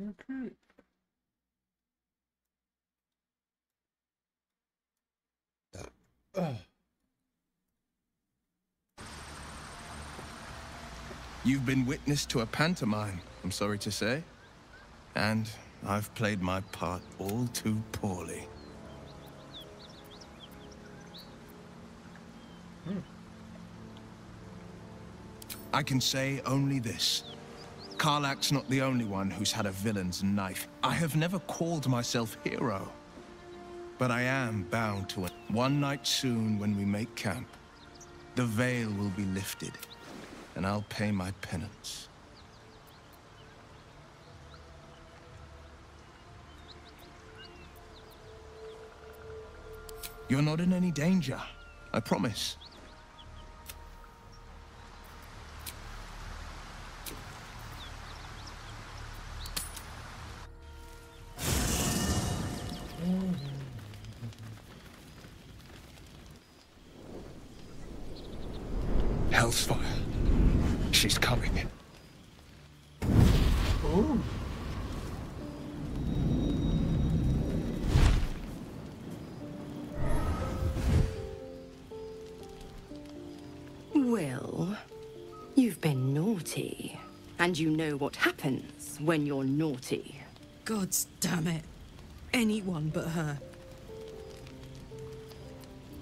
Okay. You've been witness to a pantomime, I'm sorry to say. And I've played my part all too poorly. I can say only this. Karlach's not the only one who's had a villain's knife. I have never called myself hero. But I am bound to it. One night soon when we make camp, the veil will be lifted, and I'll pay my penance. You're not in any danger, I promise. Hell's fire. She's coming. Oh. Well, you've been naughty. And you know what happens when you're naughty. Gods damn it. Anyone but her.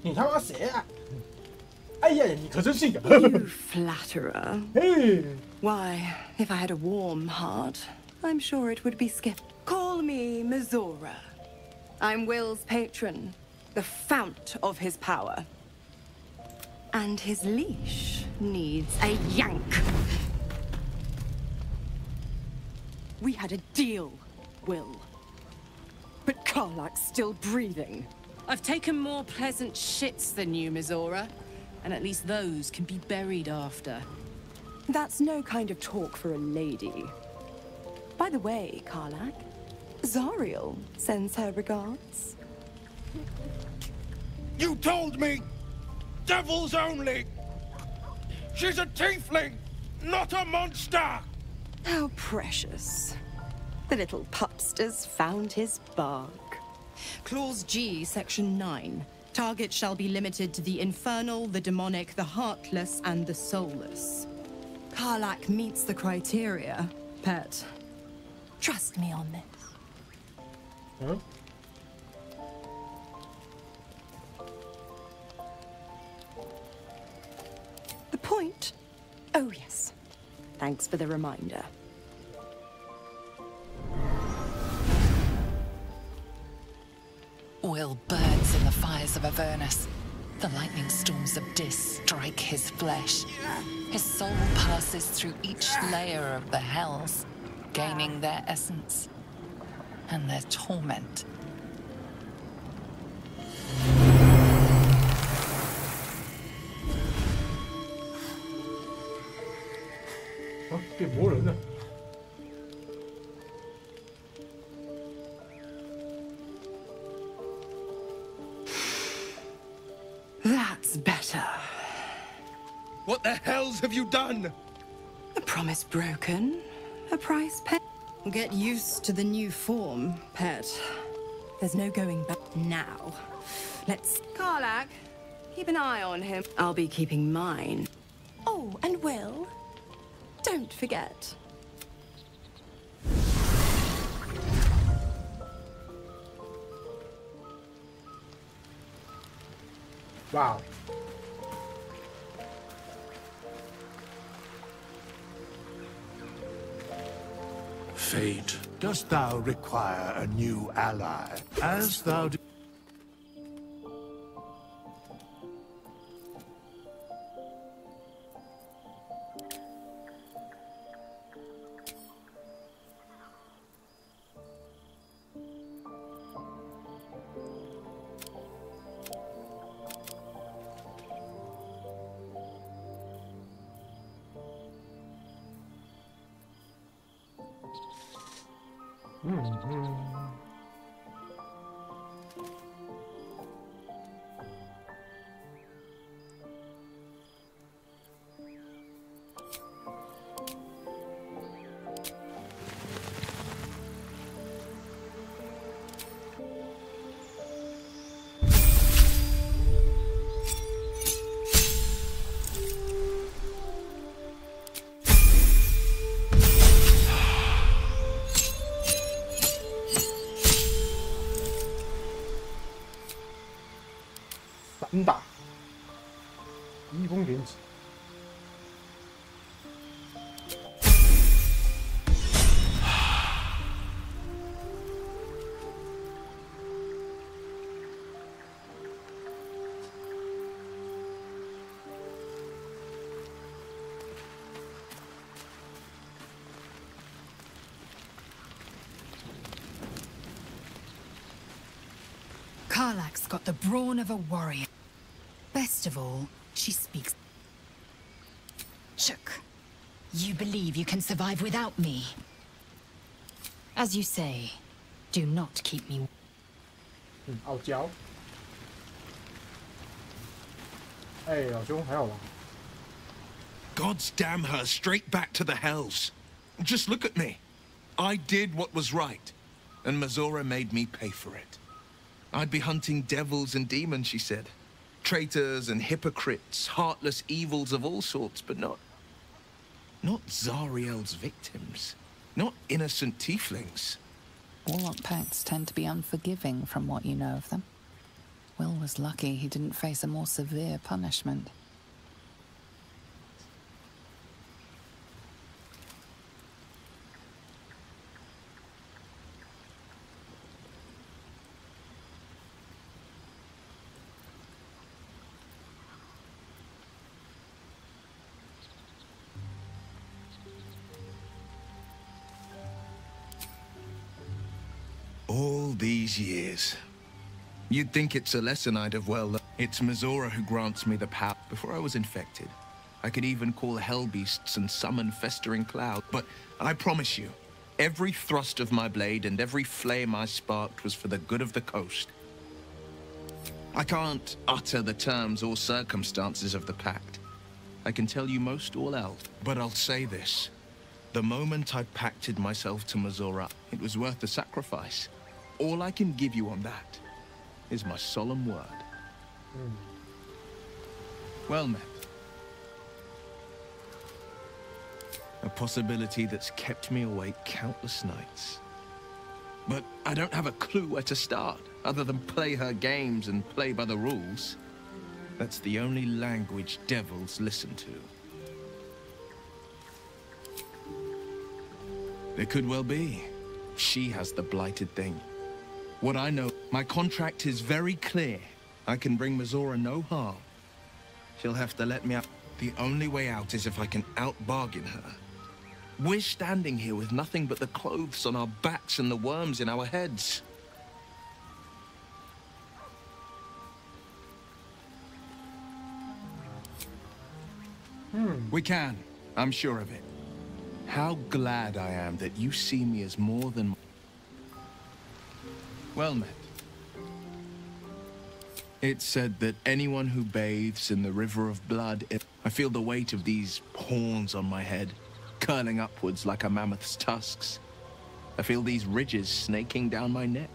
你他妈谁啊？哎呀，你可真性感。 You flatterer. Hey. Why, if I had a warm heart, I'm sure it would be skip. Call me Mizora. I'm Will's patron, the fount of his power. And his leash needs a yank. We had a deal, Will. But Karlach's still breathing. I've taken more pleasant shits than you, Mizora. And at least those can be buried after. That's no kind of talk for a lady. By the way, Karlach, Zariel sends her regards. You told me! Devils only! She's a tiefling, not a monster! How precious. The little pupster's found his bark. Clause G, Section 9. Target shall be limited to the infernal, the demonic, the heartless, and the soulless. Karlach meets the criteria, pet. Trust me on this. Huh? The point? Oh, yes. Thanks for the reminder. Will burns in the fires of Avernus. The lightning storms of Dis strike his flesh. His soul passes through each layer of the hells, gaining their essence and their torment. Ah, 变魔人了。 That's better. What the hells have you done? A promise broken, a price paid. Get used to the new form, pet. There's no going back now. Let's... Karlach, keep an eye on him. I'll be keeping mine. Oh, and Will, don't forget. Wow. Fate, dost thou require a new ally? As thou do. 很打，移风连击。Karlach's got the brawn of a warrior. Best of all, she speaks. Shook, you believe you can survive without me. As you say, do not keep me. 傲娇。哎，老兄还好吧？ Gods damn her, straight back to the hells. Just look at me. I did what was right, and Mazora made me pay for it. I'd be hunting devils and demons, she said. Traitors and hypocrites, heartless evils of all sorts, but not Zariel's victims. Not innocent tieflings. Warlock pacts tend to be unforgiving from what you know of them. Will was lucky he didn't face a more severe punishment. All these years. You'd think it's a lesson I'd have well learned. It's Mazora who grants me the power. Before I was infected, I could even call hell beasts and summon festering clouds. But I promise you, every thrust of my blade and every flame I sparked was for the good of the coast. I can't utter the terms or circumstances of the pact. I can tell you most all else, but I'll say this. The moment I pacted myself to Mazora, it was worth the sacrifice. All I can give you on that is my solemn word. Well met. A possibility that's kept me awake countless nights. But I don't have a clue where to start, other than play her games and play by the rules. That's the only language devils listen to. It could well be. She has the blighted thing. What I know, my contract is very clear. I can bring Mazora no harm. She'll have to let me out. The only way out is if I can out-bargain her. We're standing here with nothing but the clothes on our backs and the worms in our heads. We can. I'm sure of it. How glad I am that you see me as more than... Well met. It's said that anyone who bathes in the river of blood... I feel the weight of these horns on my head, curling upwards like a mammoth's tusks. I feel these ridges snaking down my neck.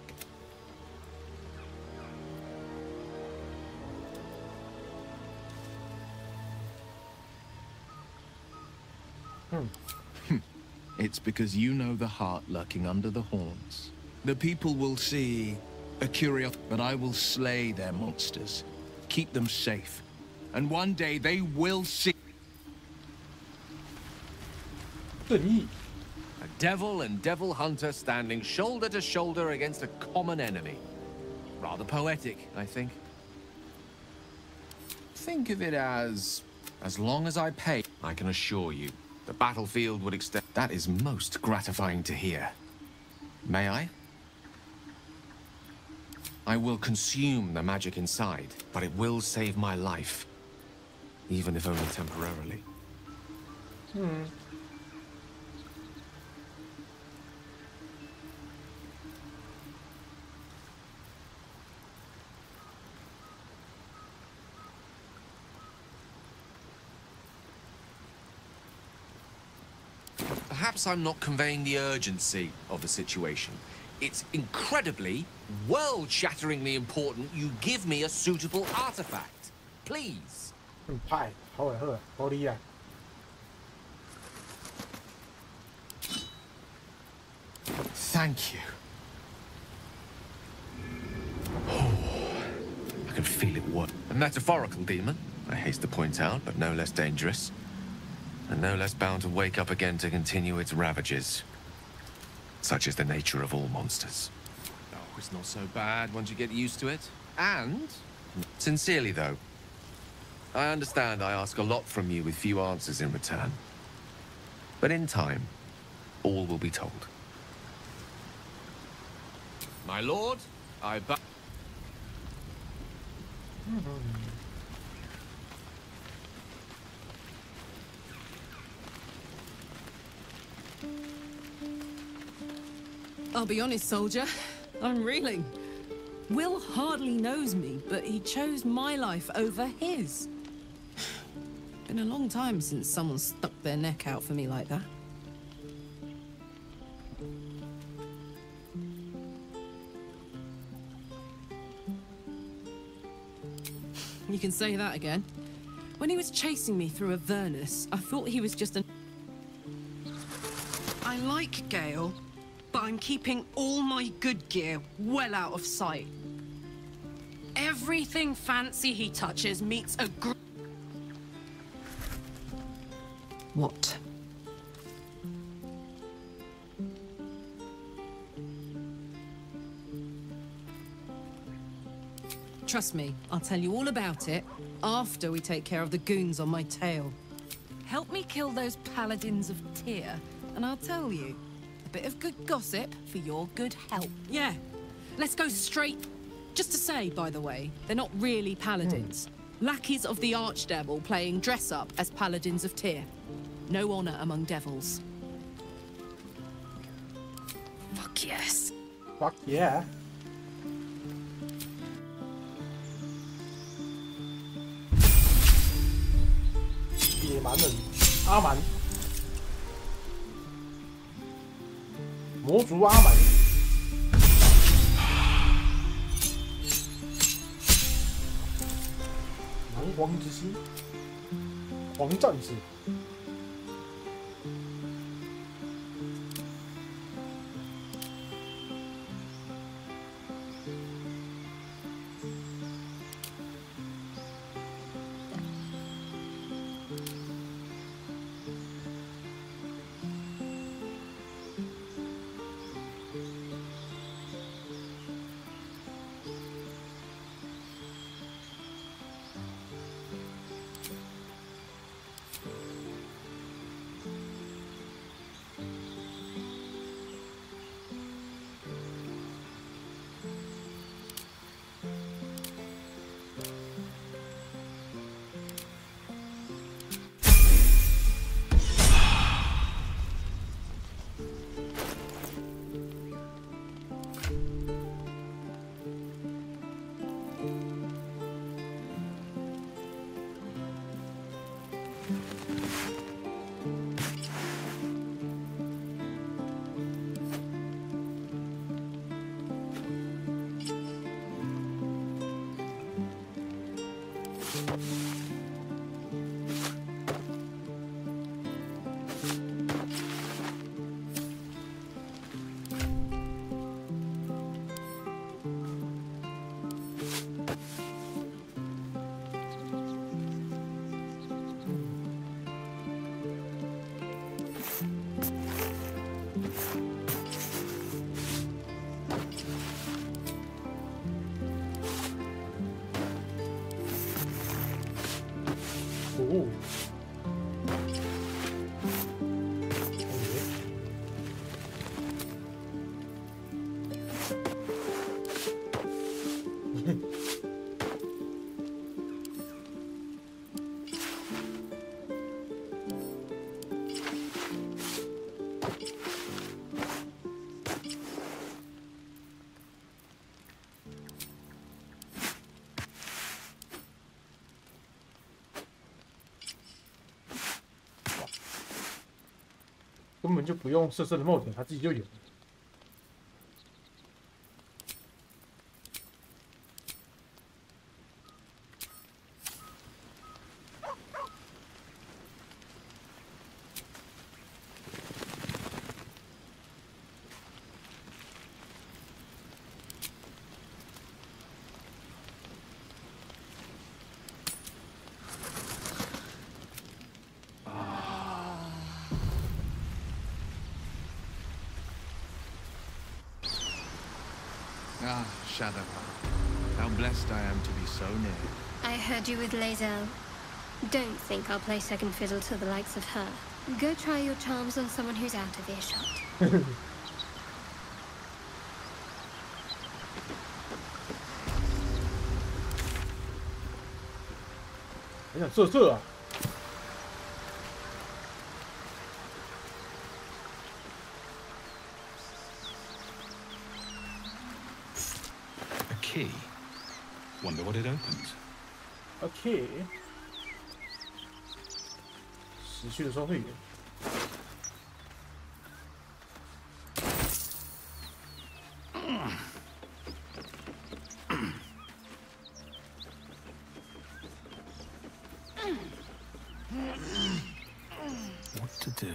It's because you know the heart lurking under the horns. The people will see a curiosity, but I will slay their monsters, keep them safe, and one day they will see. 正义。 A devil and devil hunter standing shoulder to shoulder against a common enemy. Rather poetic, I think. Think of it as long as I pay, I can assure you, the battlefield would extend. That is most gratifying to hear. May I? I will consume the magic inside, but it will save my life. Even if only temporarily. Perhaps I'm not conveying the urgency of the situation. It's incredibly, world-shatteringly important you give me a suitable artifact. Please. 派，好诶好，好厉害。 Thank you. Oh, I can could feel it work. A metaphorical demon, I haste to point out, but no less dangerous. And no less bound to wake up again to continue its ravages. Such is the nature of all monsters. Oh, it's not so bad once you get used to it. And, sincerely though, I understand I ask a lot from you with few answers in return. But in time, all will be told. My lord, I bow. I'll be honest, soldier. I'm reeling. Will hardly knows me, but he chose my life over his. Been a long time since someone stuck their neck out for me like that. You can say that again. When he was chasing me through Avernus, I thought he was just an... I like Gale, but I'm keeping all my good gear well out of sight. Everything fancy he touches meets a What? Trust me, I'll tell you all about it after we take care of the goons on my tail. Help me kill those paladins of Tyr, and I'll tell you. A bit of good gossip for your good help. Yeah, let's go straight. Just to say, by the way, they're not really paladins. Lackeys of the Archdevil playing dress-up as paladins of Tyr. No honor among devils. Fuck yes. Fuck yeah.野蛮人阿蛮，魔族阿蛮，蛮荒之心，黄战士。哦。根本就不用色色的冒点，他自己就有。Ah, Shadow. How blessed I am to be so near. I heard you with Lae'zel. Don't think I'll play second fiddle to the likes of her. Go try your charms on someone who's out of earshot. 很想射射啊！ A key. Wonder what it opens. OK， 死去的收费员。What to do?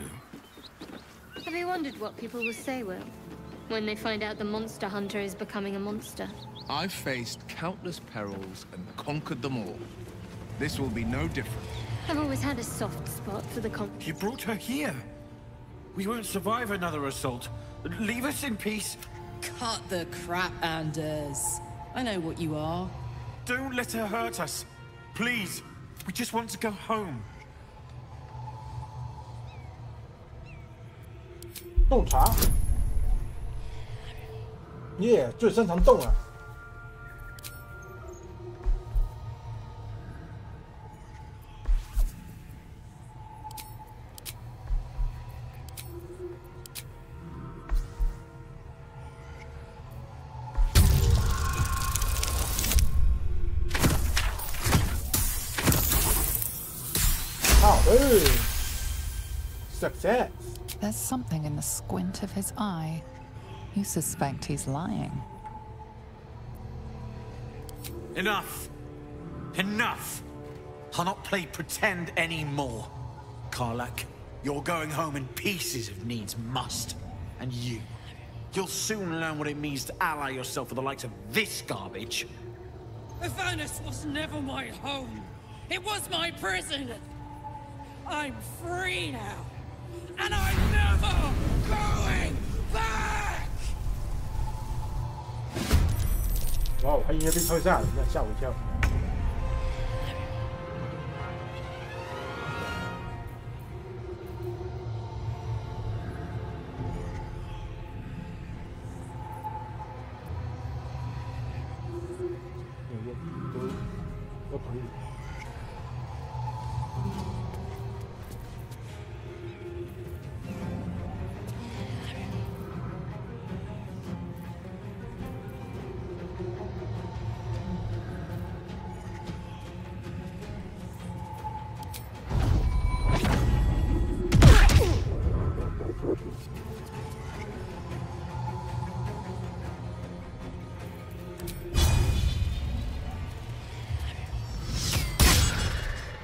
Have you wondered what people will say, Will, when they find out the monster hunter is becoming a monster? I've faced countless perils and conquered them all. This will be no different. I've always had a soft spot for the con. You brought her here. We won't survive another assault. Leave us in peace. Cut the crap, Anders. I know what you are. Don't let her hurt us. Please. We just want to go home. 洞察，耶，最擅长洞了。好的 ，success。 There's something in the squint of his eye. You suspect he's lying. Enough. Enough. I'll not play pretend anymore. Karlach, you're going home in pieces if needs must. And you'll soon learn what it means to ally yourself with the likes of this garbage. Avernus was never my home. It was my prison. I'm free now. And I'm never going back! 哇，我还以为被抄下了，那吓我一跳。都可以。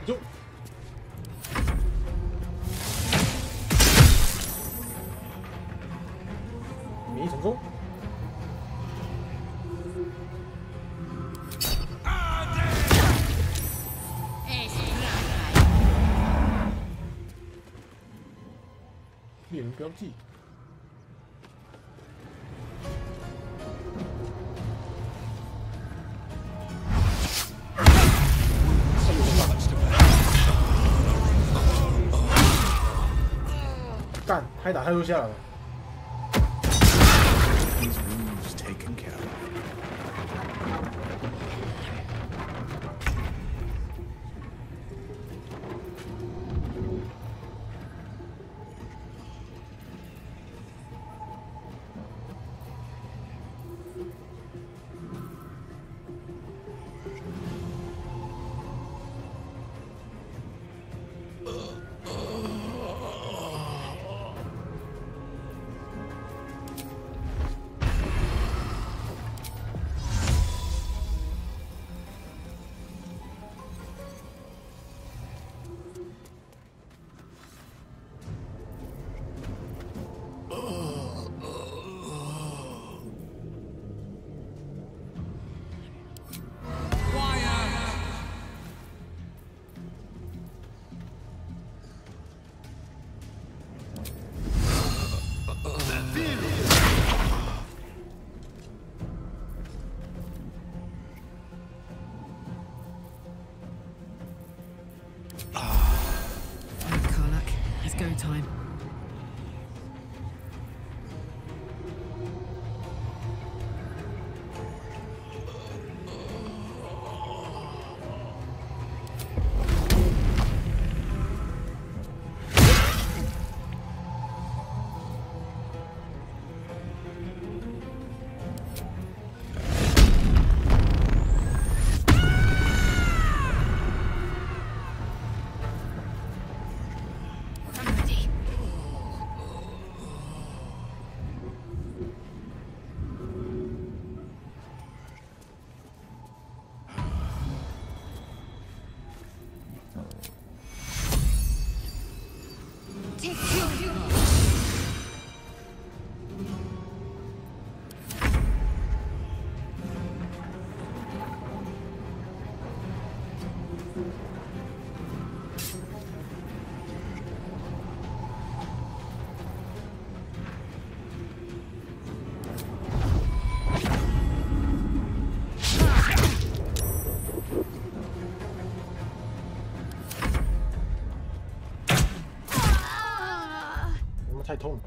走，免疫成功。猎人标记。 干，还打太多下了。 These wounds taken care of. time.太痛了。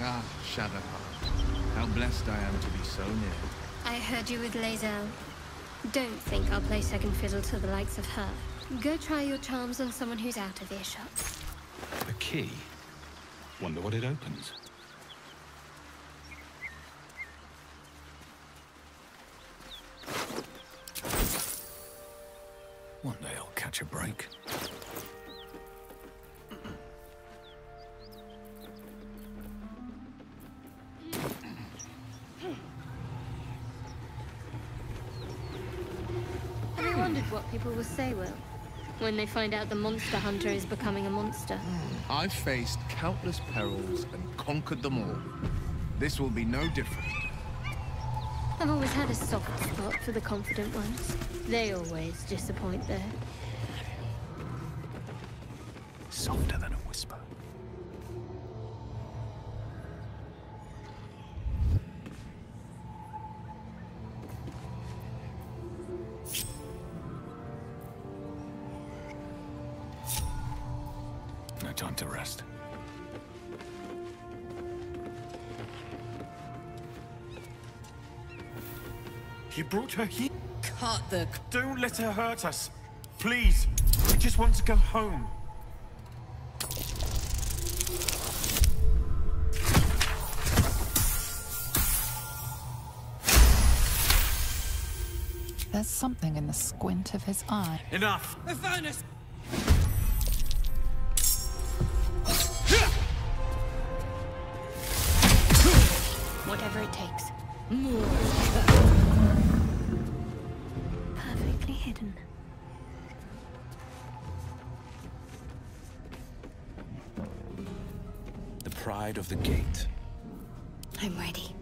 Ah, Shadowheart. How blessed I am to be so near. I heard you with Lae'zel. Don't think I'll play second fiddle to the likes of her. Go try your charms on someone who's out of earshot. A key? Wonder what it opens. One day I'll catch a break. What people will say, Will, when they find out the monster hunter is becoming a monster. I've faced countless perils and conquered them all. This will be no different. I've always had a soft spot for the confident ones. They always disappoint, though. Softer than a whisper. No time to rest. You brought her here? Cut the... Don't let her hurt us. Please. We just want to go home. There's something in the squint of his eye. Enough. Avernus! Whatever it takes. More. Perfectly hidden. The pride of the gate. I'm ready.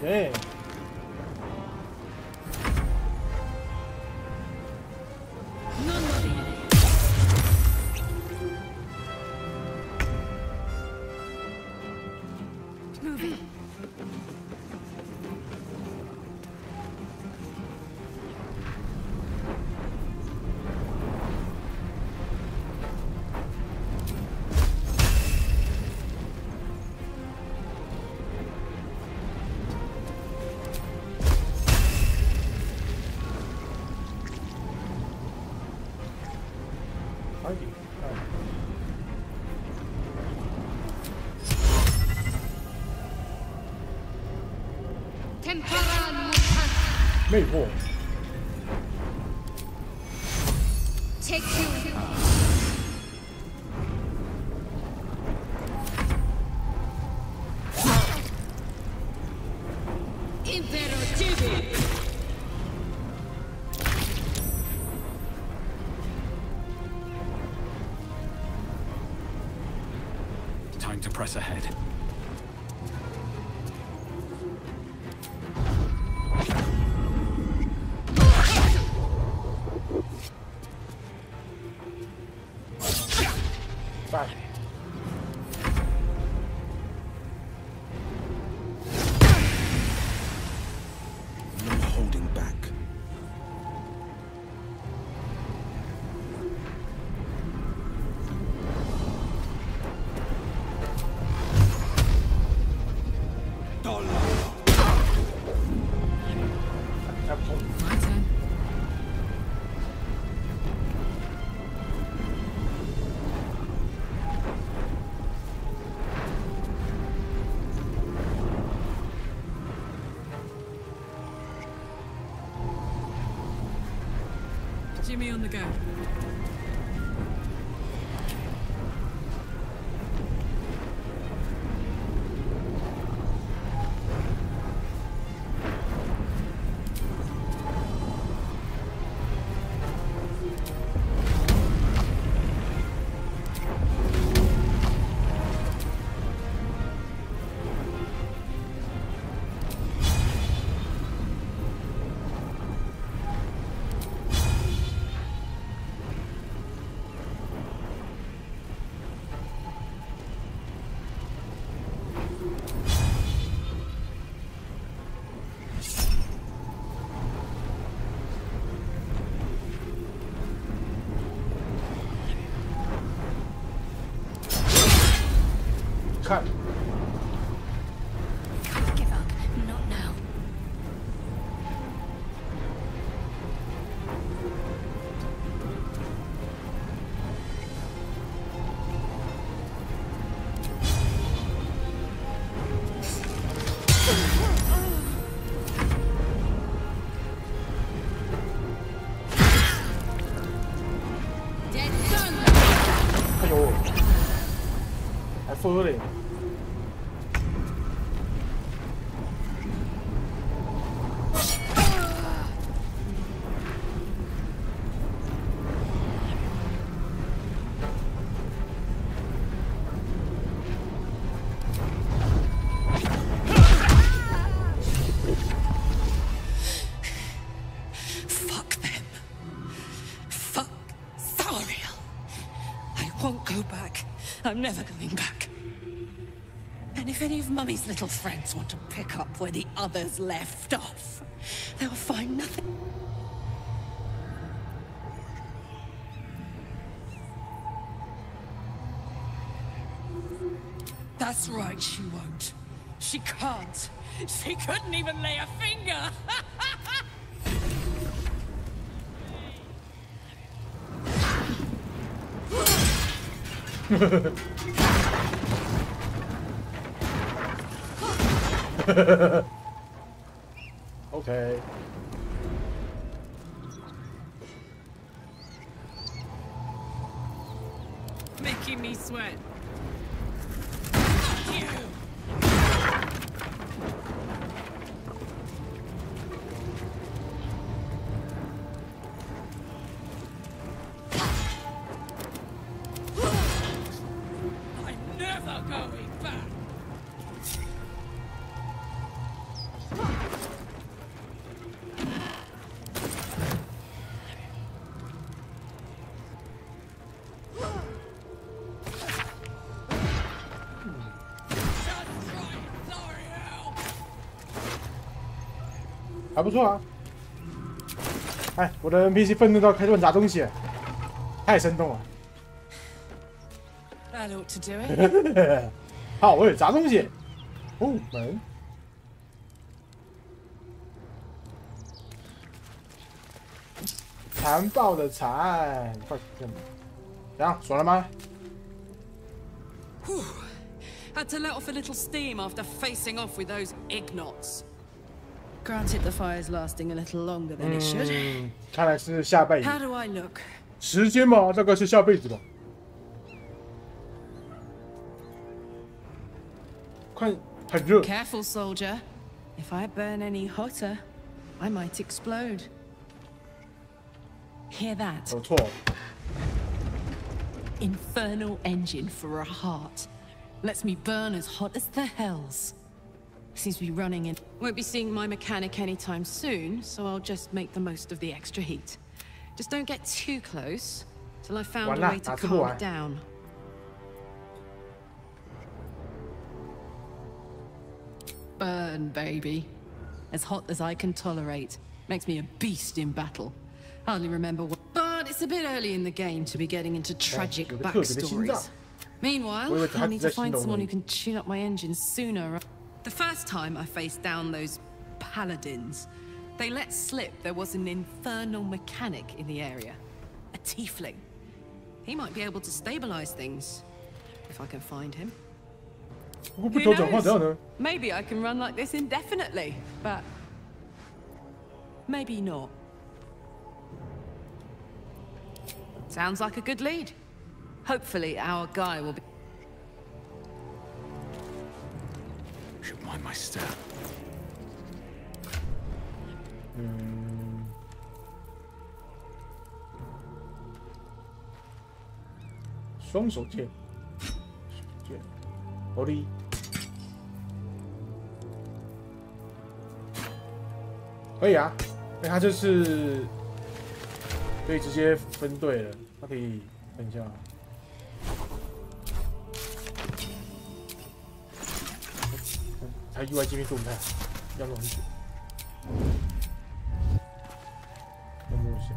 Okay. Party. Oh. 魅惑。Take two. Time to press ahead. Back. No holding back. My turn. Jimmy on the go. Cut. Can't give up. Not now. Dead son! 哎呦，还疯嘞！ Fuck them. Fuck Thariel. I won't go back. I'm never going back. And if any of Mummy's little friends want to pick up where the others left off, they'll find nothing. That's right, she won't. She can't. She couldn't even lay a finger. Okay. Making me sweat. You. I'm never going back. 还不错啊。哎，我的 NPC 愤怒到开始乱砸东西，太生动了。That ought to do it. 好，我有砸东西。哦，门。残暴的残，快点！怎样，爽了吗？ Had to let off a little steam after facing off with those ignots. Granted, the fire's lasting a little longer than it should. 看来是下辈子。 How do I look? 时间嘛，大概是下辈子吧。看，很热。 Careful, soldier. If I burn any hotter, I might explode. Hear that? 有错。 Infernal engine for a heart. Lets me burn as hot as the hells. Seems to be running in. Won't be seeing my mechanic anytime soon, so I'll just make the most of the extra heat. Just don't get too close till I found a way to calm it down. Burn, baby. As hot as I can tolerate. Makes me a beast in battle. Hardly remember what. But it's a bit early in the game to be getting into tragic backstories. Meanwhile, I need to find someone who can tune up my engine sooner. The first time I faced down those paladins, they let slip there was an infernal mechanic in the area. A tiefling. He might be able to stabilize things, if I can find him. Who knows? Maybe I can run like this indefinitely, but maybe not. Sounds like a good lead. Hopefully our guy will be... Should mind my step. 双手剑，火力，可以啊。那他这是可以直接分队了，他可以分一下。才意外界面动态，要弄很久。要弄一下。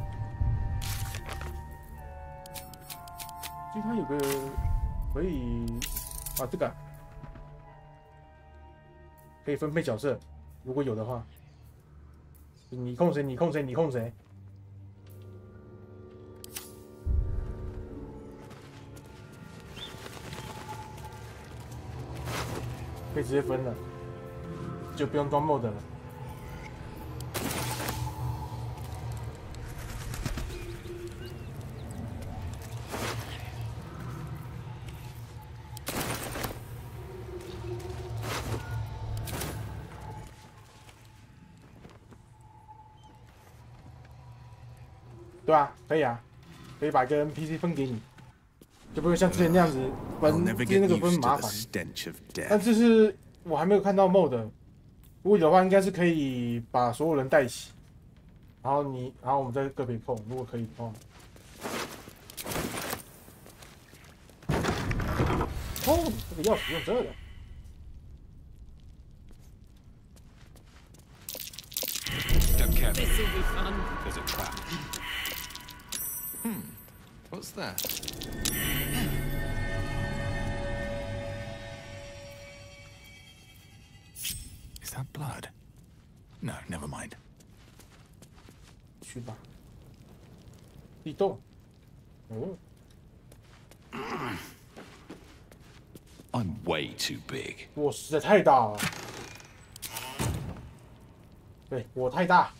其实它有个可以啊，这个可以分配角色，如果有的话，你控谁，你控谁，你控谁。可以直接分了，就不用装 mod 了。对啊，可以啊，可以把一个 NPC 分给你，就不会像之前那样子分，之前那个分麻烦。但这是我还没有看到 mod， 如果有的话，应该是可以把所有人带齐，然后我们再个别碰，如果可以的话。哦，这个钥匙用这个。This will be fun. There's a trap. What's that? Is that blood? No, never mind. 去吧。地洞。哦。I'm way too big. 我实在太大了。对，我太大。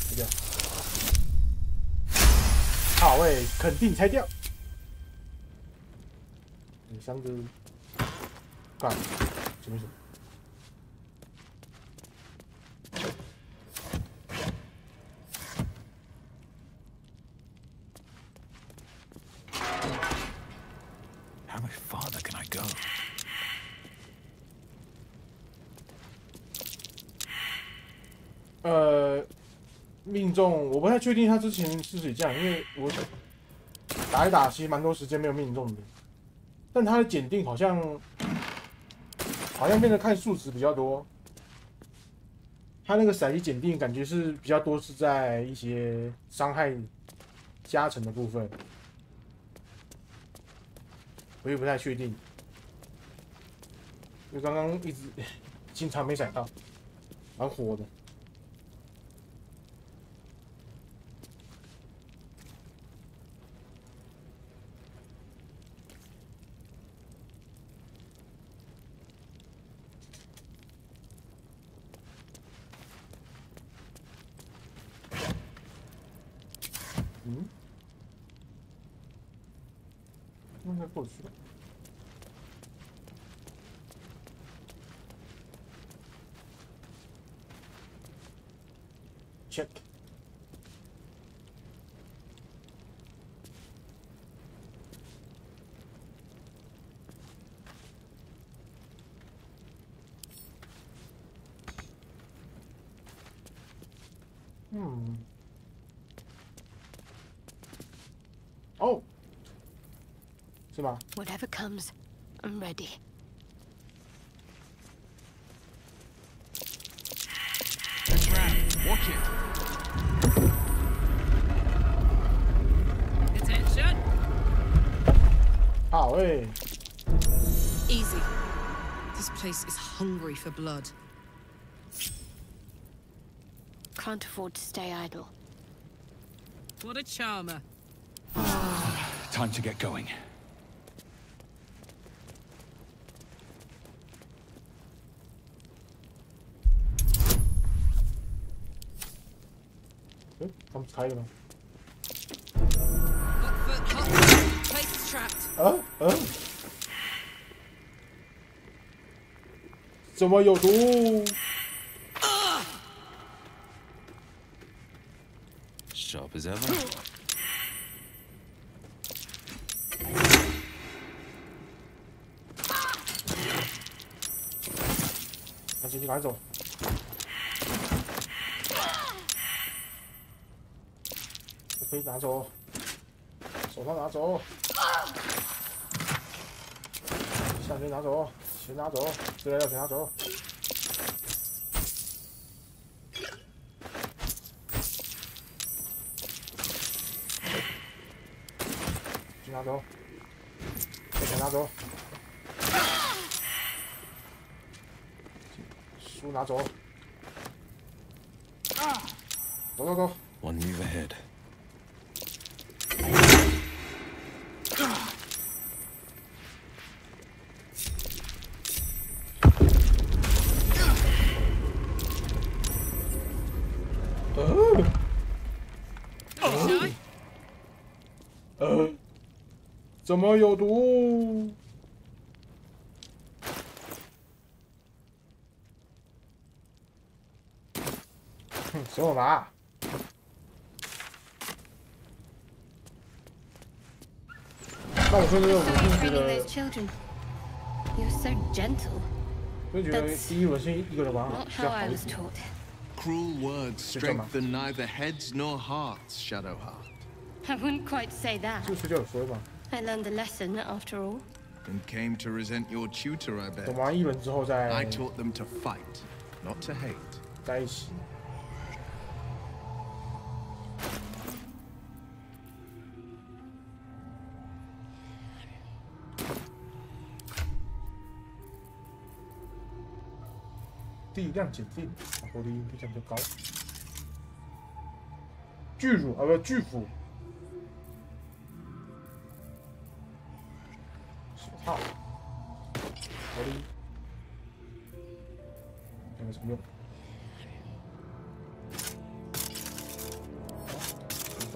拆掉。好诶，肯定拆掉。箱子，干，什么什么？ How much farther can I go? 命中我不太确定他之前是不是这样，因为我打一打其实蛮多时间没有命中的，但他的检定好像好像变得看数值比较多。它那个骰级检定感觉是比较多是在一些伤害加成的部分，我也不太确定，因为刚刚一直经常没骰到，蛮火的。嗯，应该过去了。check。嗯。哦，是吗 Whatever comes, I'm ready. Watch it. Attention. 好诶。Easy. This place is hungry for blood. Can't afford to stay idle. What a charmer. Time to get going. 他们开了吗？ Hot foot, hot foot. Place is trapped. 怎么有毒？ Sharp as ever. 把进去赶走。可以拿走，手套拿走，项链拿走，钱拿走，资料钱拿走。钱拿走，钱拿走，书拿走。走走走。 One move ahead. 怎么有毒？哼，随我拿。那我说这个，我真觉得，就觉得第一轮是一个人玩比较好一点。 Cruel words strengthen neither heads nor hearts, Shadowheart. I wouldn't quite say that. 就睡觉有说嘛。 I learned a lesson after all. And came to resent your tutor, I bet. 等玩一轮之后再。I taught them to fight, not to hate. 在一起。力量检定，活力力量比较高。巨乳啊，不巨斧。手套。活力。看有什么用？现在。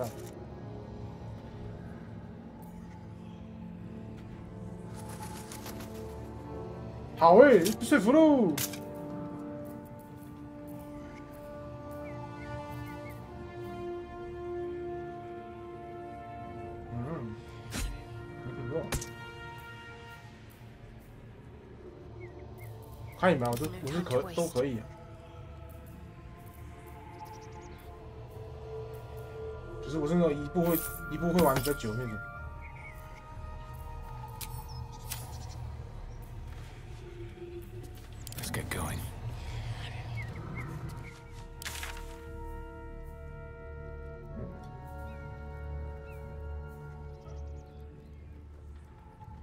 好诶，说服喽。 看你们，我是都可以、啊，只是我是那种一步会玩比较久那种。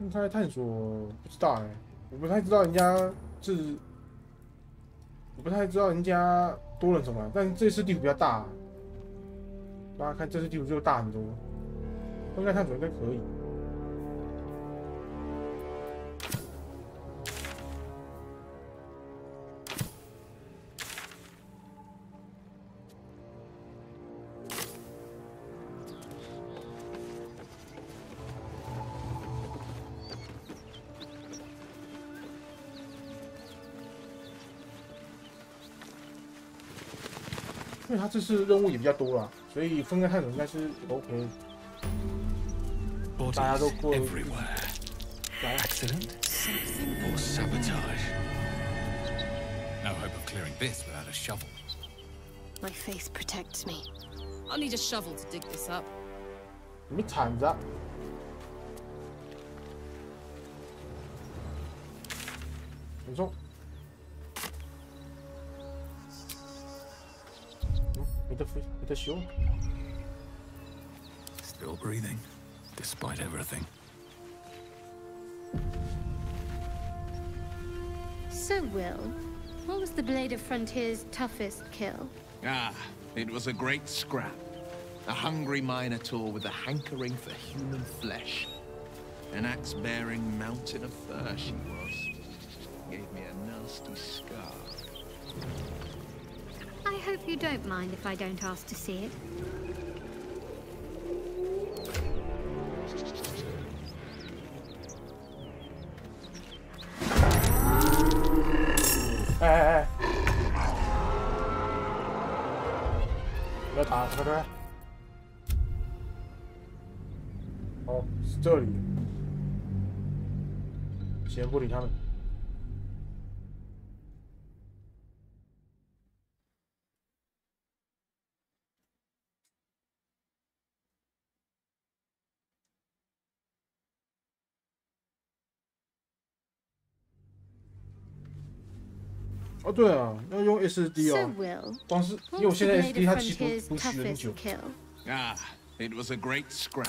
分开探索不知道哎、我不太知道人家是，我不太知道人家多人什么，但这次地图比较大，大家看这次地图就大很多，分开探索应该可以。因为他这次任务也比较多啦，所以分开探索应该是 OK。大家都过。Accident or sabotage? No hope of clearing this without a shovel. My face protects me. I'll need a shovel to dig this up. 你们铲子。很重。没得修。Still breathing, despite everything. So, Will, what was the Blade of Frontier's toughest kill? Ah, it was a great scrap. A hungry minotaur with a hankering for human flesh. An axe-bearing mountain of fur she was. Gave me a nasty scar. I hope you don't mind if I don't ask to see it. 哎！不要打，快！哦，是这里。先不理他们。哦，对啊，要用 SD 哦。光是因为我现在 SD 它其实读取很久。Ah, it was a great scrap.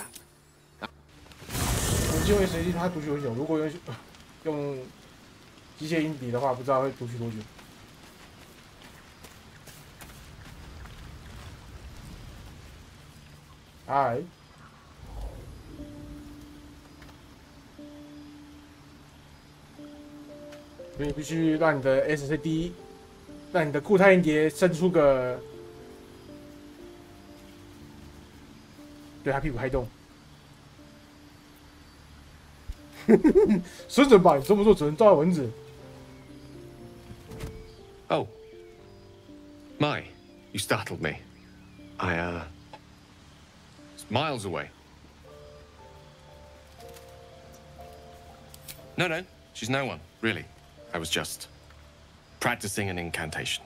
我用 SD 它读取很久，如果用机械音笔的话，不知道会读取多久。哎。所以必须让你的 SCD， 让你的固态硬碟伸出个，对他屁股开动，顺着吧，你这么做只能招来蚊子。Oh, my! You startled me. I it's miles away. No, she's no one, really. I was just practicing an incantation.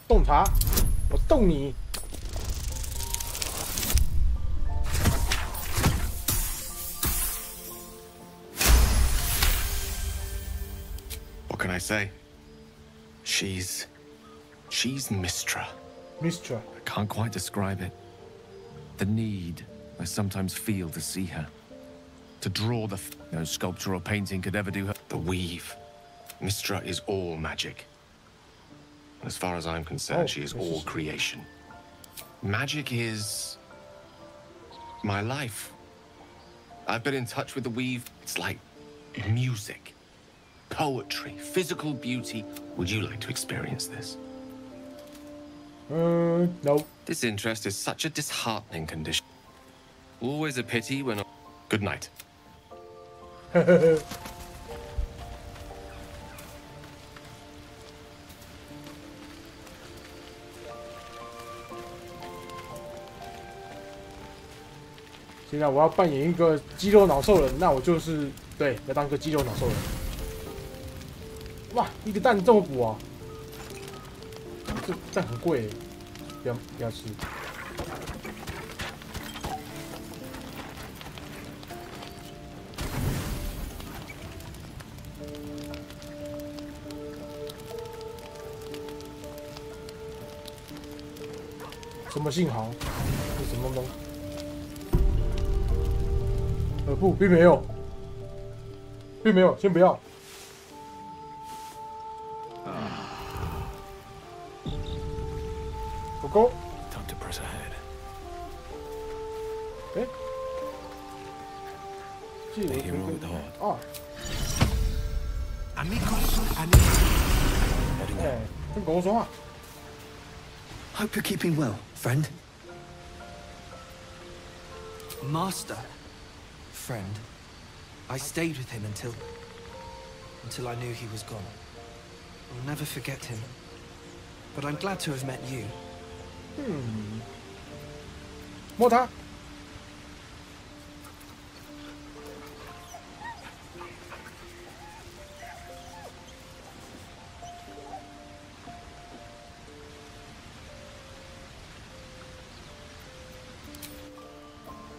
洞察，我洞你。What can I say? She's Mistra. Mistra. I can't quite describe it. The need I sometimes feel to see her. To draw no sculpture or painting could ever do her. The weave. Mistra is all magic. As far as I'm concerned, she is all creation. Magic is my life. I've been in touch with the weave. It's like music, poetry, physical beauty. Would you like to experience this? No. This interest is such a disheartening condition. Always a pity when... Good night. 现在我要扮演一个肌肉脑兽人，那我就是对，要当个肌肉脑兽人。哇，一个蛋这么补啊！这蛋很贵，不要吃。什么信号？是什么东西？不，并没有，并没有，先不要。狗狗。Time to press ahead. 哎，这有什么？哦。哎，跟狗狗说话。Hope you're keeping well, friend. Master. Friend. I stayed with him until I knew he was gone. I'll never forget him. But I'm glad to have met you. 摸它。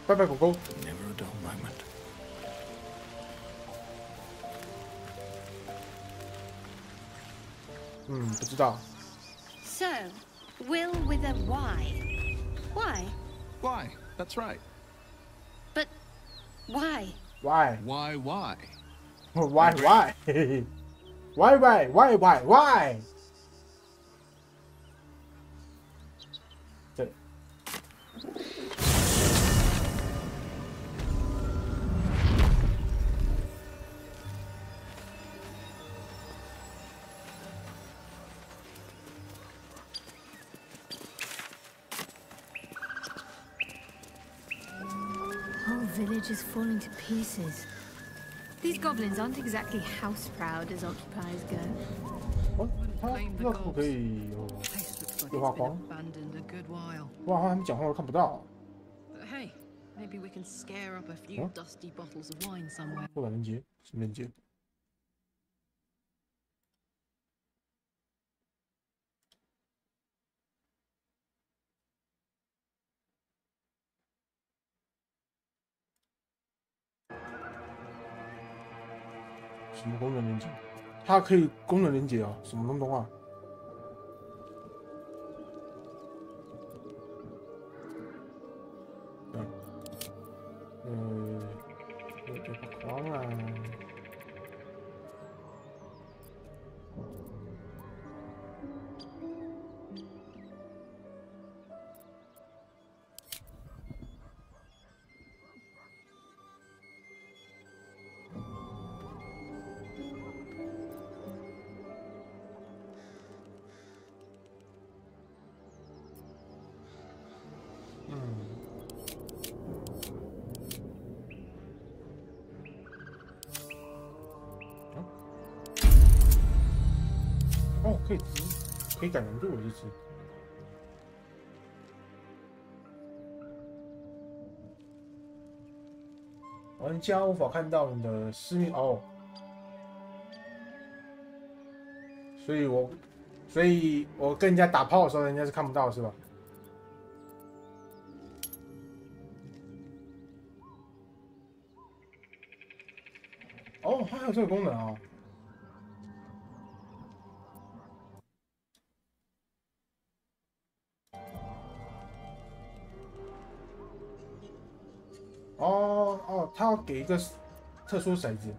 拜拜，狗狗。Never a dull moment. 不知道。So, Will with a Y. Why? Why? That's right. But why? Why? Why? Why? Why? Why? 对。Village is falling to pieces. These goblins aren't exactly house proud as occupiers go. 哦，他那可不可以有画框？哇，他们讲话都看不到。Hey, maybe we can scare up a few dusty bottles of wine somewhere. 拓展连接，什么连接？什么功能连接？它可以功能连接啊？什么东啊？有个框啊。哦，可以改难度，这次。玩家无法看到你的私密哦，所以我跟人家打炮的时候，人家是看不到，是吧？哦，它还有这个功能啊！哦，它要给一个特殊骰子，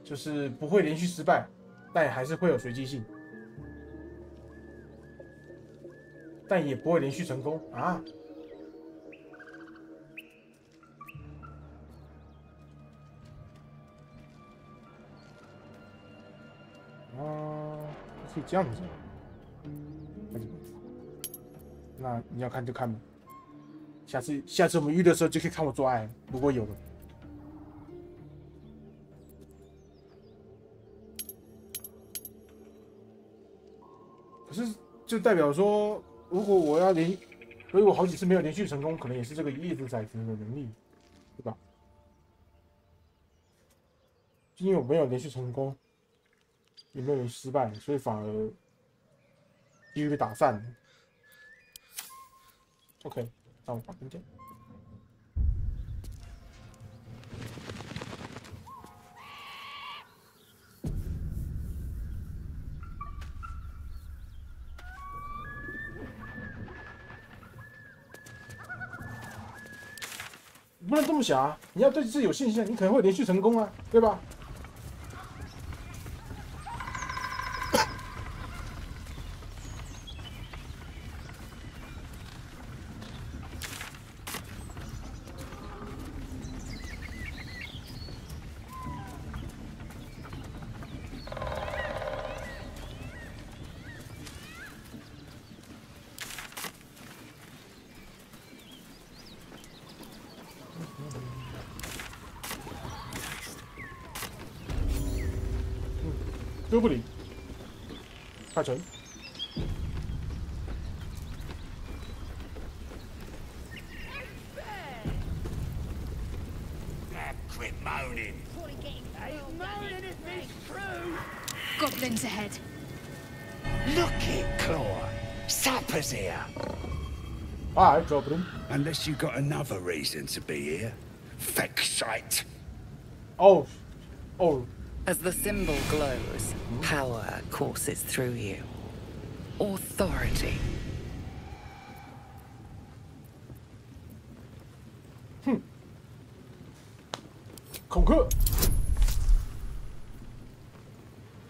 就是不会连续失败，但还是会有随机性，但也不会连续成功啊。可以这样子。那你要看就看吧。下次我们遇的时候就可以看我做爱，如果有的。可是就代表说，如果我好几次没有连续成功，可能也是这个叶子骰子的能力，对吧？因为我没有连续成功，也没有连续失败，所以反而几率被打散了。OK， 那我把文件。不能这么想啊！你要对自己有信心，你可能会连续成功啊，对吧？哥布林，快成！ Quit moaning. Goblins ahead. Look it, Claw. Sapper's here. Hi, Goblin. Unless you got another reason to be here. Fexite. Oh. As the symbol glows, power courses through you. Authority. 恐吓。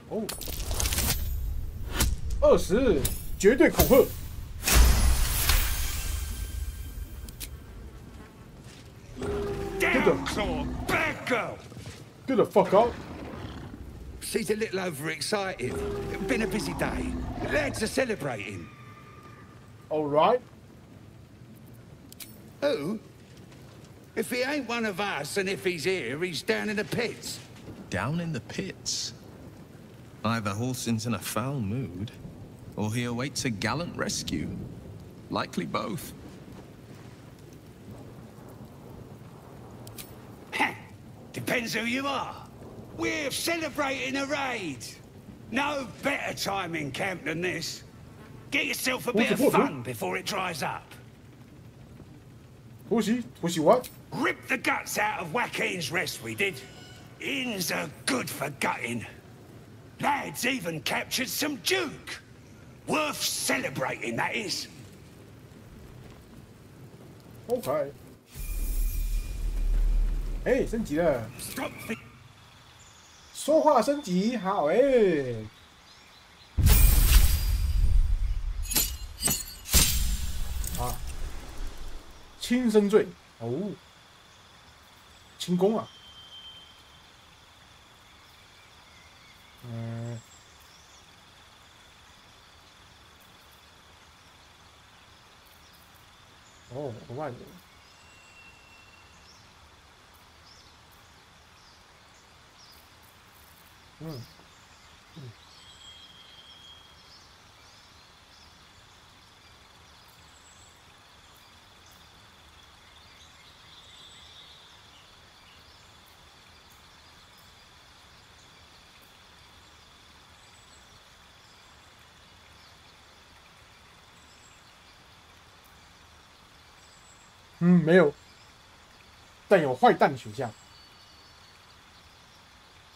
哦。20，绝对恐吓。Down, Claw. Bad girl. Get the fuck out. She's a little overexcited. Been a busy day. Lads are celebrating. All right. Who? If he ain't one of us, and if he's here, he's down in the pits. Down in the pits? Either Halsin's in a foul mood, or he awaits a gallant rescue. Likely both. Depends who you are. We're celebrating a raid. No better time in camp than this. Get yourself a bit of fun before it dries up. Pussy what? Rip the guts out of Joaquin's rest, we did. Inns are good for gutting. Lads even captured some Duke. Worth celebrating, that is. OK。哎，升级了。说话升级，好哎。啊，轻身罪哦，轻功啊。哦，额外的。没有，但有坏蛋选项，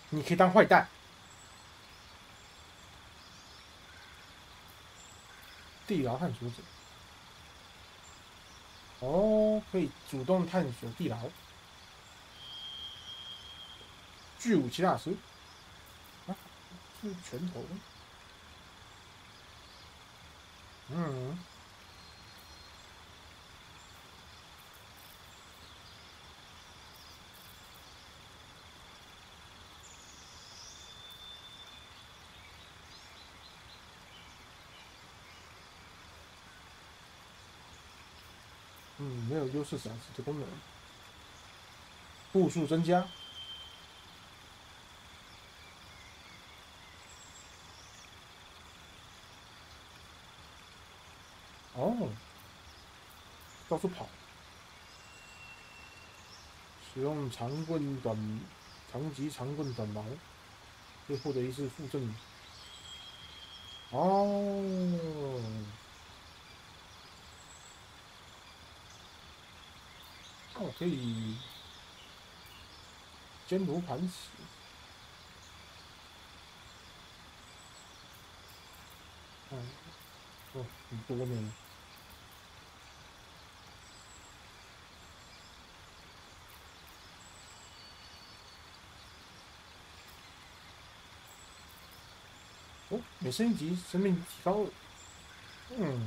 你可以当坏蛋。地牢探索者，哦，可以主动探索地牢。巨武器大师，啊，是拳头。没有优势闪失的功能。步数增加。哦，到处跑。使用长级长棍短矛，可以获得一次附赠。哦。哦，可以坚如磐石。哦，很多呢。哦，每升一级，生命提高2。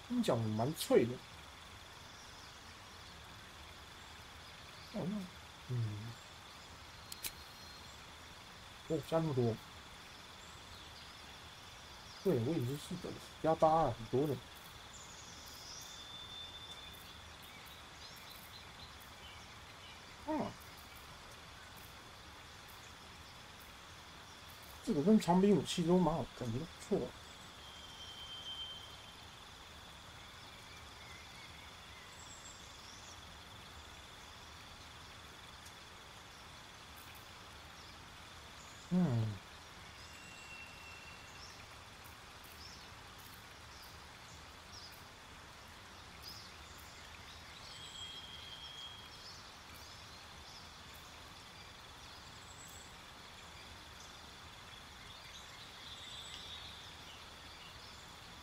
听讲蛮脆的。哦，哦，加那么多。对，我已经是的，加8很多呢。这个跟长柄武器都蛮好，感觉不错。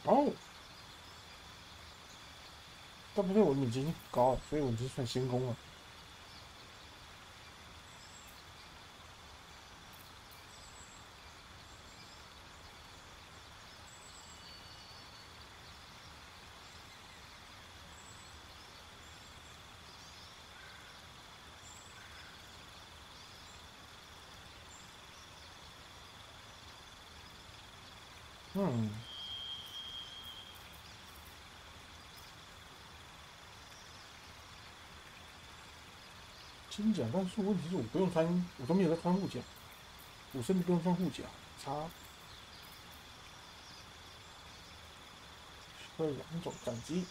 哦，大部分我敏捷性高，所以我就算先攻了。金甲，但是问题是我不用穿，我都没有在穿护甲，我甚至不用穿护甲，差。会2种战机。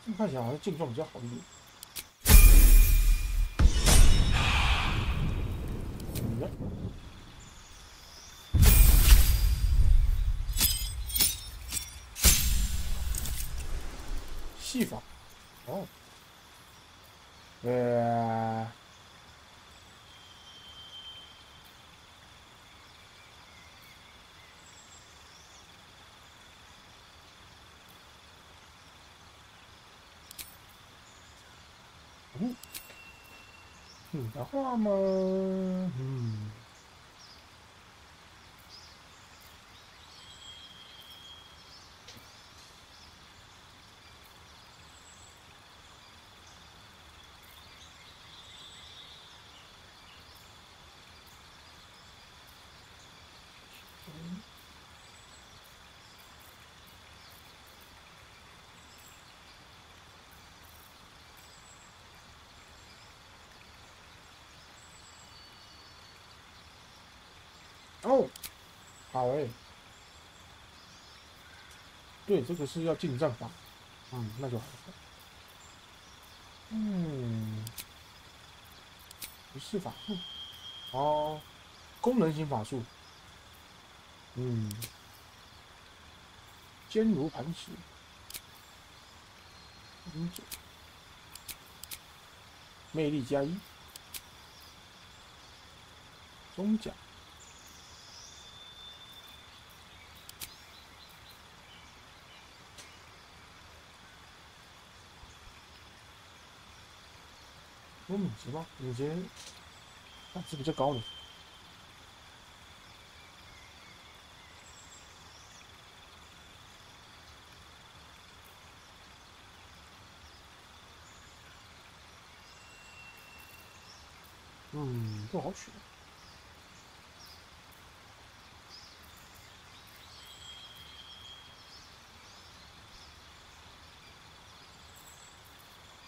这么看起来好像劲状比较好一点。戏法，哦，你的话嘛，哦，好哎，对，这个是要进战法，那就好了。不是法术，哦，功能型法术，坚如磐石，魅力加1，中甲。有敏捷吗？敏捷档次比较高的。不好选。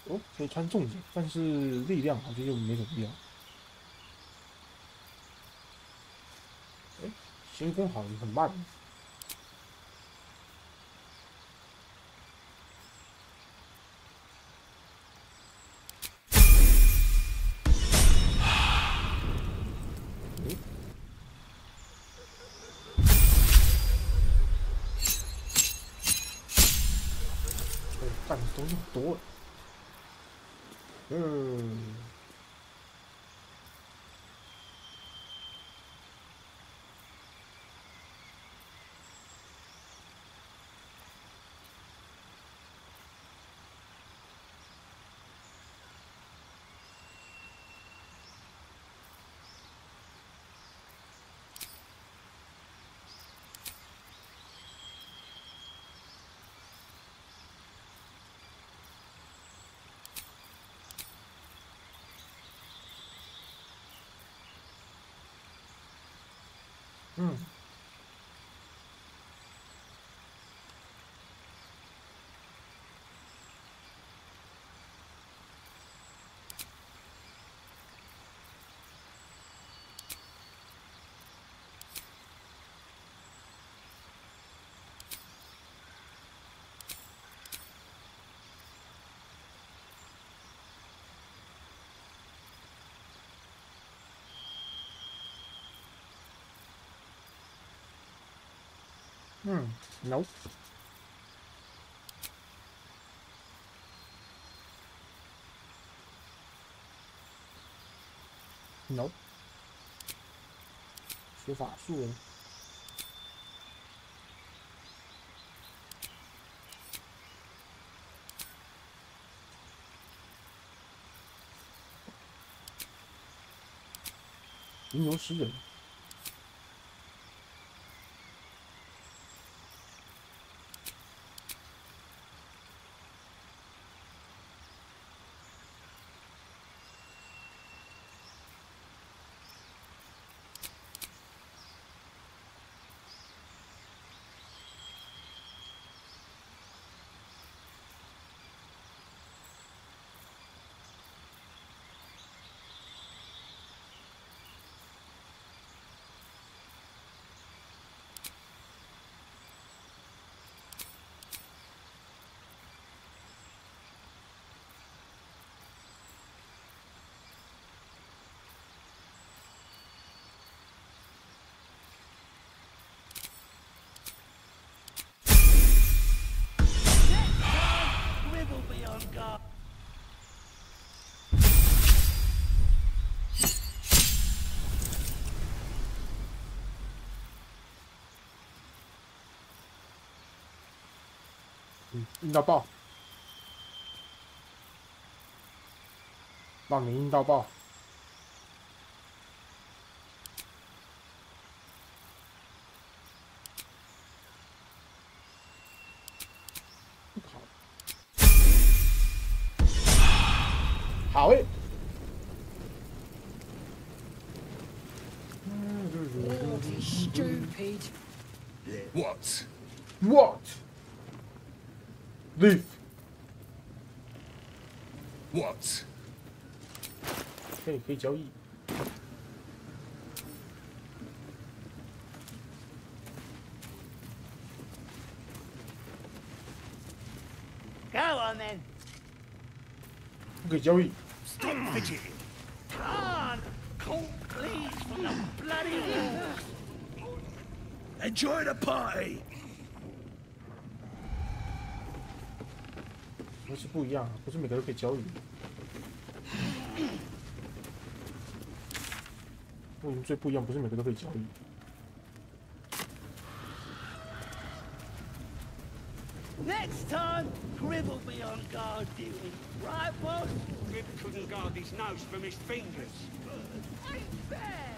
哦，可以穿重甲，但是力量好像又没什么用。哎，先攻好像很慢。干的东西多了。Nope. Nope. 学法术了。吟游诗人。硬到爆，让你硬到爆。好诶。Stupid. What? What? Leave. What? 可以交易。Go on then. 不可以交易。 Stop fidgeting. Can't. Please, from the bloody wolves. Enjoy the party. 不是不一样，不是每个都可以交易。为什么最不一样？不是每个都可以交易。 Next time, Crib will be on guard duty. Right, boss? Crib couldn't guard his nose from his fingers. Ain't fair!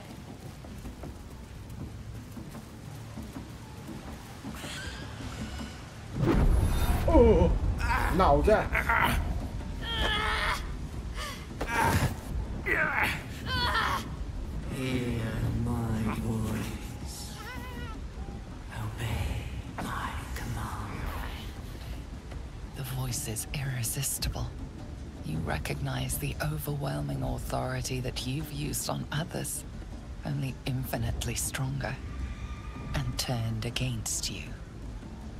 Oh, 脑子。Hear my voice. Obey my command. The voice is irresistible. You recognize the overwhelming authority that you've used on others, only infinitely stronger, and turned against you.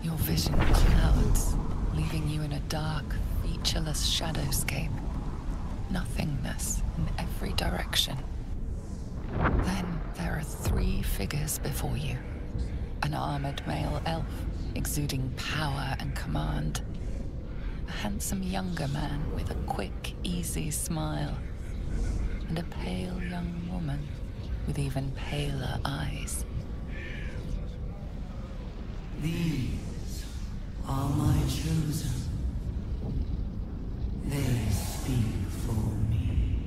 Your vision clouds, leaving you in a dark, featureless shadowscape. Nothingness in every direction. Then there are 3 figures before you. An armored male elf, exuding power and command. A handsome younger man with a quick, easy smile. And a pale young woman with even paler eyes. These are my chosen. They speak for me.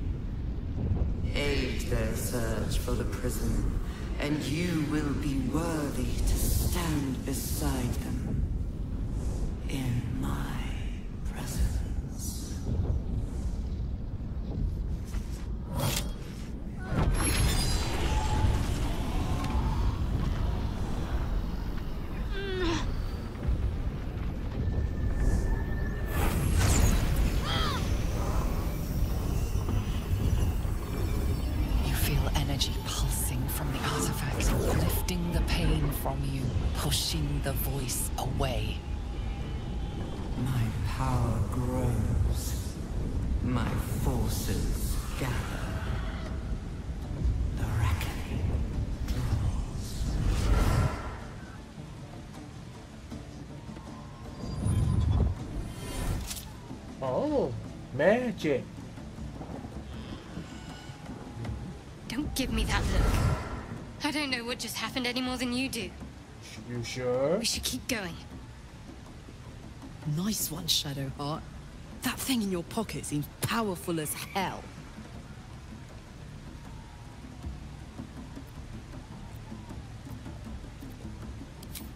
Aid their search for the prison, and you will be worthy to stand beside them in my presence. Pushing the voice away. My power grows. My forces gather. The reckoning draws. Oh, magic. Don't give me that look. I don't know what just happened any more than you do. You sure? We should keep going. Nice one, Shadowheart. That thing in your pocket seems powerful as hell.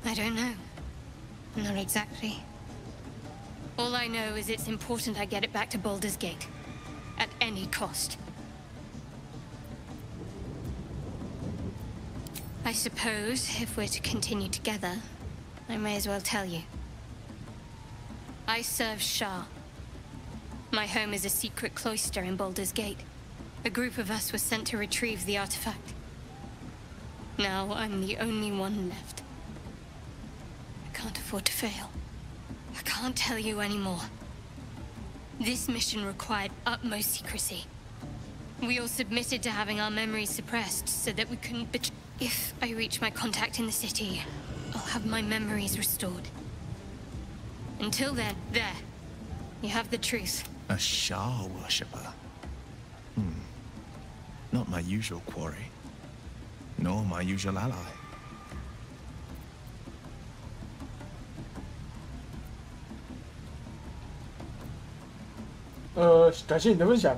I don't know. Not exactly. All I know is it's important I get it back to Baldur's Gate. At any cost. I suppose, if we're to continue together, I may as well tell you. I serve Shah. My home is a secret cloister in Baldur's Gate. A group of us was sent to retrieve the artifact. Now I'm the only one left. I can't afford to fail. I can't tell you anymore. This mission required utmost secrecy. We all submitted to having our memories suppressed so that we couldn't betray. If I reach my contact in the city, I'll have my memories restored. Until then, there. You have the truth. A Shah worshipper? Not my usual quarry. Nor my usual ally. 感谢你的分享。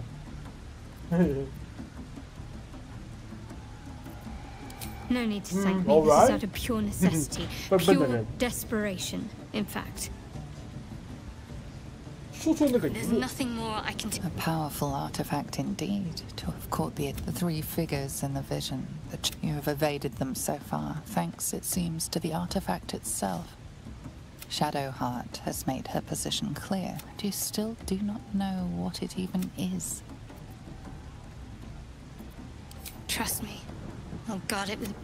No need to thank me. This is out of pure necessity. Pure desperation, in fact. There's nothing more I can do. A powerful artifact indeed, to have caught the three figures in the vision. But you have evaded them so far, thanks, it seems, to the artifact itself. Shadowheart has made her position clear, but you still do not know what it even is. Trust me. I'll guard it with...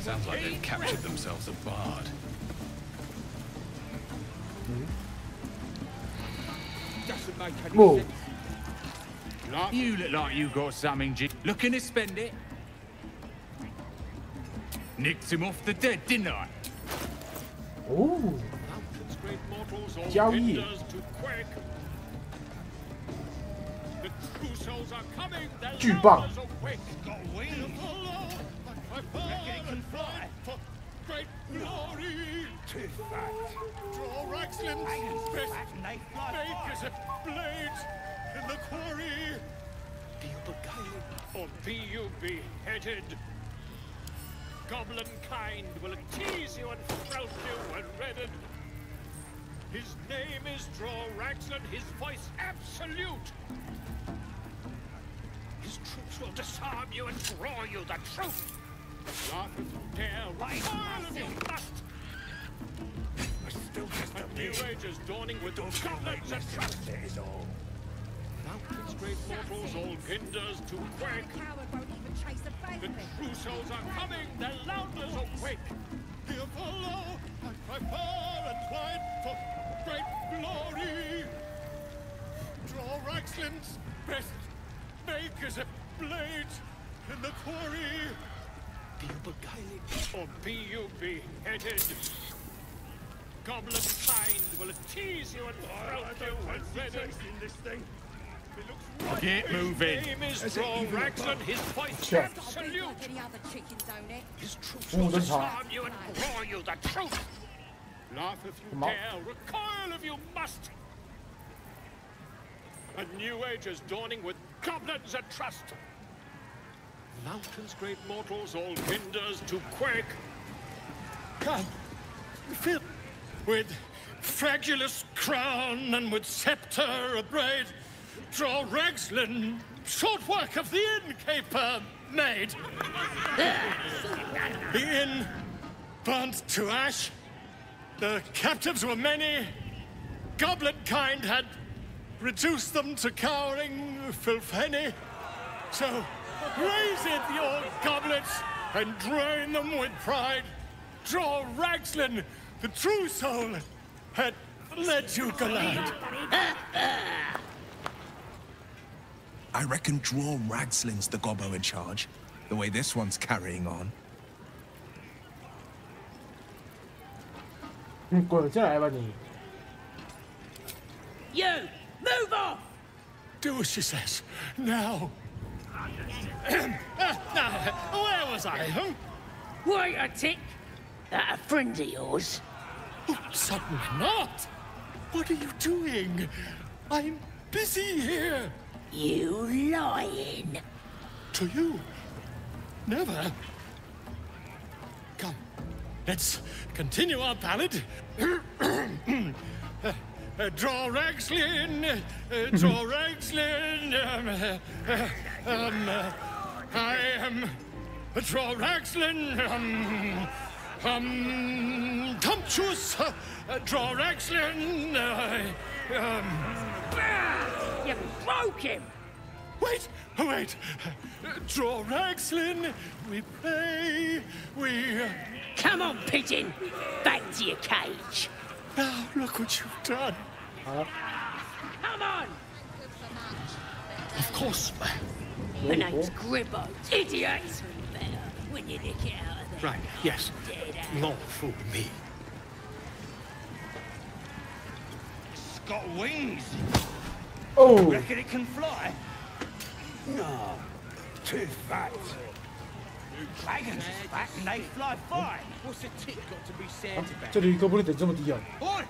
Sounds like they've captured themselves a bard. Doesn't make any Whoa. sense. You look like you got something, G. Looking to spend it? Nicked him off the dead, didn't I? Oh. 交易。 巨棒。 Great glory! Draw excellence! Best makers of blades in the quarry! Be you beguiled, or be you beheaded? Goblin kind will tease you and throat you and redden. His name is Draw-Raxlan, his voice absolute. His troops will disarm you and draw you the truth. Laugh if you dare, right? All of you must! I still just a new age is dawning with goblins and trust is all. Mountains, great mortals, all kinders to quake. The true souls are coming, their louders awake. Here follow, and cry far and wide for great glory. Draw Raxlan's best makers of blades in the quarry. Be you beguiled or be you beheaded. Goblin kind will tease you and throat you and feathers in this thing. Get moving. His name is Draw his voice absolute. His truth will disarm you and roar you the truth. Laugh if you dare, recoil if you must. A new age is dawning with goblins at trust. Mountains, great mortals, all hinders to quake. Come, fill with fragulous crown and with scepter abraid. Draw Ragslin, short work of the innkeeper made. The inn burnt to ash. The captives were many. Goblin kind had reduced them to cowering filthenny. So raise it, your goblets, and drain them with pride. Draw Ragslin, the true soul, had led you glad. I reckon Draw Ragslin's the gobbo in charge, the way this one's carrying on. 滚进来吧你 You! Move off! Do as she says. Now. Now, where was I? Wait a tick. That a friend of yours? Oh, certainly not. What are you doing? I'm busy here. You lying. To you? Never. Come, let's continue our ballad. Draw Ragslin, draw Ragslin. I am Draw Ragslin. Tumptuous. Draw Ragslin. You broke him. Wait, wait. Draw Ragslin. We pray. We. Come on, pigeon. Back to your cage. Now look what you've done. Come on. Of course. My name's Gribbo. Idiots. Better when you nick it out of there. Right. Yes. Not fool me. It's got wings. Oh. Reckon it can fly? No. Too fat. Dragons is fat and they fly fine. What's the tick got to be sad about? 这里哥布林等这么低啊 Oi!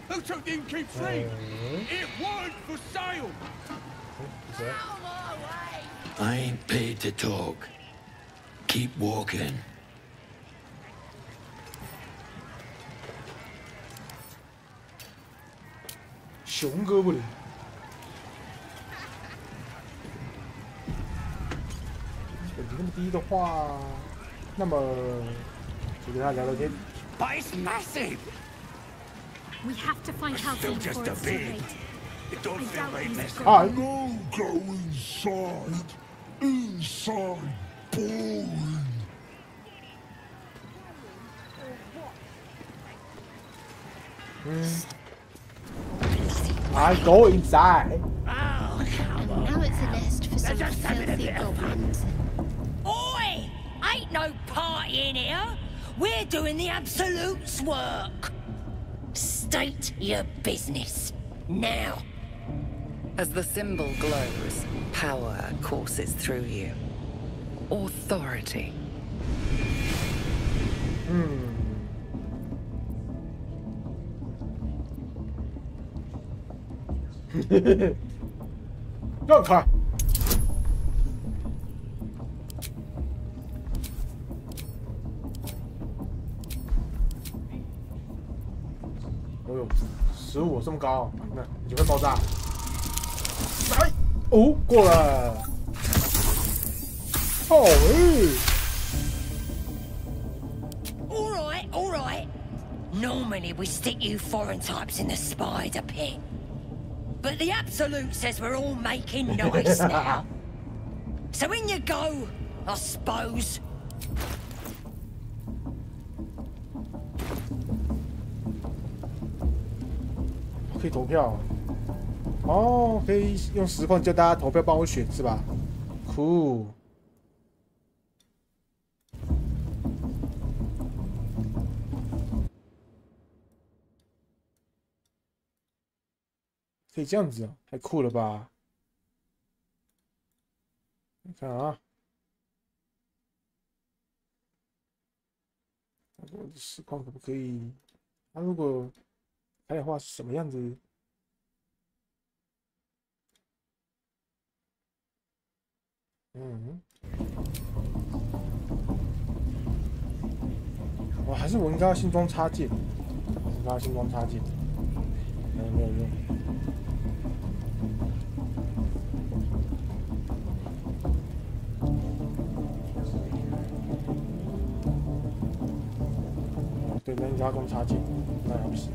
Who took the innkeep's ring? It wasn't for sale. I ain't paid to talk. Keep walking. 熊哥布林等级那么低的话，那么就跟他聊聊天。 But it's massive. We have to find Halcyon before it's too late. It don't feel very messy. No, go inside. Inside. Boring. I go inside. Now it's a nest for some filthy goblins. Oi! Ain't no party in here. We're doing the Absolute's work. State your business. Now. As the symbol glows, power courses through you. Authority.让开！哦呦，15这么高，那你就会爆炸。来，哦，过了。哦All right. Normally we stick you foreign types in the spider pit. But the Absolute says we're all making noise now. So in you go, I suppose. 可以投票。哦，可以用实况叫大家投票帮我选是吧？酷。可以这样子哦，太酷了吧！你看啊，我的实况可不可以？它如果开的话是什么样子？嗯，哦，还是我应该要新装插件，应该要新装插件，没有用。对，那应该要装插件，那还不行。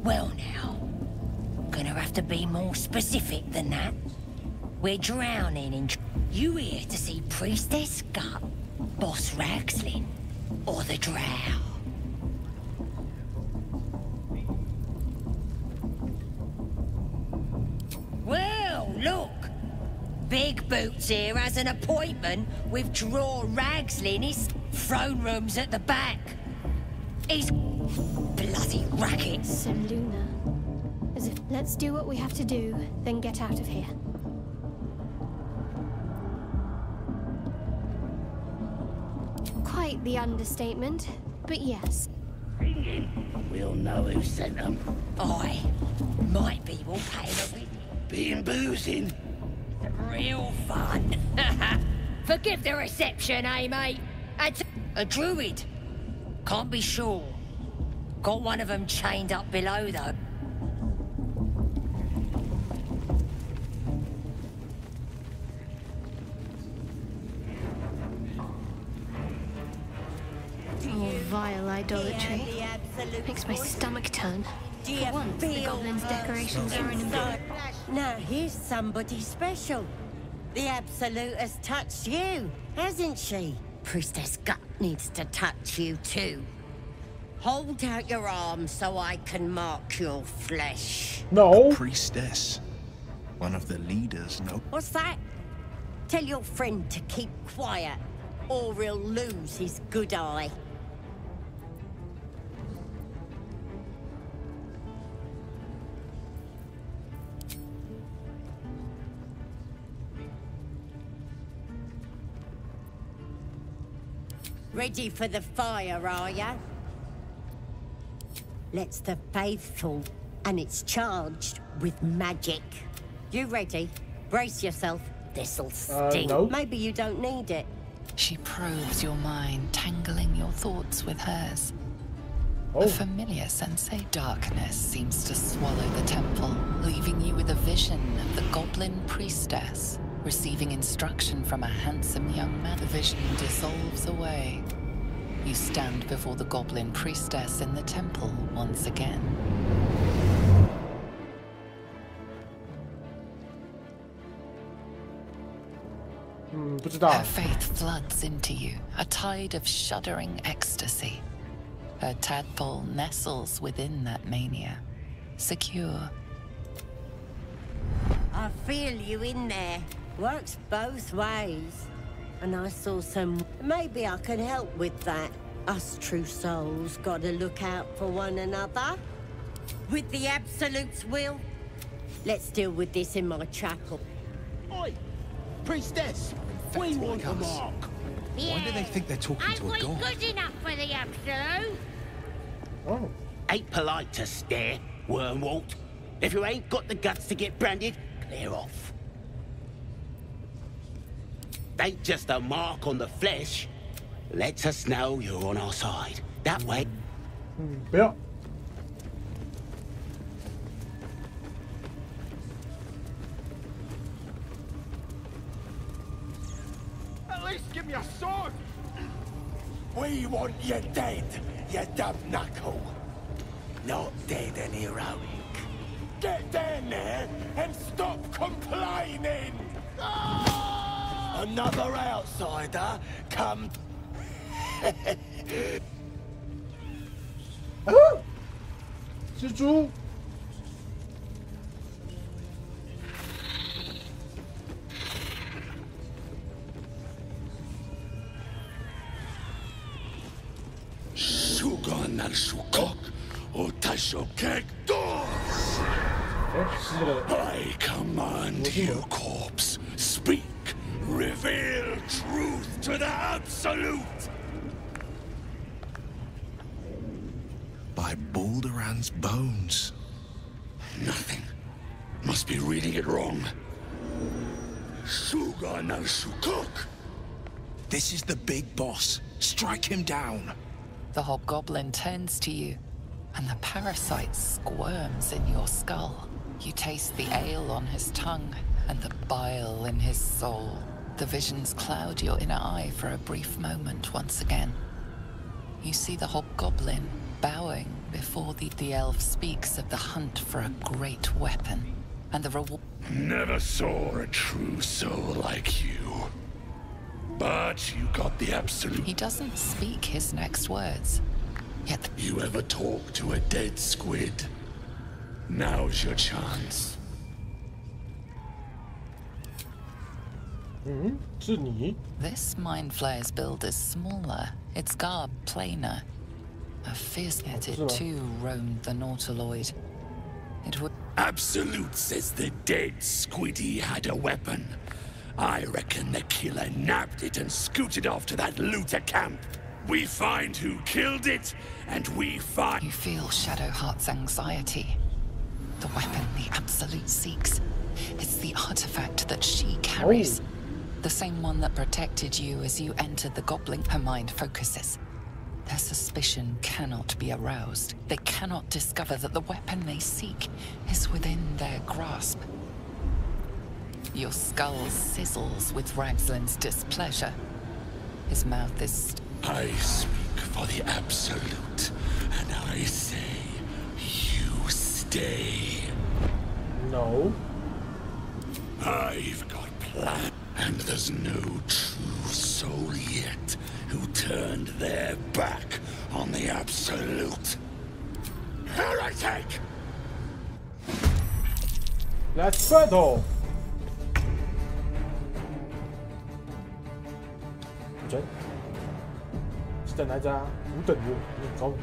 Well now, gonna have to be more specific than that. We're drowning in... You here to see Priestess Gut, Boss Ragslin, or the Drow? Well, look! Big Boots here has an appointment with Draw Ragslin. His throne room's at the back. He's... bloody racket. So Luna, as if let's do what we have to do, then get out of here. Quite the understatement, but yes. We'll know who sent them. Aye. Might be we'll pay them a visit. Being boozing. Real fun. Forgive the reception, eh, mate? A druid. Can't be sure. Got one of them chained up below, though. Oh, vile idolatry. Makes my stomach turn. For once, the goblins' decorations are in a... Now here's somebody special. The Absolute has touched you, hasn't she? Priestess Gut needs to touch you too. Hold out your arms so I can mark your flesh. No. A priestess. One of the leaders, no? What's that? Tell your friend to keep quiet, or he'll lose his good eye. Ready for the fire, are ya? Let's the faithful, and it's charged with magic. You ready? Brace yourself. This'll sting. No. Maybe you don't need it. She probes your mind, tangling your thoughts with hers. Oh. A familiar sensation. Darkness seems to swallow the temple, leaving you with a vision of the goblin priestess, receiving instruction from a handsome young man. The vision dissolves away. You stand before the goblin priestess in the temple once again. Her faith floods into you, a tide of shuddering ecstasy. Her tadpole nestles within that mania, secure. I feel you in there. Works both ways. And I saw some... Maybe I can help with that. Us true souls gotta look out for one another. With the Absolute's will, let's deal with this in my chapel. Oi! Priestess! We want a mark! Why do they think they're talking to a god? Good enough for the Absolute? Oh. Ain't polite to stare, Wormwalt. If you ain't got the guts to get branded, clear off. Ain't just a mark on the flesh. Lets us know you're on our side. That way. Yeah. At least give me a sword! We want you dead, you dumb knuckle. Not dead and heroic. Get down there and stop complaining! Another outsider come... I command you, corpse. Speak. Reveal truth to the Absolute. By Balderan's bones. Nothing. Must be reading it wrong. Suga no Shukuk. This is the big boss. Strike him down. The hobgoblin turns to you, and the parasite squirms in your skull. You taste the ale on his tongue, and the bile in his soul. The visions cloud your inner eye for a brief moment once again. You see the hobgoblin bowing before the elf speaks of the hunt for a great weapon, and the reward. Never saw a true soul like you. But you got the Absolute. He doesn't speak his next words, yet. You ever talk to a dead squid? Now's your chance. 是你。 This mind flayer's build is smaller, its garb plainer. A fierce yet it too roamed the Nautiloid. It would. Absolute says the dead squiddy had a weapon. I reckon the killer nabbed it and scooted off to that looter camp. We find who killed it, and we find. You feel Shadowheart's anxiety. The weapon the Absolute seeks. It's the artifact that she carries. Oh. The same one that protected you as you entered the goblin. Her mind focuses. Their suspicion cannot be aroused. They cannot discover that the weapon they seek is within their grasp. Your skull sizzles with Ragslin's displeasure. His mouth is... I speak for the Absolute, and I say, you stay. No. I've got plans, and there's no true soul yet who turned their back on the Absolute. Heretic! Let's battle! 真是等来着啊，五等我，你很高。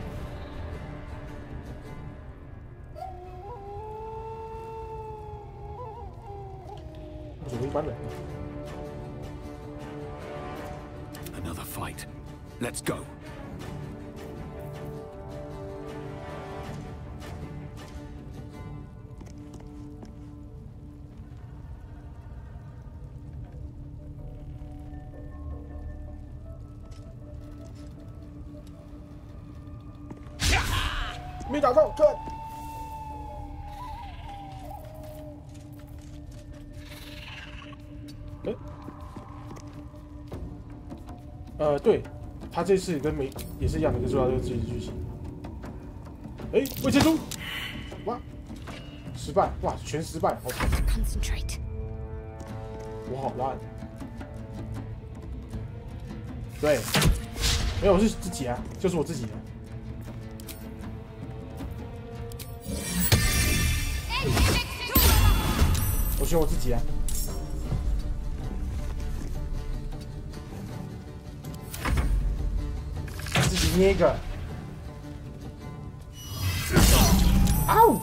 我怎么一般人？ Another fight. Let's go. Me 没打到，看。对，他这次跟也是一样的，跟说到这个自己的剧情。哎，未切出，哇，失败，哇，全失败，好惨。我好烂。对，没有，我是自己啊，就是我自己的。 我选我自己啊！自己捏一个。嗷！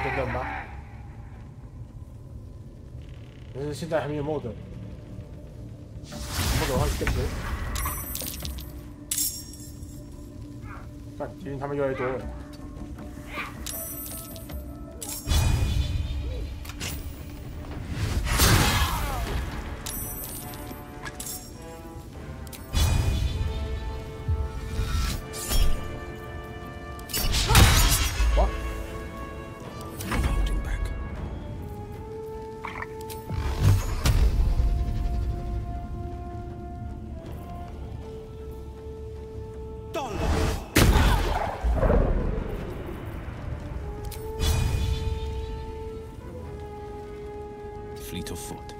等等吧，但是现在还没有 mod， 的话更多。看，最近他们越来越多了。Fleet of foot.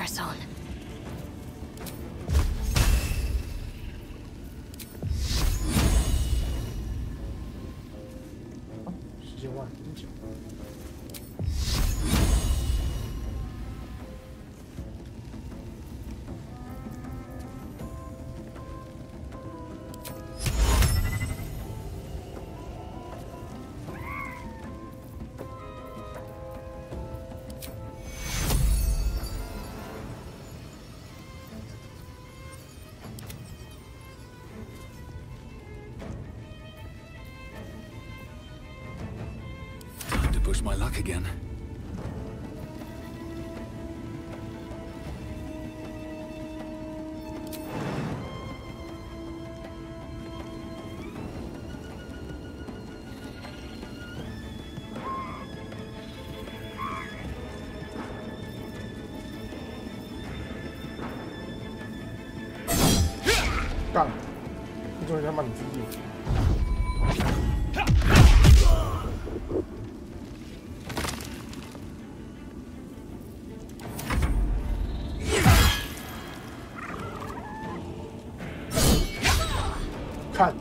press on. 时间忘了很久。Push my luck again. Done. 这终于他妈你自己。 看，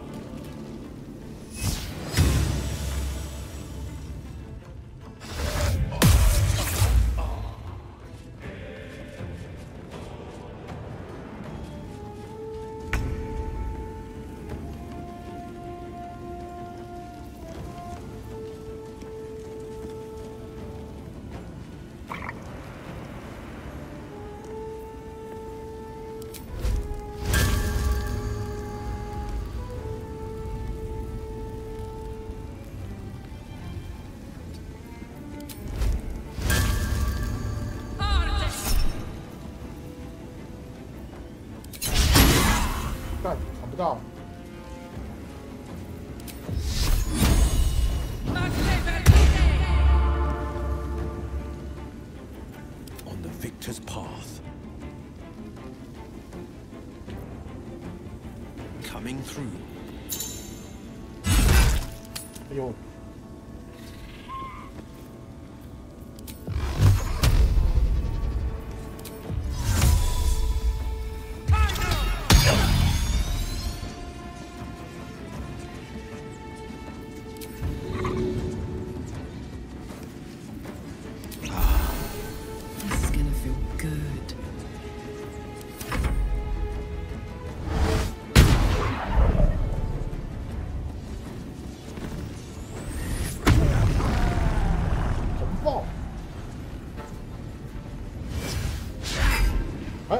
看，抢不到。 On the victor's path. Coming through. 哎呦！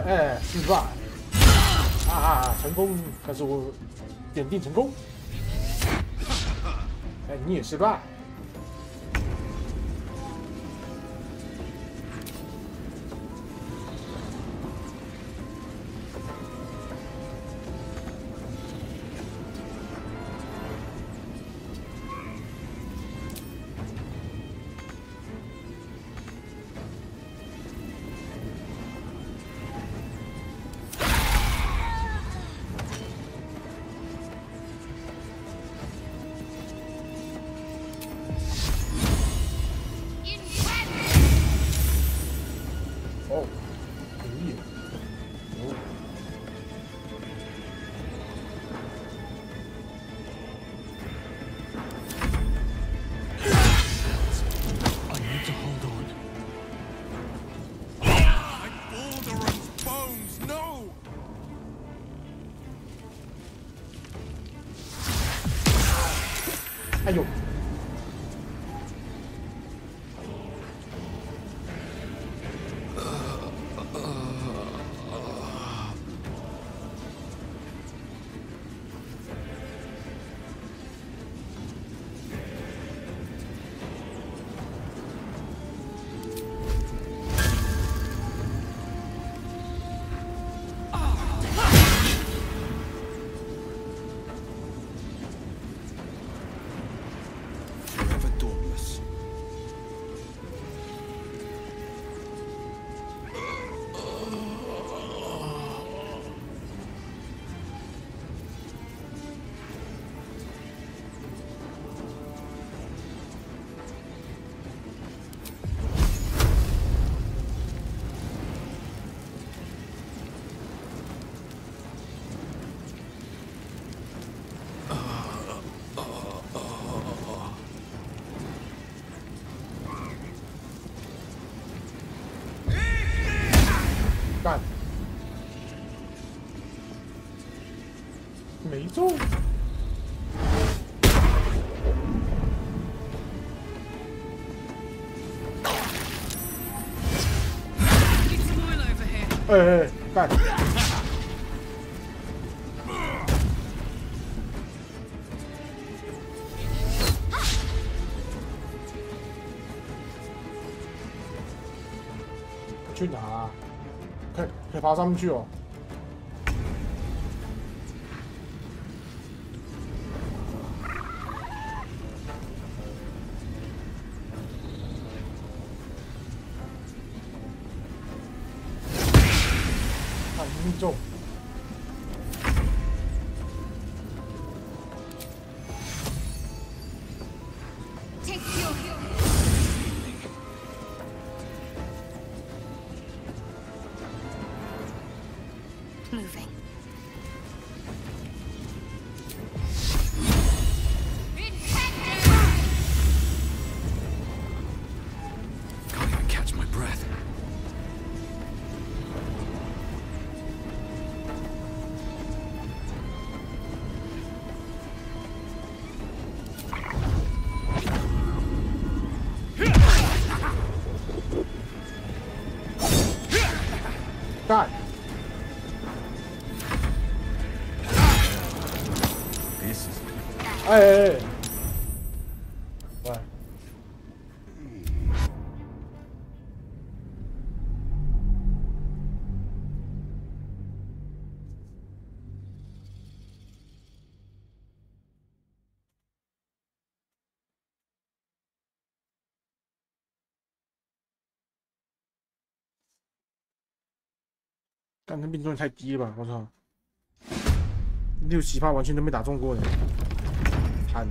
哎，失败！成功，但是我点定成功。哎，你也失败。哦，可以。哦。I need to hold on. My Balderum's bones, no! 哎呦！ I 干！去哪啊？可以爬上面去哦。看命中。Moving. Can't even catch my breath. God. This is. 喂。干，这命中率太低了吧！我操，60%完全都没打中过的，惨。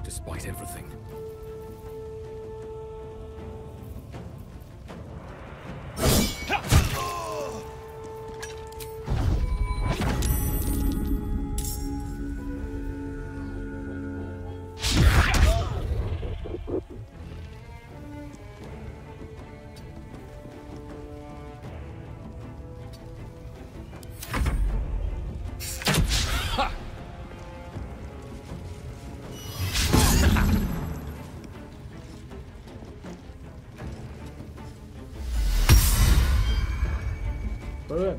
Despite everything. Burn.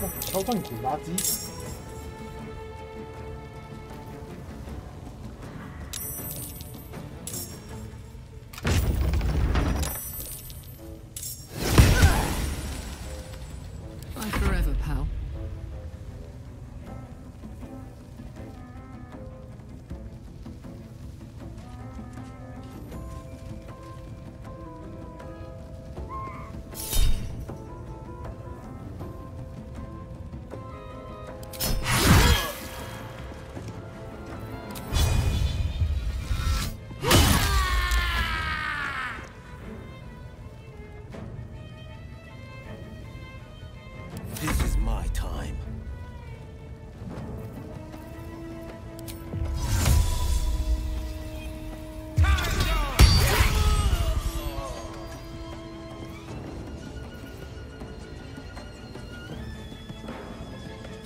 Oh, 挑战古垃圾。Bye forever, pal.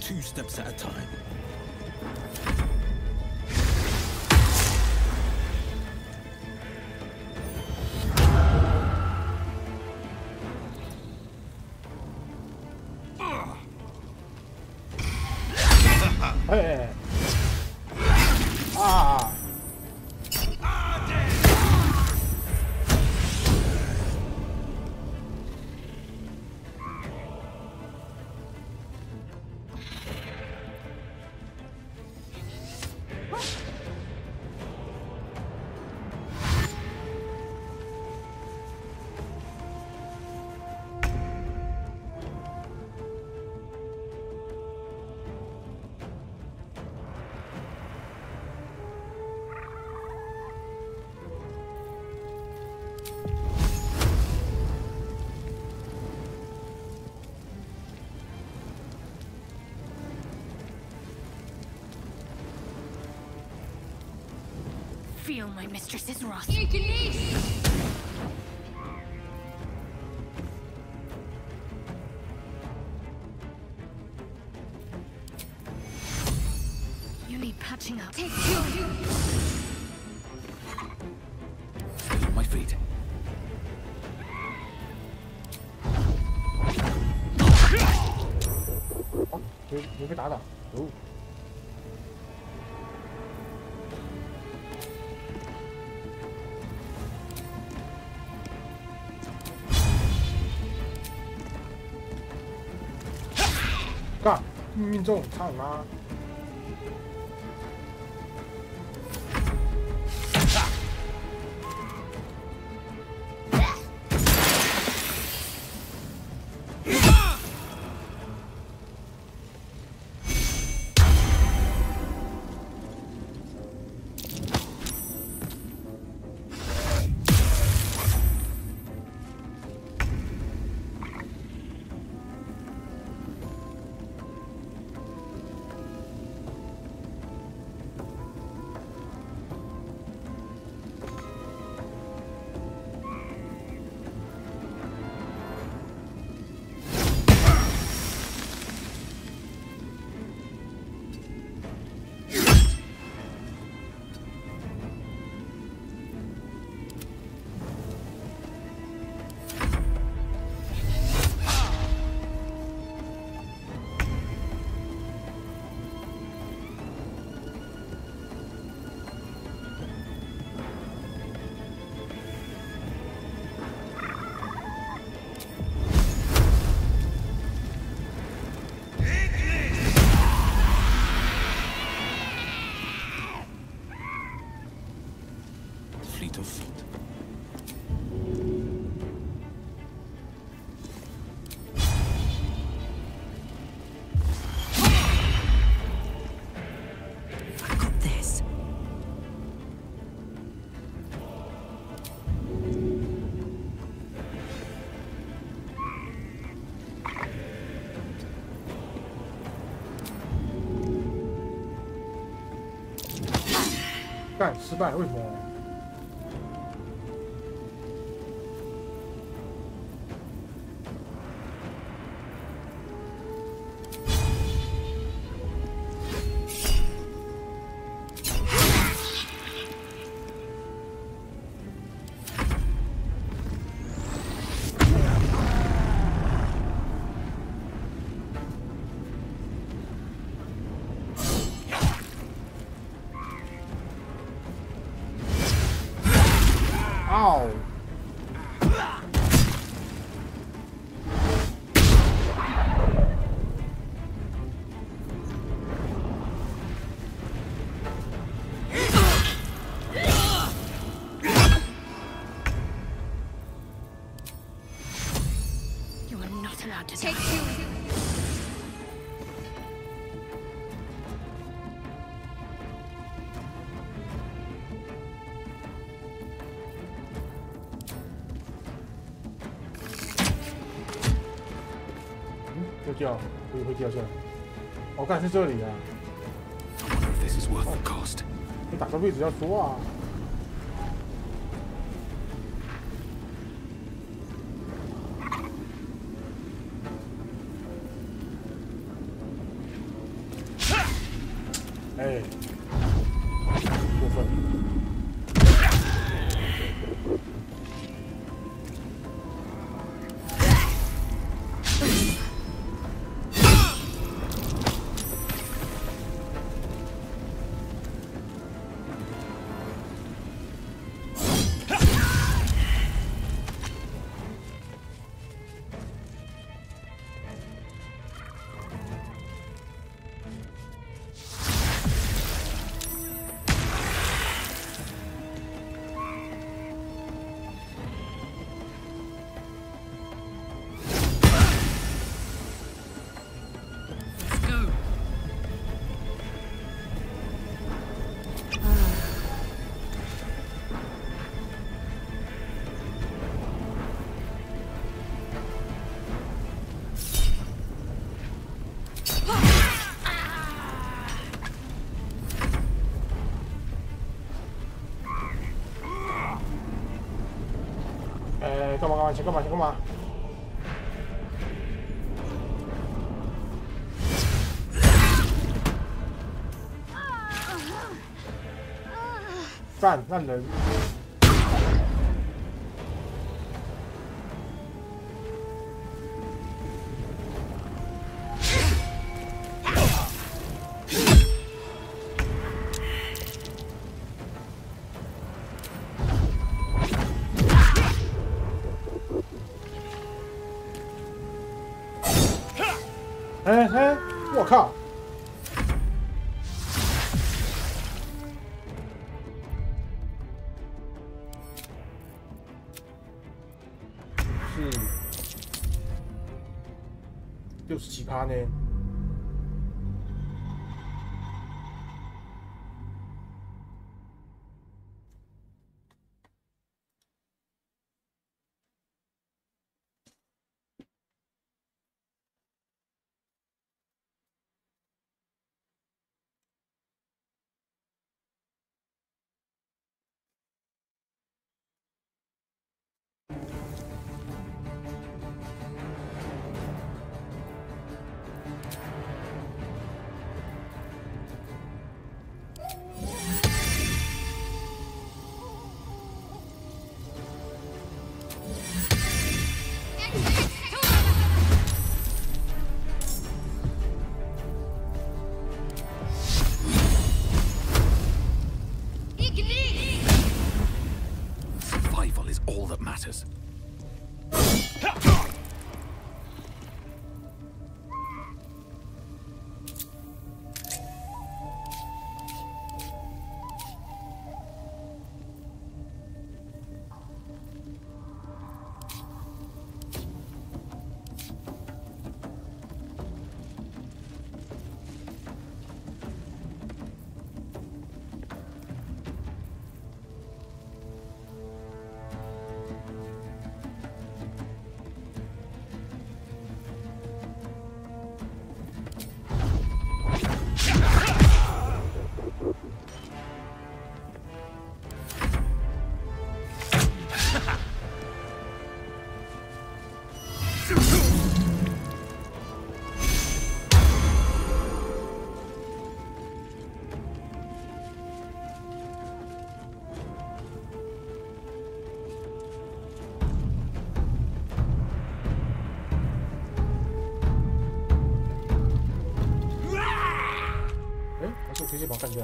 2 steps at a time. Hey. Ah. Feel my mistress's wrath. You need patching up. Stay on my feet. Oh, 你被打倒。哦。 干，命中，操你妈！Fleet of foot. I got this.干，失败，为什么？ Ow! You are not allowed to take two. This is worth the cost. 你打个位置要说啊。哎，干嘛？想干嘛？赞，烂人。哎，我靠！是67%呢。Survival is all that matters.直接把它干掉。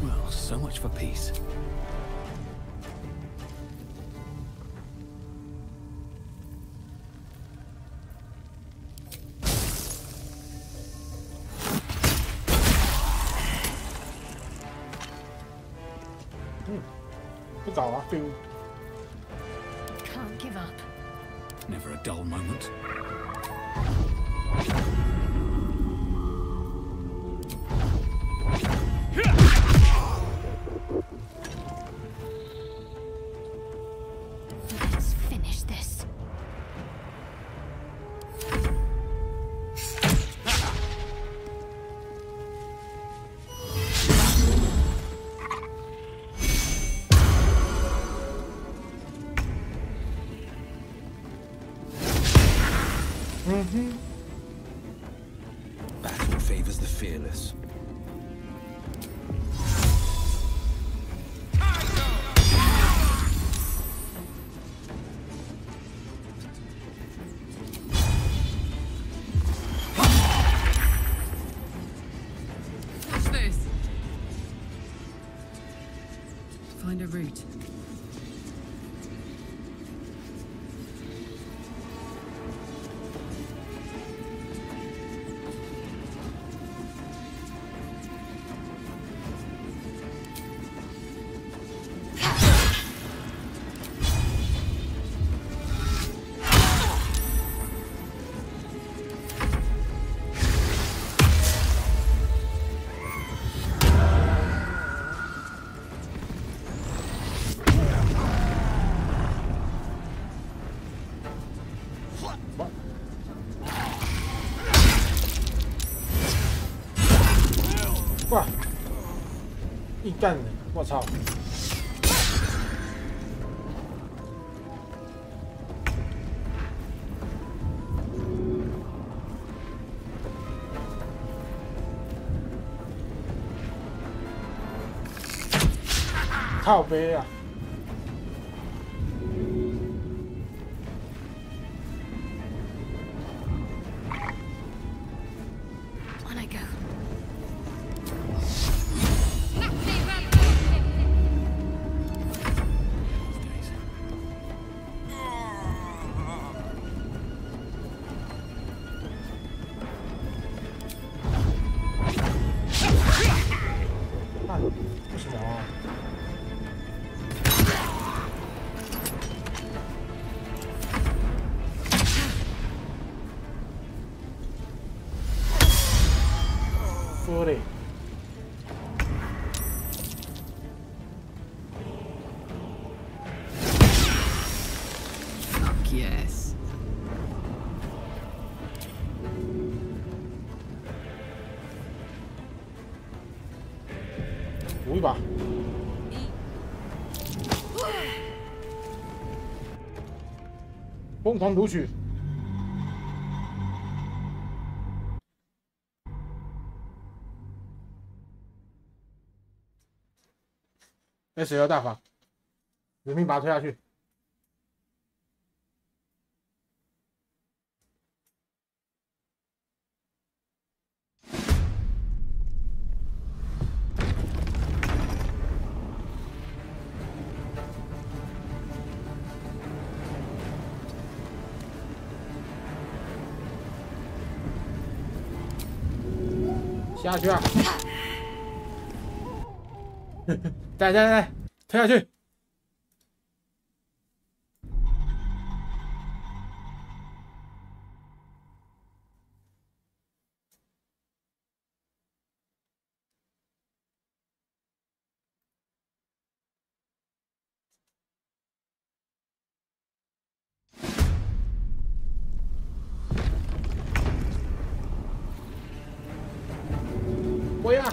Well, so much for peace. Can't give up. Never a dull moment. Let's finish this. Battle favors the fearless. What's this? Find a route.哇！一干的，我操！靠背啊！ Sorry. Fuck yes. 补一把。疯狂读取。 S1大法，人命把他推下去。下去啊！来，推下去！我呀！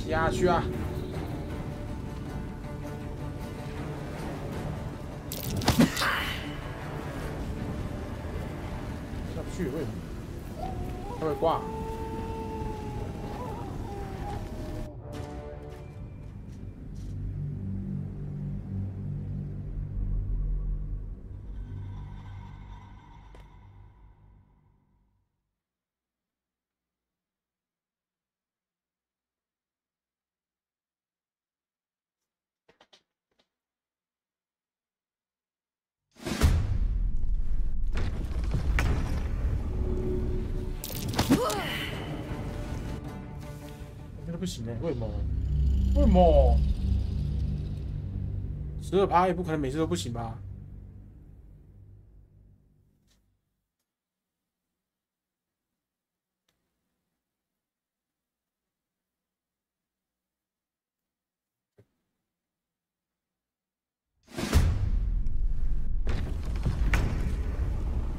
下去啊！下不去，为什么？他会挂。不行哎，为什么？为什么？12%也不可能每次都不行吧？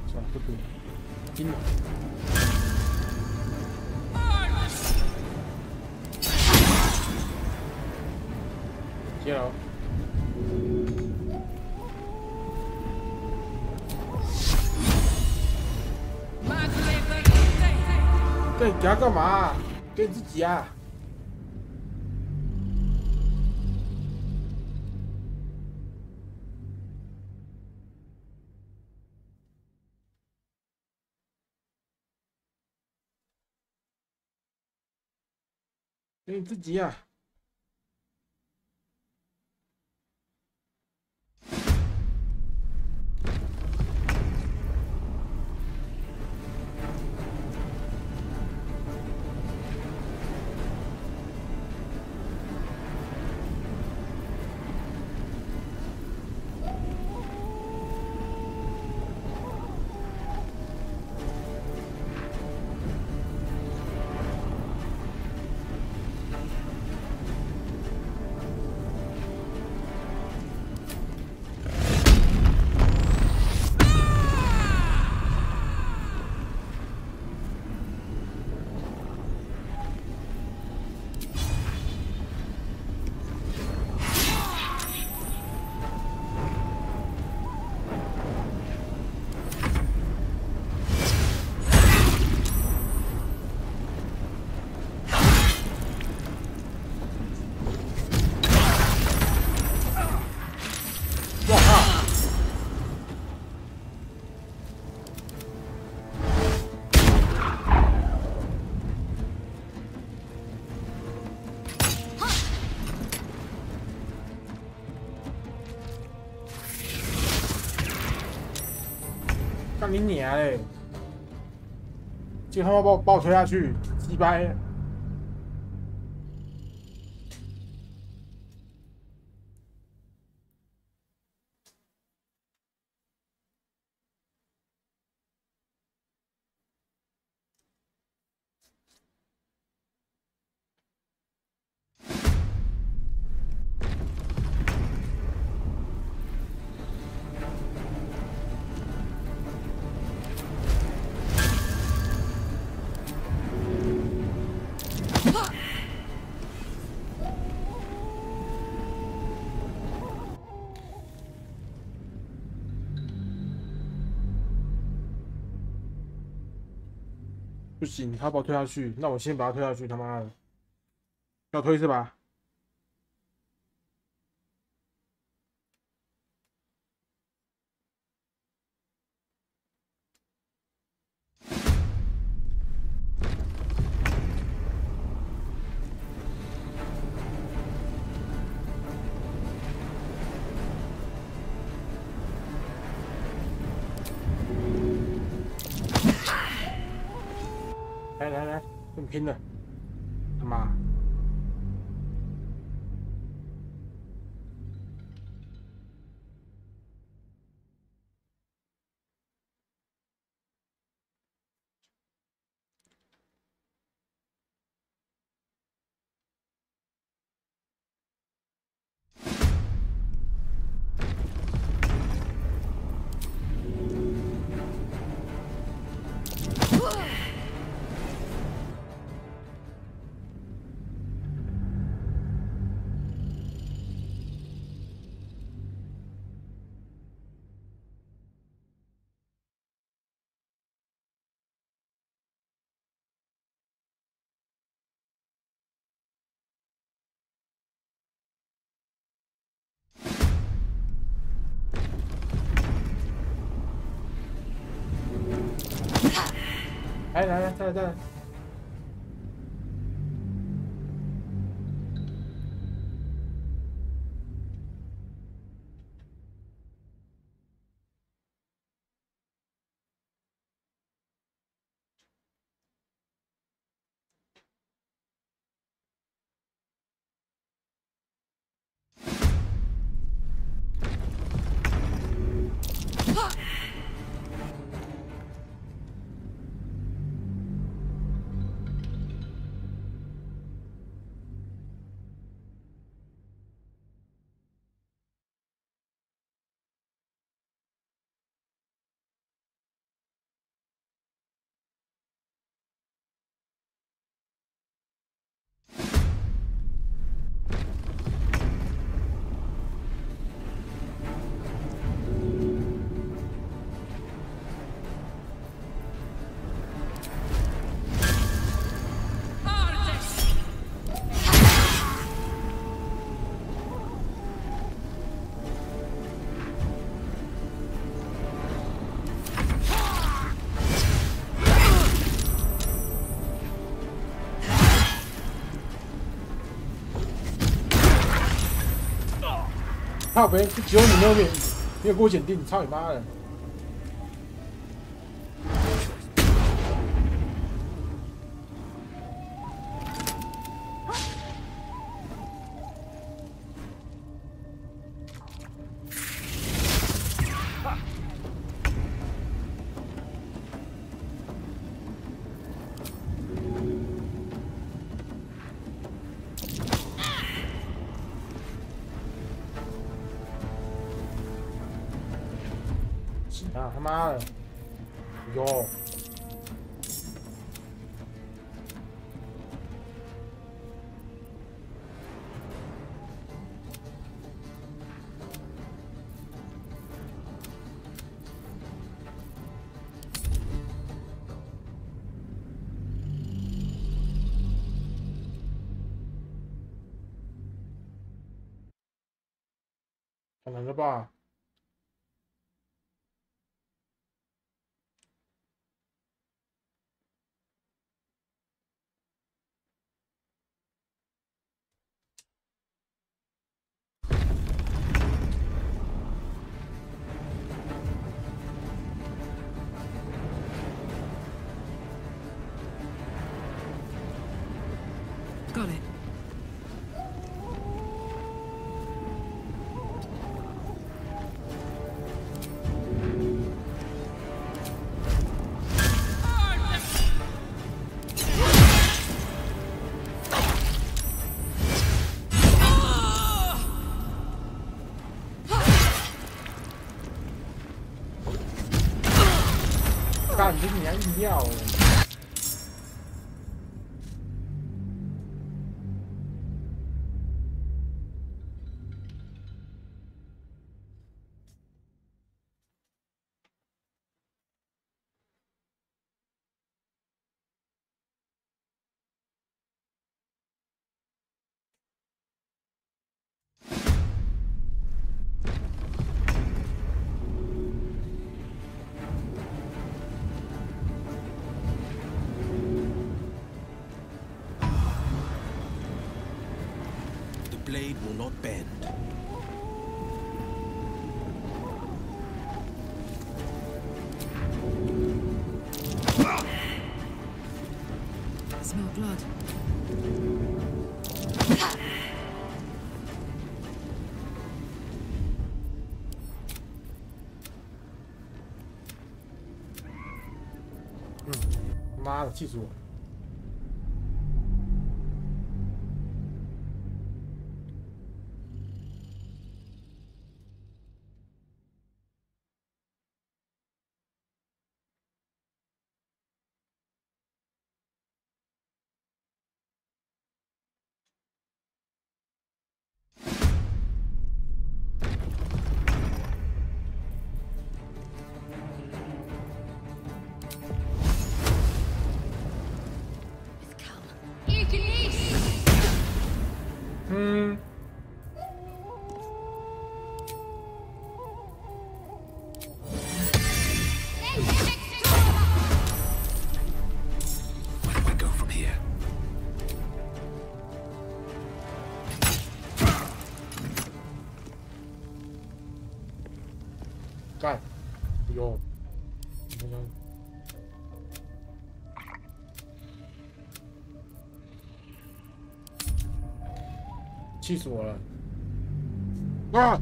算了，不对，金了。 接了。对，给他干嘛？给你自己啊！给你自己啊！干你娘嘞！就他妈把我推下去，鸡掰！不行，他把我推下去，那我先把他推下去，他妈的，要推是吧？来，跟你拼了！他妈！来，再来！靠北，就只有你没有给我检定，操你妈的！啊他妈的！哟！可能了吧？Got it.干这你还硬要？The blade will not bend. I smell blood. Mm. 妈的，气死我！嗯。Where do I go from here?干！哟！气死我了！啊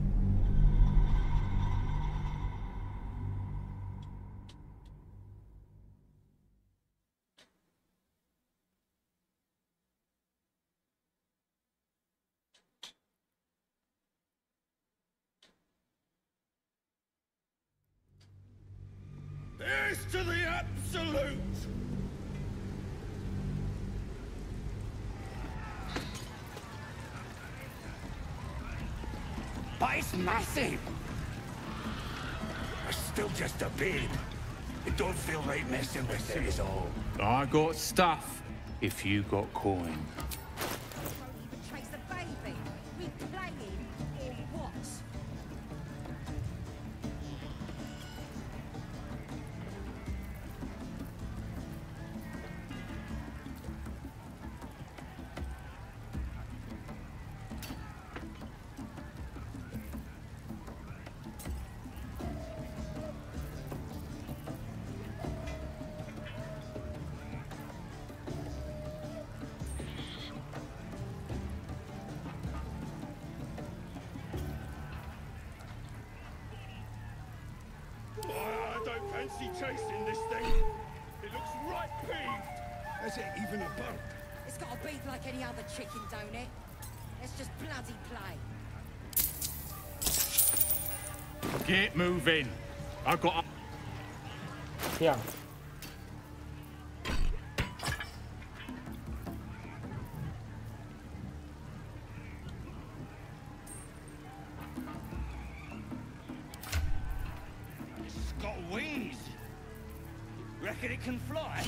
！Here's to the absolute! But it's massive! I'm still just a babe. It don't feel right messing with it is all. I got stuff if you got coin. Trace the baby. We playing or what? fancy chasing this thing? It looks right peeved. Has it even a boat? It's got a beak like any other chicken, don't it? Let's just bloody play. Get moving. I've got. Yeah. It's got wings. Reckon it can fly?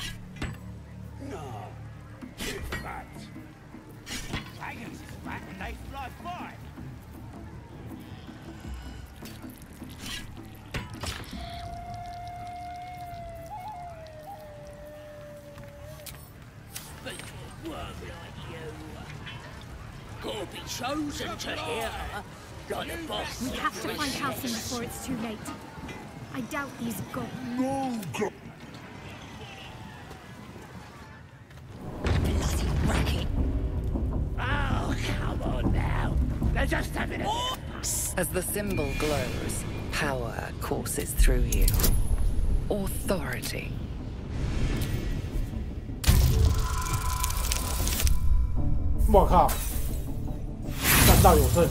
No. It's fat. Dragons is fat and they fly fine. Gotta be chosen to hear her, like the boss. We have to find Halcyon before it's too late. I doubt these gods. No, God. Bloody racket. Oh, come on now. They're just having a... As the symbol glows, power courses through you. Authority. 我靠！战道有胜。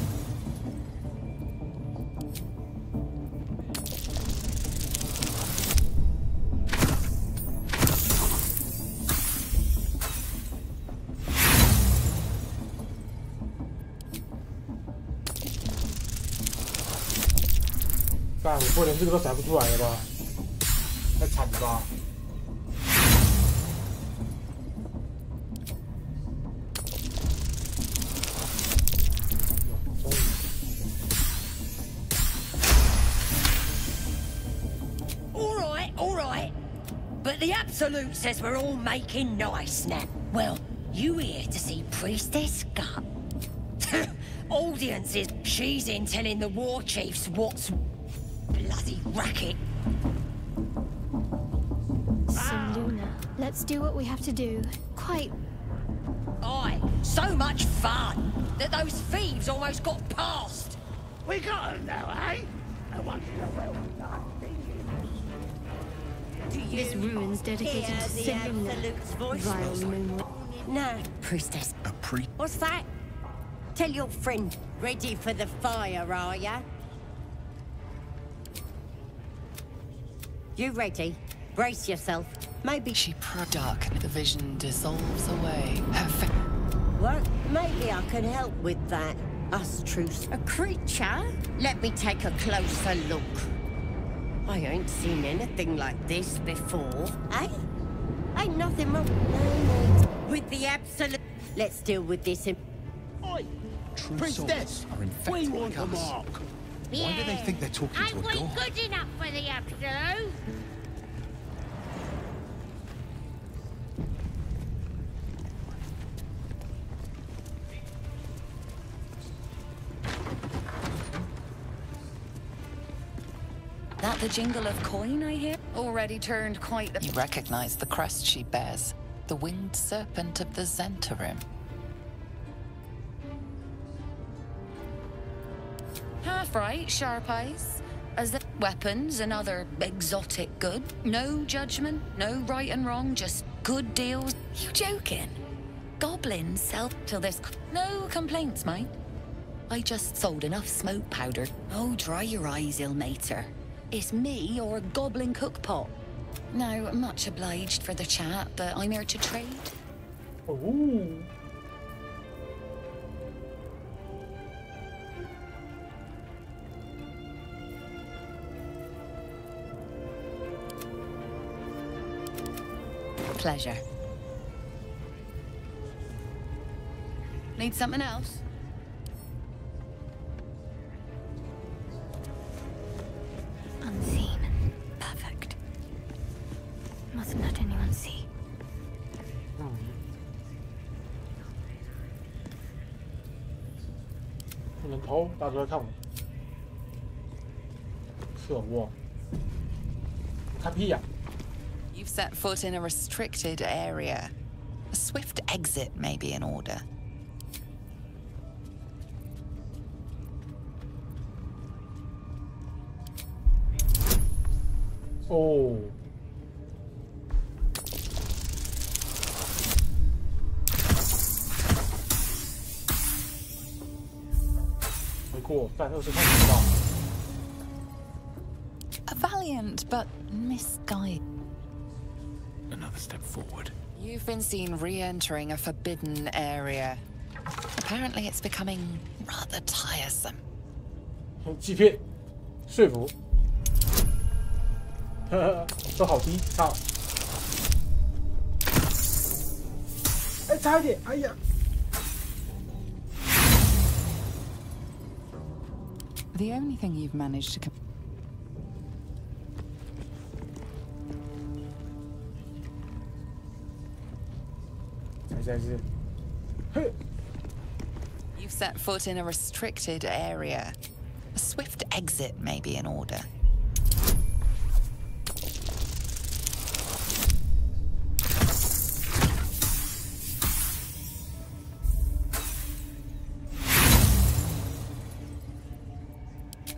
干，我不连这个都甩不出来了吧？太惨了吧！ But the Absolute says we're all making nice now. Well, you here to see Priestess Gut? Audiences, she's in telling the war chiefs what's bloody racket. So, Luna, let's do what we have to do. Quite. Aye, so much fun that those thieves almost got past. We got them now, eh? I want you to well done. This ruin's dedicated to Selena. Vile moonlight. No, Priestess. A priest? What's that? Tell your friend. Ready for the fire, are ya? You ready? Brace yourself. Maybe she dark. The vision dissolves away. Her well, maybe I can help with that. Us truce. A creature? Let me take a closer look. I ain't seen anything like this before. Eh? Ain't nothing wrong. No. With the Absolute. Let's deal with this in. Oi! True Priestess! souls are infected We want like the us. mark. Why do they think they're talking to a god? Ain't we good enough for the Absolute? That the jingle of coin I hear? Already turned quite the... You recognize the crest she bears. The winged serpent of the Zentarim. Half right, sharp eyes. As the weapons and other exotic good. No judgment, no right and wrong, just good deals. You joking? Goblins sell till there's no complaints, mind. I just sold enough smoke powder. Oh, dry your eyes, ill-mater. It's me or a goblin cookpot. Now, much obliged for the chat, but I'm here to trade. Ooh. Pleasure. Need something else? Unseen. Perfect. Mustn't let anyone see. 不能偷，大家都在看我。可恶！看屁呀！ You've set foot in a restricted area. A swift exit may be in order. 哦。没过，干2次看不到。 A valiant but misguided. Another step forward. You've been seen re-entering a forbidden area. Apparently it's becoming rather tiresome. 欺骗，说服，都好低，操！哎，差一点，哎呀！ The only thing you've managed to... You've set foot in a restricted area. A swift exit may be in order.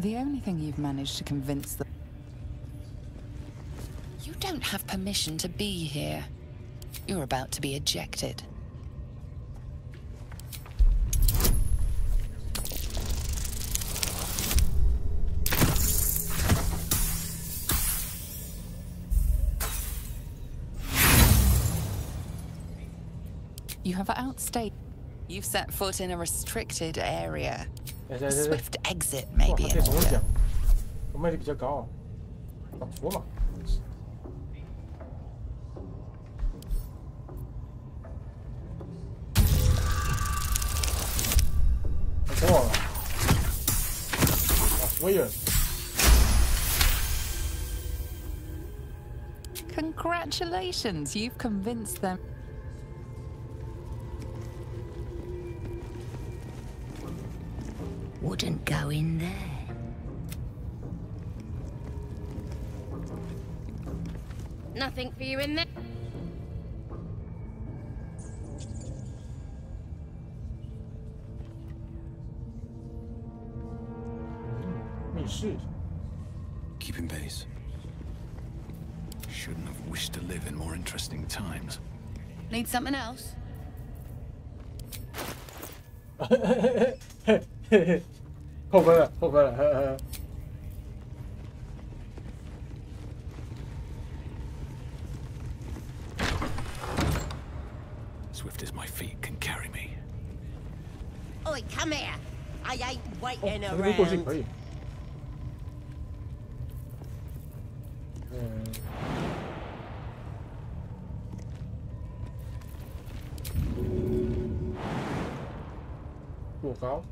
The only thing you've managed to convince them... You don't have permission to be here. You're about to be ejected. You have outstayed. You've set foot in a restricted area. A swift exit may be in order. 我卖的比较高，搞错嘛。搞错了。Weird. Congratulations, you've convinced them. Wouldn't go in there. Nothing for you in there. 密室。 Keeping pace. Shouldn't have wished to live in more interesting times. Need something else? 扣分了，扣分了，呵呵。 Swift as my feet can carry me. Oi, come here. I ain't waiting 这边过去可 around. 以。过高。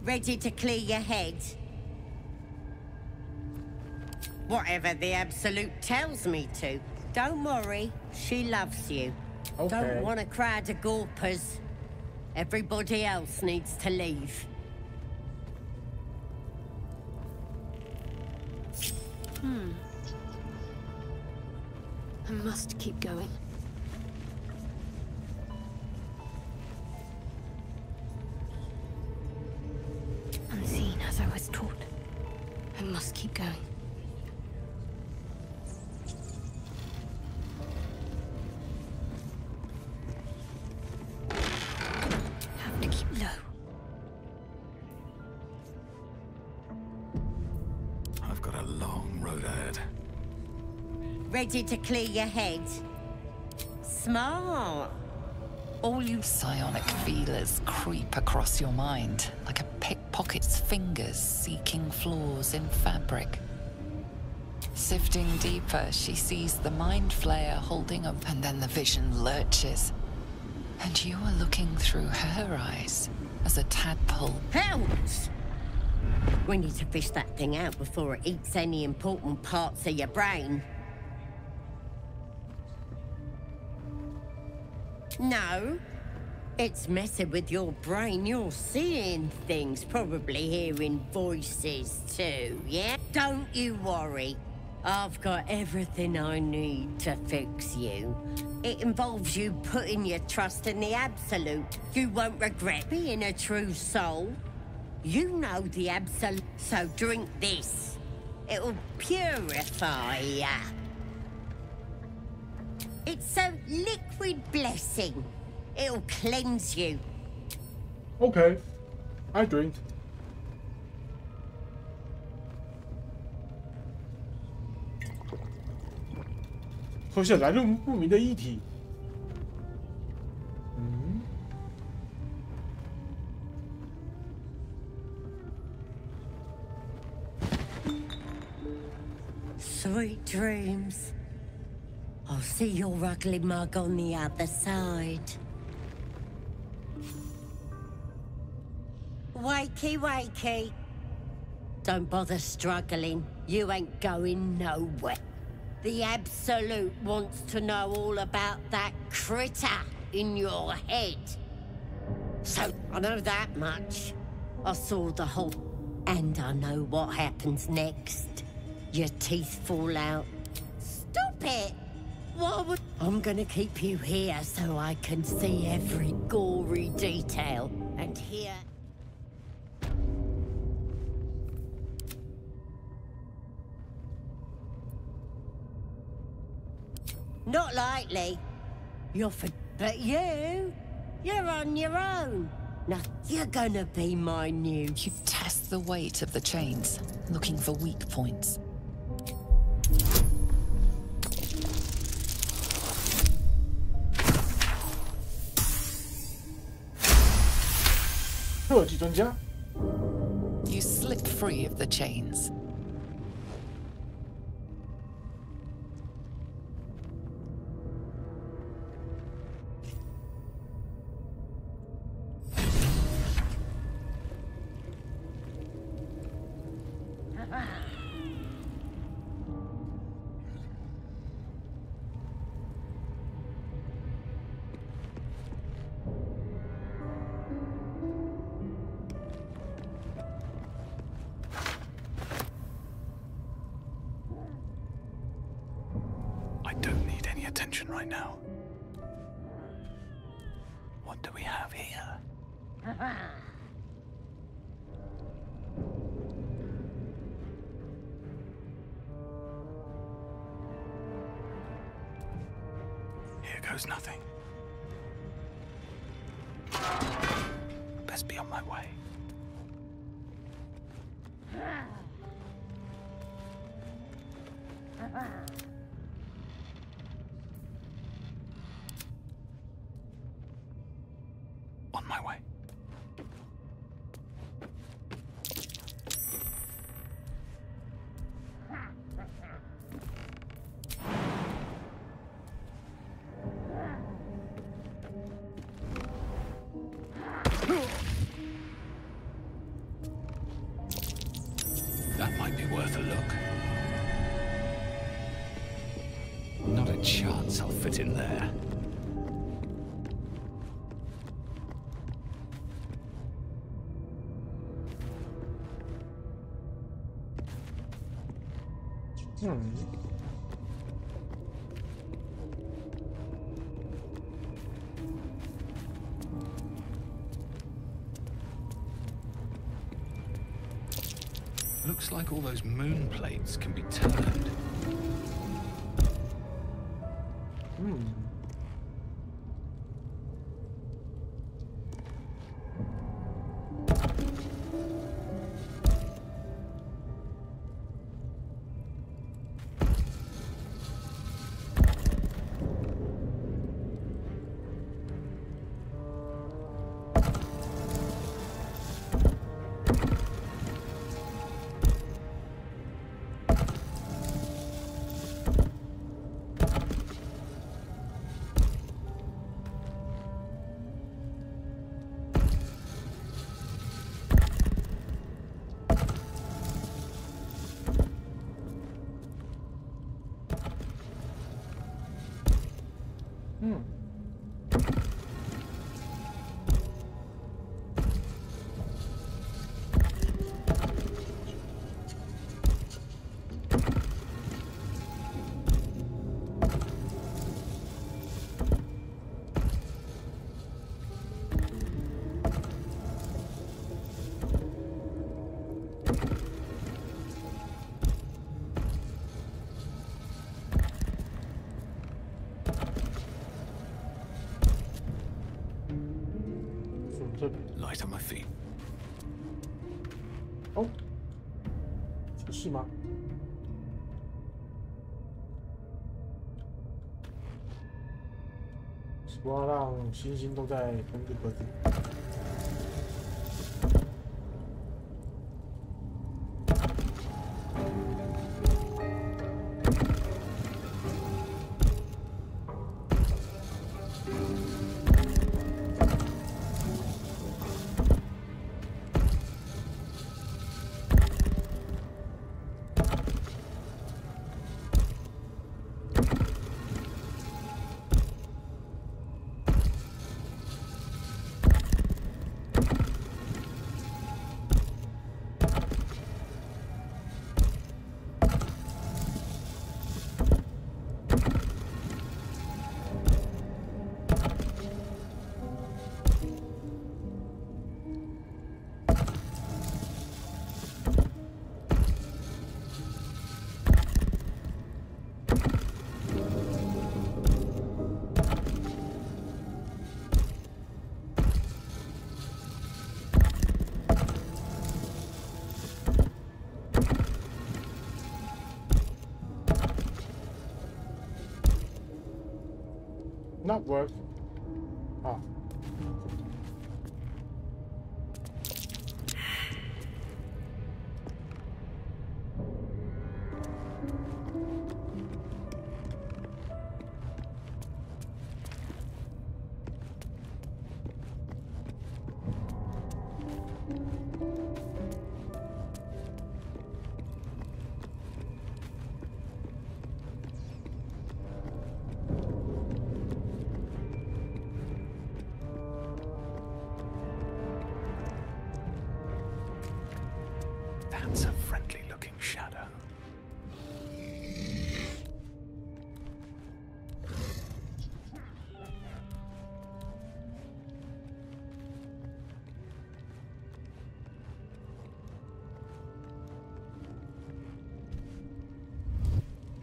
Ready to clear your head? Whatever the Absolute tells me to. Don't worry, she loves you. Okay. Don't want a crowd of gawpers. Everybody else needs to leave. I must keep going. Unseen as I was taught. I must keep going. Have to keep low. I've got a long road ahead. Ready to clear your head? Smart. All you psionic feelers creep across your mind like a pickpocket's fingers seeking flaws in fabric. Sifting deeper, she sees the mind flayer holding up, and then the vision lurches. And you are looking through her eyes as a tadpole. Helms! We need to fish that thing out before it eats any important parts of your brain. No. It's messing with your brain. You're seeing things, probably hearing voices too, yeah? Don't you worry. I've got everything I need to fix you. It involves you putting your trust in the Absolute. You won't regret being a true soul. You know the Absolute, so drink this. It'll purify ya. It's a liquid blessing. It'll cleanse you. Okay, I drink. 喝下来路不明的液体。Sweet dreams. I'll see your ugly mug on the other side. Wakey, wakey. Don't bother struggling. You ain't going nowhere. The Absolute wants to know all about that critter in your head. So, I know that much. I saw the whole... And I know what happens next. Your teeth fall out. Stop it! What would... I'm gonna keep you here so I can see every gory detail and hear... Not likely. But you're on your own. Now, you're gonna be my new... You test the weight of the chains, looking for weak points. You slip free of the chains. I don't need any attention right now. What do we have here? Here goes nothing. Best be on my way. On my way. That might be worth a look. Not a chance I'll fit in there. Looks like all those moon plates can be turned. light on my feet. 哦，是吗？我要让星星都在同一个格子。Not work. Ah. That's a friendly-looking shadow.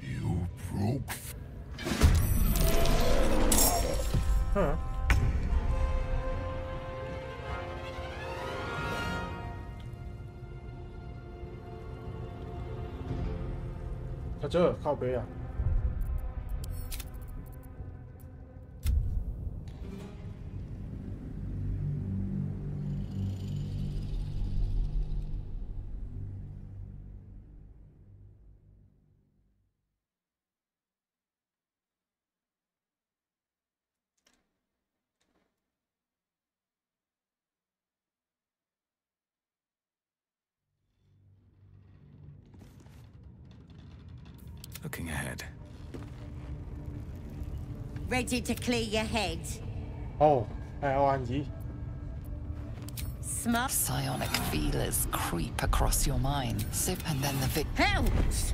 You broke. Huh. 在这靠背啊！Looking ahead. Ready to clear your head? Oh, LNG. Smart. Psionic feelers creep across your mind. Sip and then the Helps!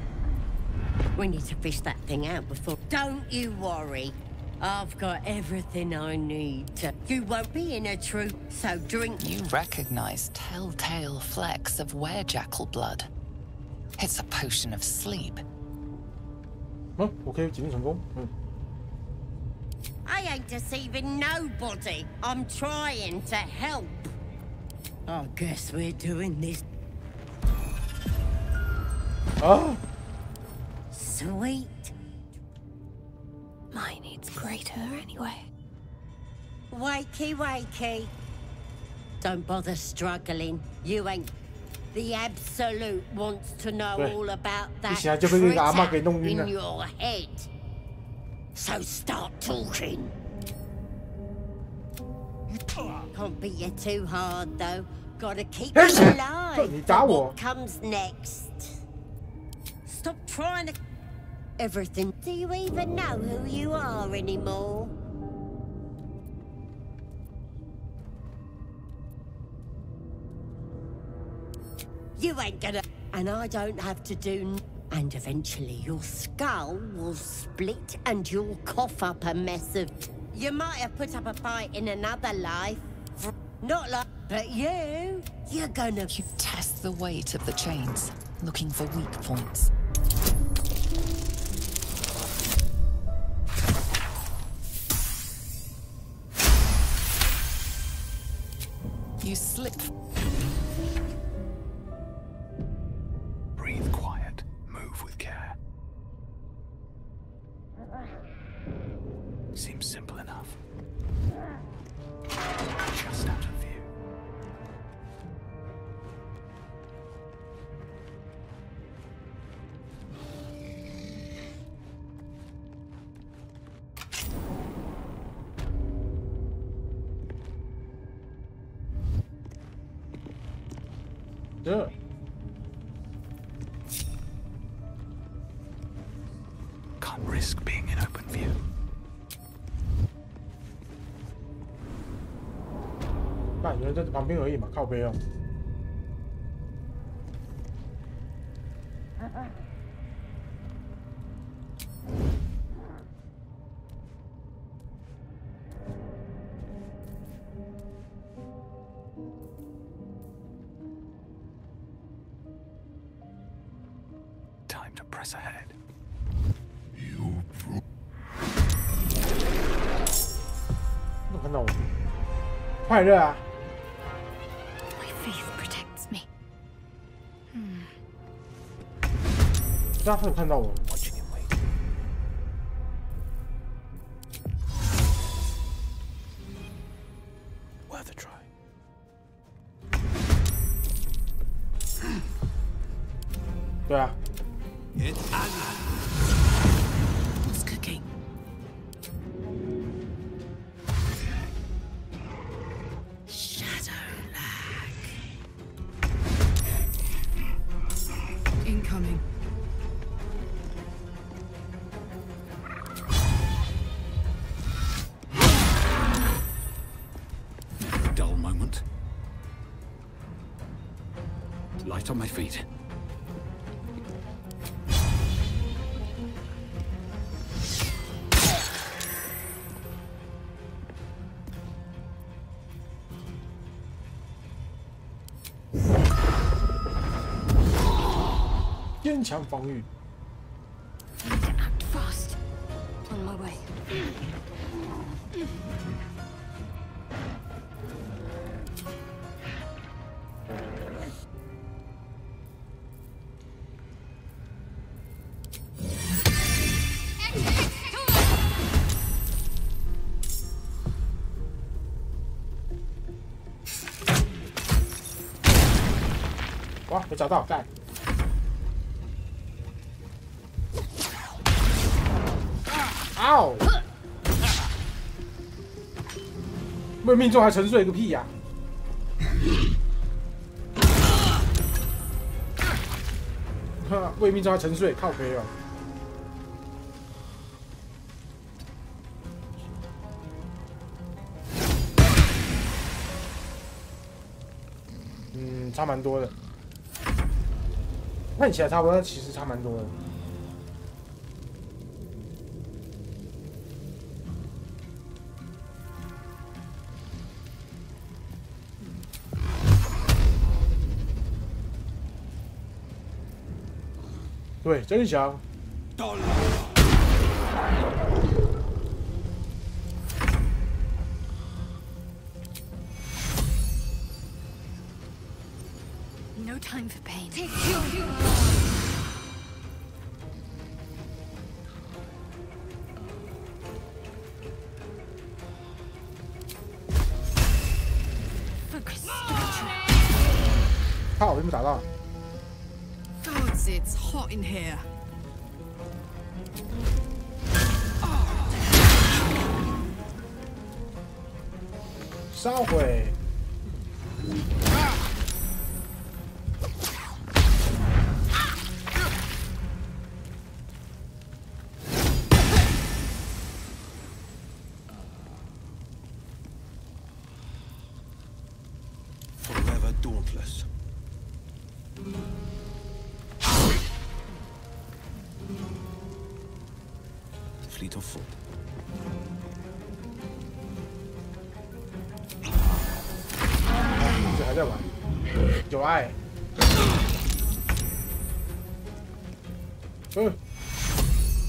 We need to fish that thing out before... Don't you worry. I've got everything I need. You won't be in a troop, so drink... You recognize telltale flecks of werejackal blood. It's a potion of sleep. 我可以解定成功。I ain't deceiving nobody. I'm trying to help. I guess we're doing this. Oh. Sweet. Mine needs greater anyway. Wakey, wakey. Don't bother struggling. You ain't... The Absolute wants to know all about that critter in your head. So start talking. Can't beat you too hard, though. Gotta keep it alive for what comes next. Stop trying to... Everything. Do you even know who you are anymore? You ain't gonna... And I don't have to do... And eventually your skull will split and you'll cough up a mess of... You might have put up a fight in another life. Not like... But you're gonna... You test the weight of the chains, looking for weak points. You slip. Breathe quiet. Move with care. Seems simple enough. Just out of view. Yeah. Can't risk being in open view. 那有人在旁边而已嘛，靠背哦。Time to press ahead. 我看到我，快热啊！ My faith protects me. 这样他有看到我。 Worth a try. 对啊。 What's cooking? Shadow lag. Incoming. Dull moment. Light on my feet. "坚强防御。 Need to act fast. On my way. 哇，没找到，干！嗷！未命中还沉睡个屁呀！哈，未命中还沉睡，靠北哦。差蛮多的。 看起来差不多，其实差蛮多的。对，真香。No time for pain. Focus. 靠，我被打到。 Gods, it's hot in here. 烧毁。 Forever dauntless. Fleet of foot. 这还在玩，有爱。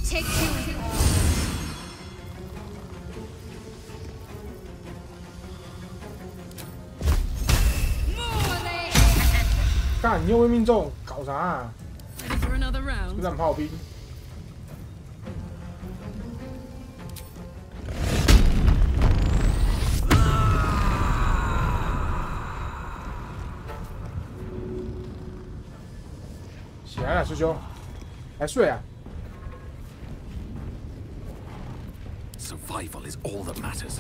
Take two. 干，你又未命中，搞啥、啊？ Ready for another round? 不战炮兵。起来了，师兄，还睡啊？ Survival is all that matters.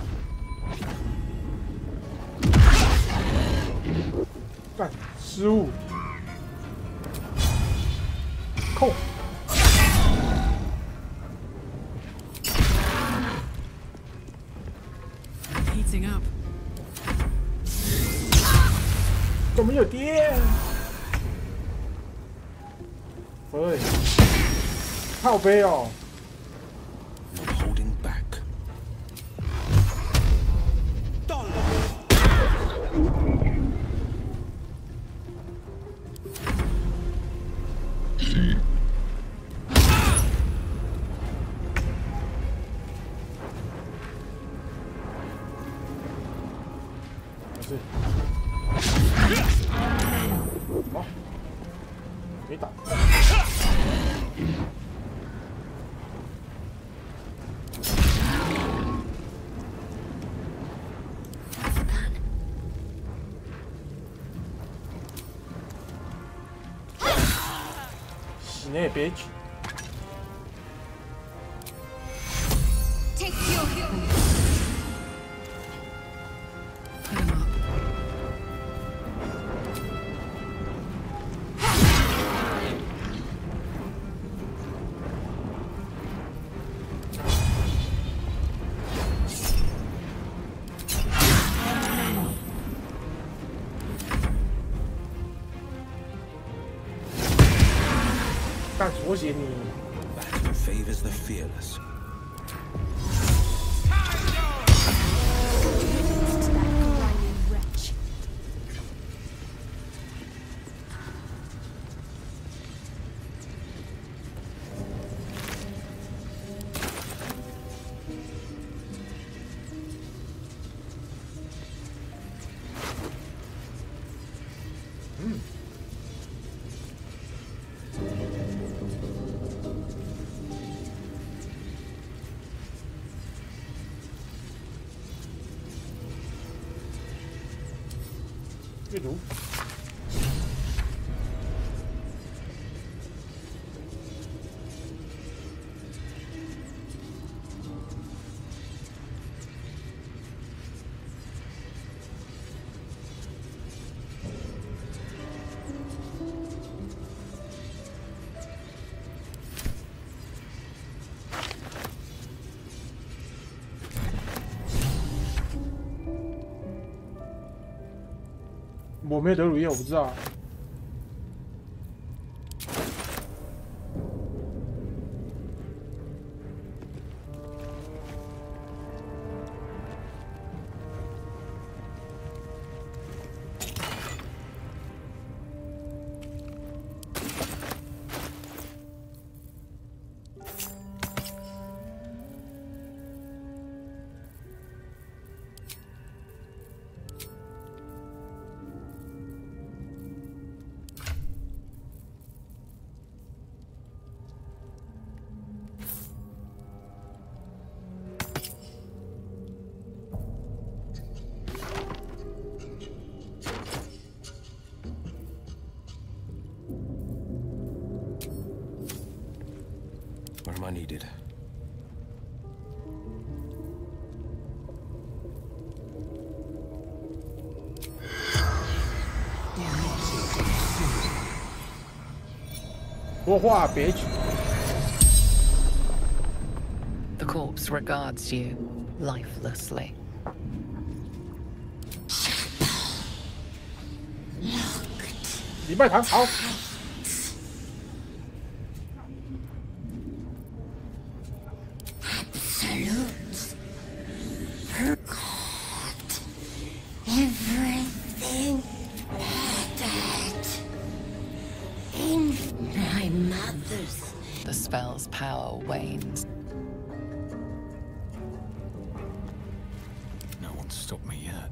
干，失误，扣。Heating up. 怎么有电？喂，靠背哦。 好，没打。Snap, bitch. Take your hit. Put him up. 干左血你。 That favors the fearless.阅读。我没有德鲁伊，我不知道。Where am I needed? The corpse regards you lifelessly. Everything dead. In my mother's. The spell's power wanes. No one's stopped me yet.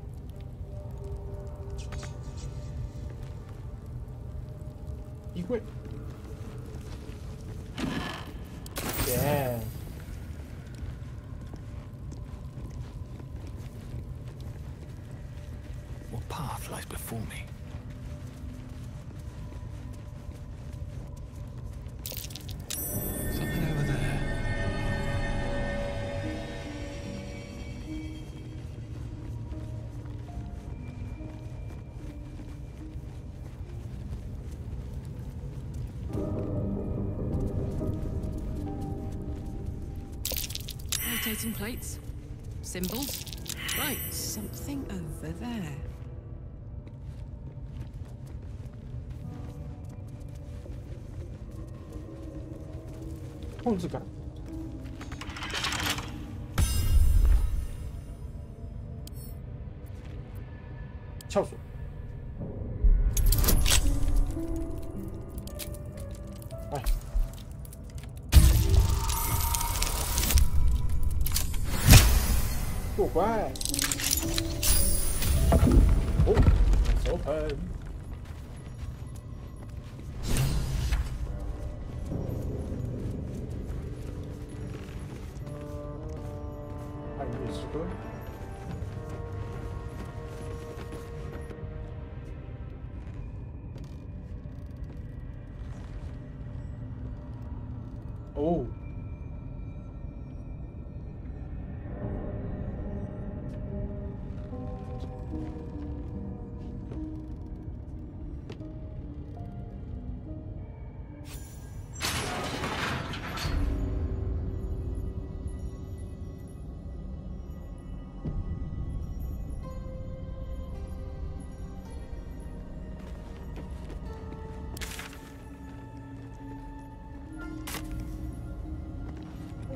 衣柜。耶！ What path lies before me? Something over there. Rotating plates. Symbols. Right, something over there. 控制感。撬锁。哎。过关。哦，手喷。 哦，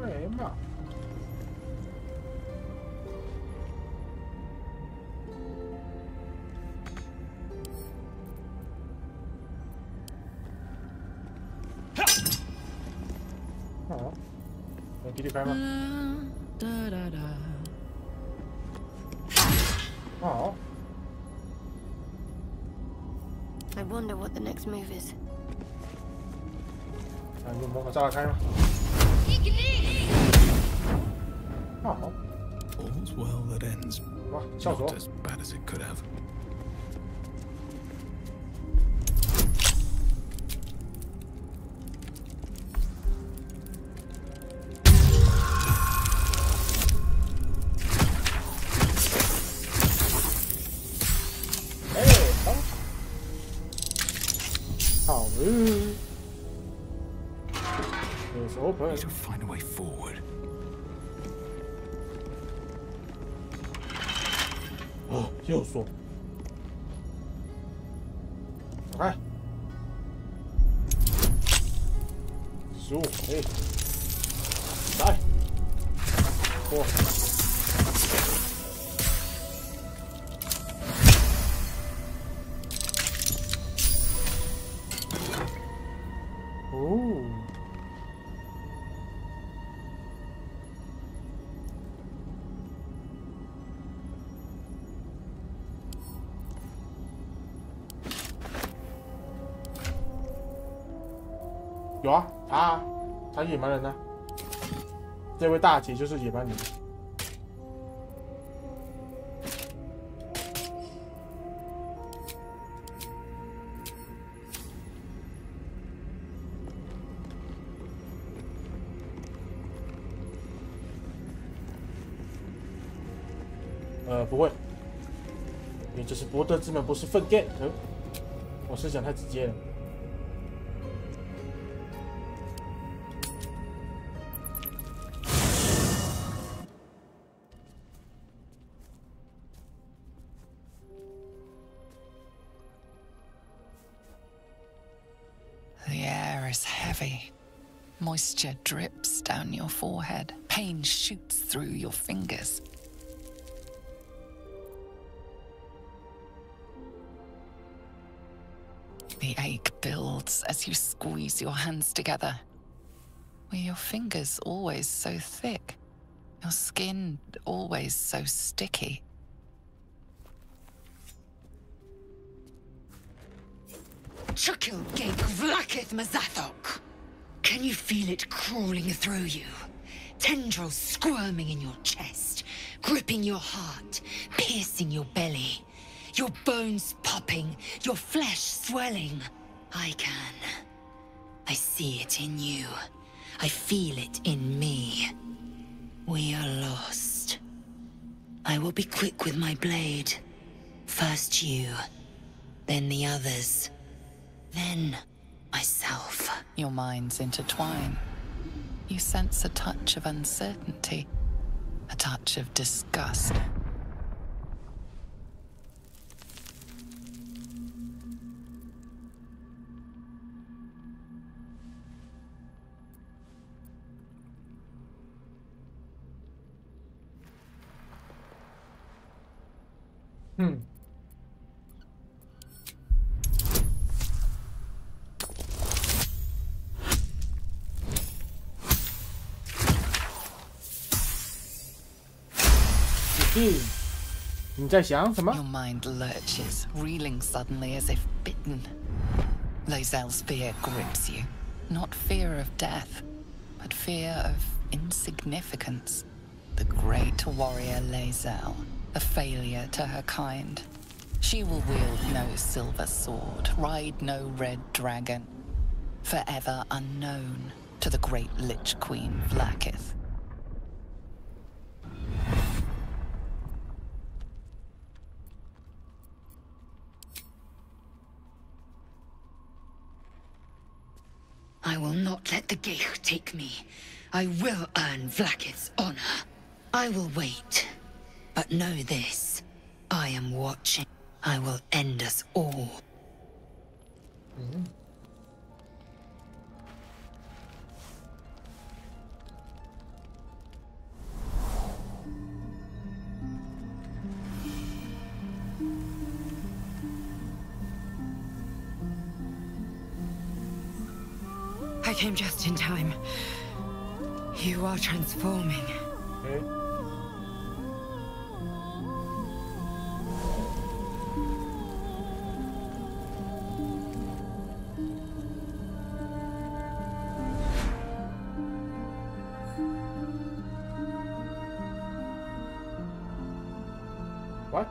哎呀妈！ 哦，能给你开吗？哦。 I wonder what the next move is. 用魔法炸开吗？哦。 All's well that ends. 哇，撬锁。 Not as bad as it could have. 好嘞。It's open. Need to find a way forward. 哦，又锁。打开。15，哎，来，过。哦。 有啊，他野蛮人呢、这位大姐就是野蛮人。不会，因为这是博德之门，不是粪便。我思想太直接了。 The air is heavy. Moisture drips down your forehead. Pain shoots through your fingers. The ache builds as you squeeze your hands together. Were your fingers always so thick? Your skin always so sticky? to kill Vlakith Mazathok. Can you feel it crawling through you? Tendrils squirming in your chest, gripping your heart, piercing your belly. Your bones popping, your flesh swelling. I can. I see it in you. I feel it in me. We are lost. I will be quick with my blade. First you, then the others, then myself. Your minds intertwine. You sense a touch of uncertainty, a touch of disgust. Your mind lurches, reeling suddenly as if bitten. Lozel's fear grips you. Not fear of death, but fear of insignificance. The great warrior Lozel, a failure to her kind. She will wield no silver sword, ride no red dragon. Forever unknown to the great Lich Queen Vlakith. I will not let the Geich take me. I will earn Vlakith's honor. I will wait. But know this. I am watching. I will end us all. I came just in time. You are transforming. What?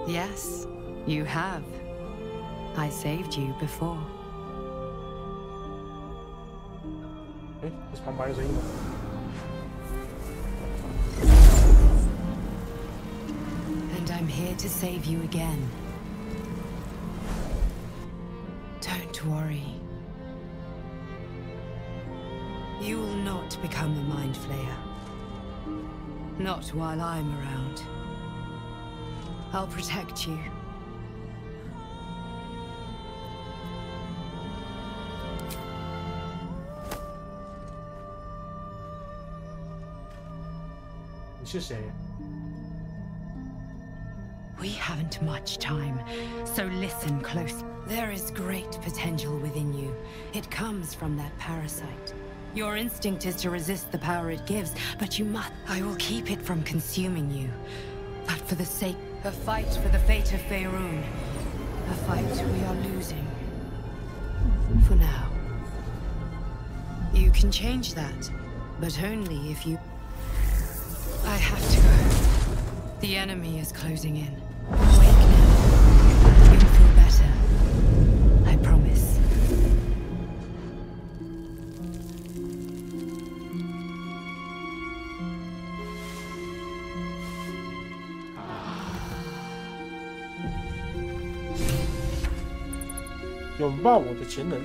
Yes, you have. I saved you before. Das kann mal sehen. And I'm here to save you again. Don't worry. You will not become a Mind Flayer. Not while I'm around. I'll protect you. We haven't much time, so listen close. There is great potential within you. It comes from that parasite. Your instinct is to resist the power it gives, but you must. I will keep it from consuming you. But for the sake... A fight for the fate of Faerun. A fight we are losing. For now. You can change that, but only if you... I have to go. The enemy is closing in. Wake now. You'll feel better. I promise.拥抱我的前人。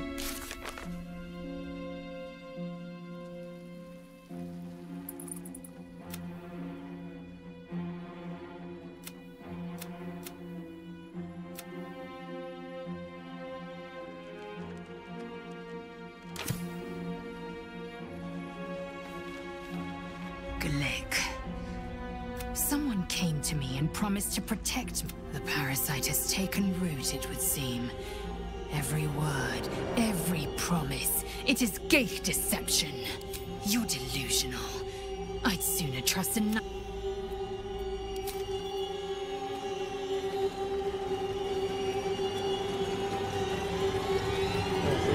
Someone came to me and promised to protect me. The parasite has taken root, it would seem. Every word, every promise, it is Geich deception. You're delusional. I'd sooner trust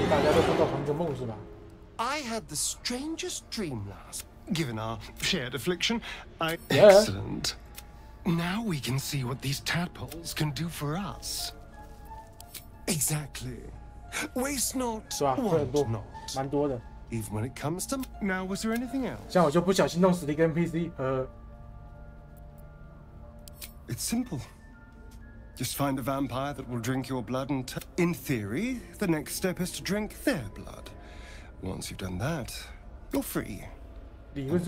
大家都做到同一个梦是吧？ I had the strangest dream last. Given our shared affliction, Yeah. Excellent. Now we can see what these tadpoles can do for us. Exactly. Waste not, 是吧？会很多 want， not. 蛮多的。 Even when it comes to now, was there anything else? 像我就不小心弄死了一个 NPC， It's simple. Just find a vampire that will drink your blood and in theory, the next step is to drink their blood. Once you've done that, you're free.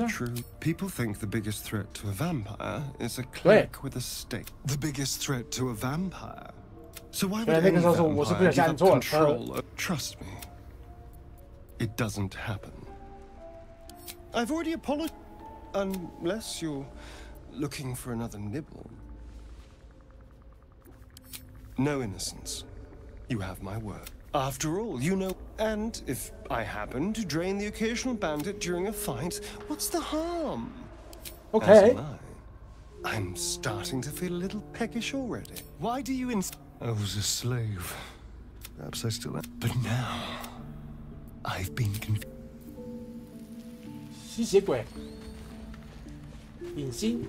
True. People think the biggest threat to a vampire is a cleric with a stake. The biggest threat to a vampire. So why would any vampire give up control? Trust me, it doesn't happen. I've already apologized, unless you're looking for another nibble. No innocence. You have my word. After all, you know, and if I happen to drain the occasional bandit during a fight, what's the harm? Okay. As am I'm starting to feel a little peckish already. Why do you I was a slave. Perhaps I still am. But now, I've been confused. 吸血鬼，隐星。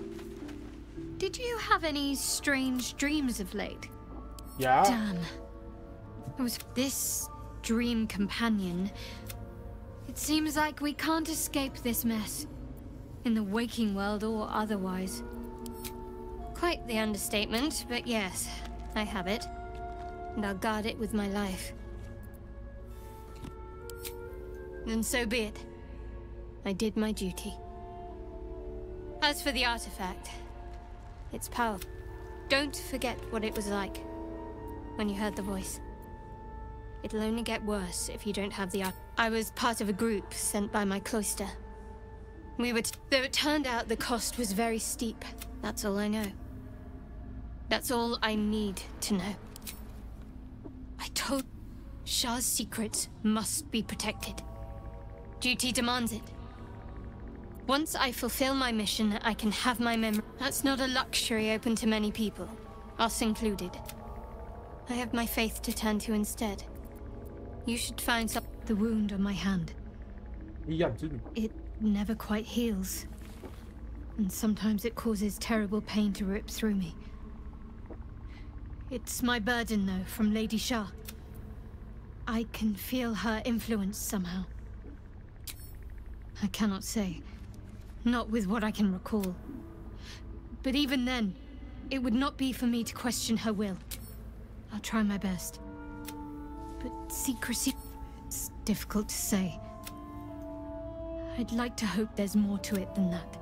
Did you have any strange dreams of late? Yeah. Damn. It was this dream companion. It seems like we can't escape this mess. In the waking world or otherwise. Quite the understatement, but yes, I have it. And I'll guard it with my life. Then so be it. I did my duty. As for the artifact, it's powerful. Don't forget what it was like when you heard the voice. It'll only get worse if you don't have the I was part of a group sent by my cloister. We were though it turned out the cost was very steep. That's all I know. That's all I need to know. I told Shah's secrets must be protected. Duty demands it. Once I fulfill my mission, I can have my memory. That's not a luxury open to many people, us included. I have my faith to turn to instead. You should find some. The wound on my hand. It never quite heals. And sometimes it causes terrible pain to rip through me. It's my burden, though, from Lady Shah. I can feel her influence somehow. I cannot say. Not with what I can recall. But even then, it would not be for me to question her will. I'll try my best. But secrecy, it's difficult to say. I'd like to hope there's more to it than that.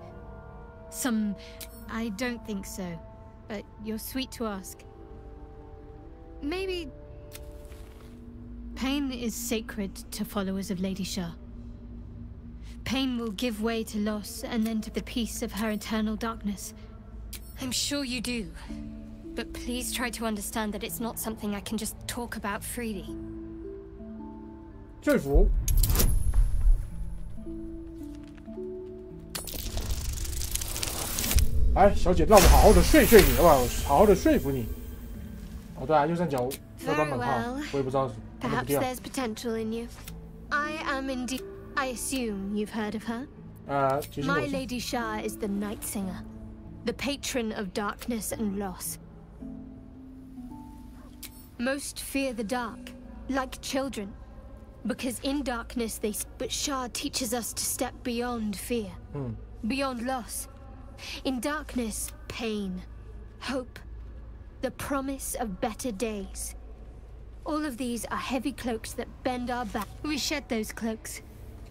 I don't think so. But you're sweet to ask. Maybe... Pain is sacred to followers of Lady Shah. Pain will give way to loss and then to the peace of her eternal darkness. I'm sure you do. But please try to understand that it's not something I can just talk about freely. 说服。来，小姐，让我好好的说服你，好不好？好好的说服你。哦，对啊，右上角要关门号，我也不知道。 Perhaps there's potential in you. I am indeed. I assume you've heard of her. My Lady Shah is the Night Singer, the patron of darkness and loss. Most fear the dark, like children, because in darkness they. But Shah teaches us to step beyond fear, beyond loss. In darkness, pain, hope, the promise of better days. All of these are heavy cloaks that bend our back. We shed those cloaks.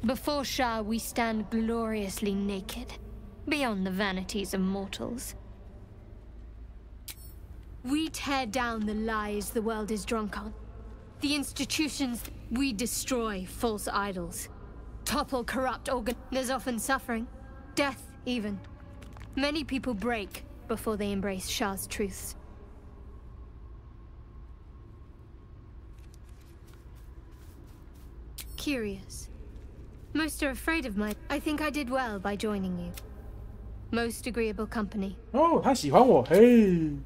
Before Shah, we stand gloriously naked, beyond the vanities of mortals. We tear down the lies the world is drunk on. The institutions, we destroy false idols. Topple corrupt organs. There's often suffering, death even. Many people break before they embrace Shah's truths. Curious. Most are afraid of my... I think I did well by joining you. Most agreeable company. Oh, 他喜欢我，嘿。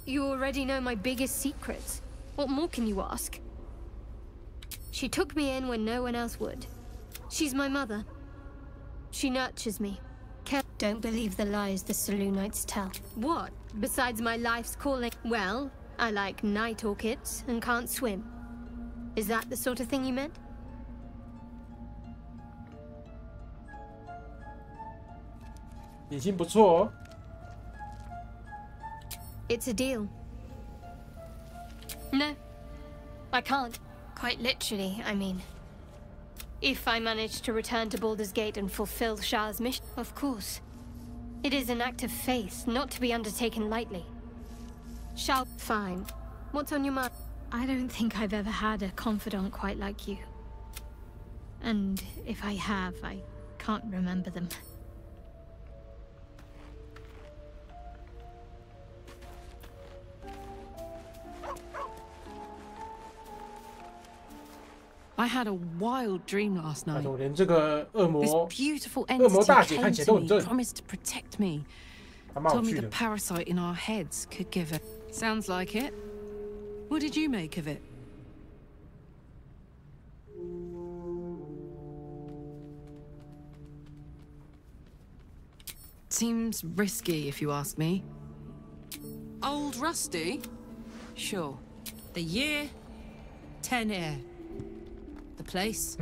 You already know my biggest secrets. What more can you ask? She took me in when no one else would. She's my mother. She nurtures me. Don't believe the lies the Saloonites tell. What? Besides my life's calling? Well, I like night orchids and can't swim. Is that the sort of thing you meant? It's a deal. No, I can't. Quite literally, I mean. If I manage to return to Baldur's Gate and fulfill Shah's mission, of course. It is an act of faith, not to be undertaken lightly. Shah, fine. What's on your mind? I don't think I've ever had a confidant quite like you. And if I have, I can't remember them. I had a wild dream last night. 连这个恶魔 This beautiful entity 大姐 came 看起来 to 都很 me, 正， promised to protect me. 还蛮有 Told me 趣 the 的。 parasite in our heads could give it. Sounds like it. What did you make of it? Seems risky, if you ask me. Old Rusty? Sure. The year? 10 air. The place?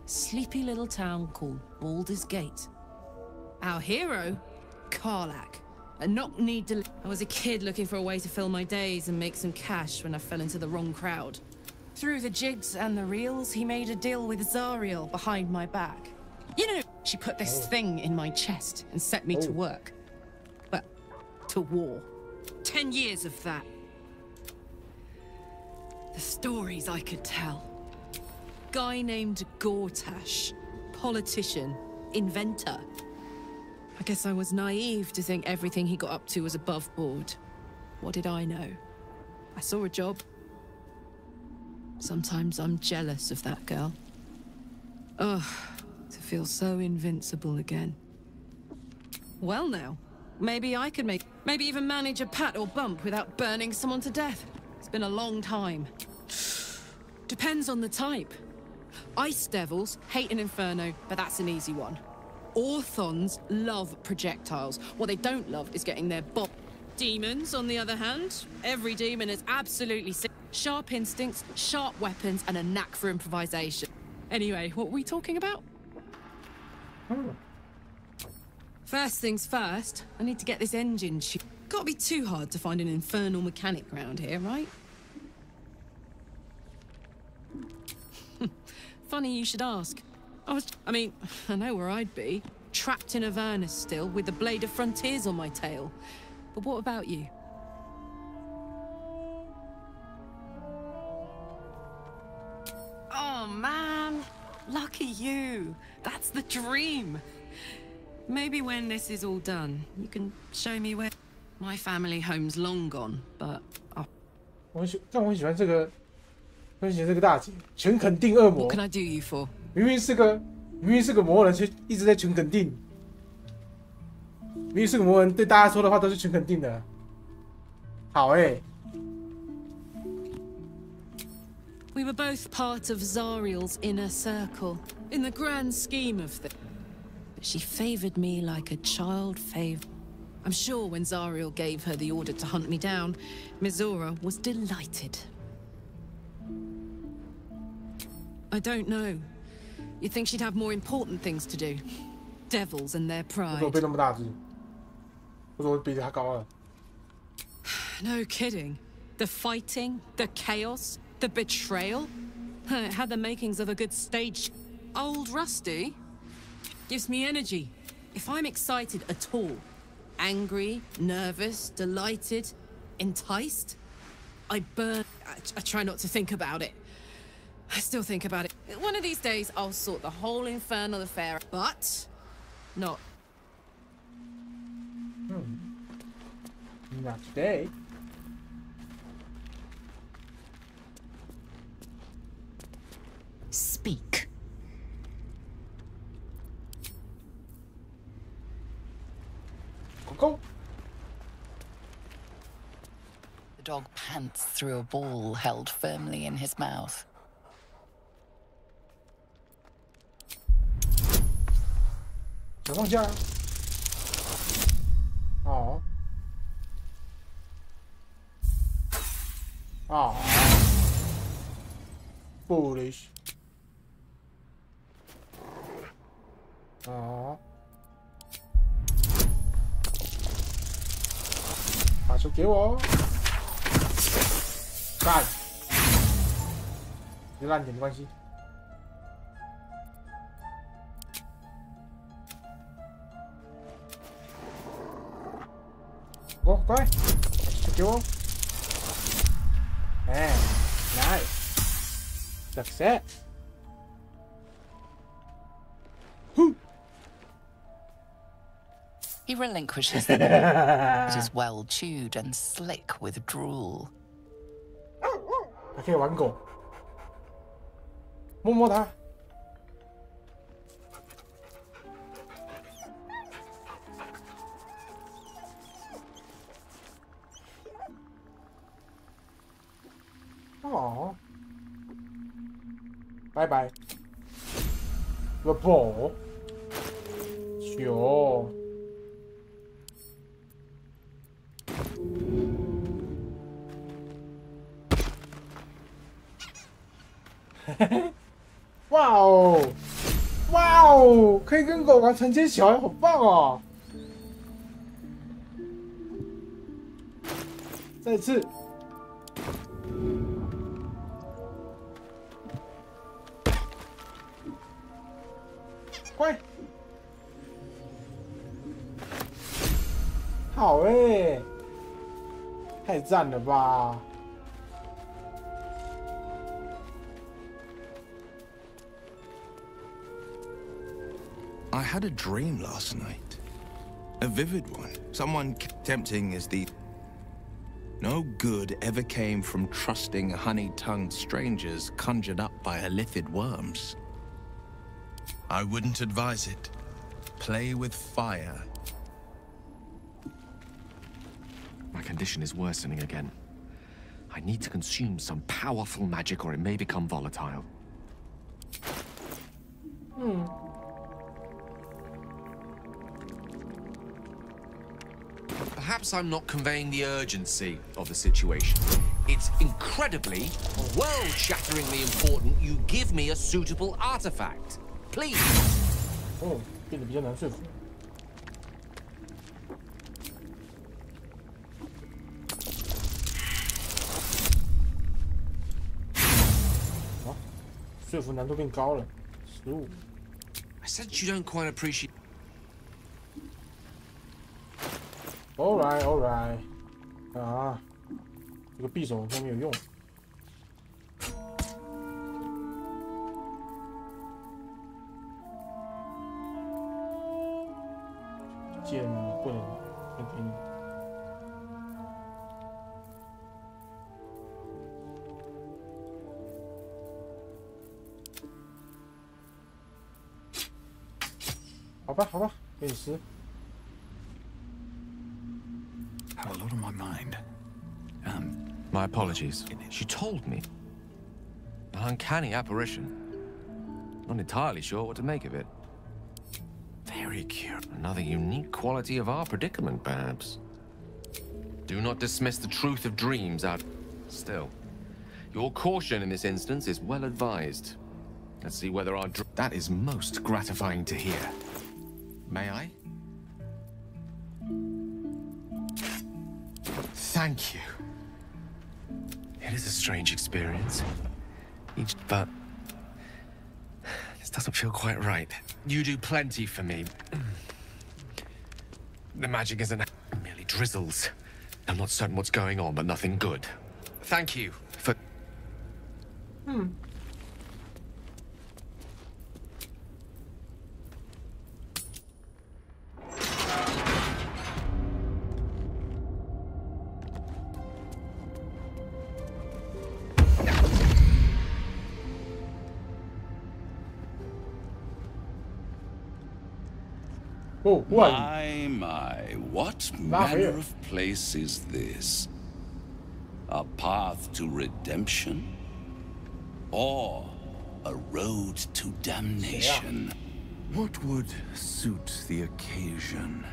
Sleepy little town called Baldur's Gate. Our hero? Karlach. A knock-kneed I was a kid looking for a way to fill my days and make some cash when I fell into the wrong crowd. Through the jigs and the reels, he made a deal with Zariel behind my back. You know, she put this thing in my chest and set me to work. Well, to war. 10 years of that. The stories I could tell. Guy named Gortash. Politician. Inventor. I guess I was naive to think everything he got up to was above board. What did I know? I saw a job. Sometimes I'm jealous of that girl. Ugh, to feel so invincible again. Well now, maybe I could maybe even manage a pat or bump without burning someone to death. It's been a long time. Depends on the type. Ice devils hate an inferno, but that's an easy one. Orthons love projectiles. What they don't love is getting their bob. Demons, on the other hand, every demon is absolutely sick. Sharp instincts, sharp weapons, and a knack for improvisation. Anyway, what were we talking about? First things first, I need to get this engine Can't be too hard to find an infernal mechanic around here, right? Funny you should ask. I mean, I know where I'd be. Trapped in Avernus still, with the Blade of Frontiers on my tail. But what about you? Oh, man. Lucky you. That's the dream. Maybe when this is all done, you can show me where... My family home's long gone, but... 我很喜欢这个，很喜欢这个大姐，全肯定恶魔。 What can I do you for? 明明是个魔人，却一直在全肯定。明明是个魔人，对大家说的话都是全肯定的。好欸。 We were both part of Zariel's inner circle, in the grand scheme of things. But she favored me like a child favored. I'm sure when Zariel gave her the order to hunt me down, Mizora was delighted. I don't know. You'd think she'd have more important things to do. Devils and their pride. No kidding. The fighting, the chaos, the betrayal. It had the makings of a good stage. Old Rusty gives me energy. If I'm excited at all, angry, nervous, delighted, enticed, I burn. I try not to think about it. I still think about it. One of these days, I'll sort the whole infernal affair, but not. Not today. Speak. Go. The dog pants through a ball held firmly in his mouth. 情况下，哦，啊 ，bullish， 啊，把球给我，干，你烂点没关系。 哦，乖，给我。哎 ，nice，success。He relinquishes the ball. It is well chewed and slick with drool. 还可以玩狗，摸摸它。 哦，拜拜。个宝，球。哇哦，哇哦，可以跟狗玩成千小爱，好棒哦！再次。 乖，好哎，太赞了吧！ I had a dream last night. A vivid one. Someone tempting as the... No good ever came from trusting honey-tongued strangers conjured up by elithid worms. I wouldn't advise it. Play with fire. My condition is worsening again. I need to consume some powerful magic or it may become volatile. Perhaps I'm not conveying the urgency of the situation. It's incredibly, world-shatteringly important you give me a suitable artifact. Please. 哦，变得比较难说服。好，说服难度变高了，15。I sense you don't quite appreciate. All right, all right. 啊，这个匕首都没有用。 剑不能分给你。好吧，好吧，给你10。Have a lot on my mind. My apologies. She told me. An uncanny apparition. Not entirely sure what to make of it. Very cute. Another unique quality of our predicament, perhaps. Do not dismiss the truth of dreams out. Still, your caution in this instance is well advised. Let's see whether our that is most gratifying to hear. May I? Thank you. It is a strange experience. But this doesn't feel quite right. You do plenty for me. The magic isn't merely drizzles. I'm not certain what's going on, but nothing good. Thank you for... Oh, My, what manner of place is this? A path to redemption? Or a road to damnation? What would suit the occasion?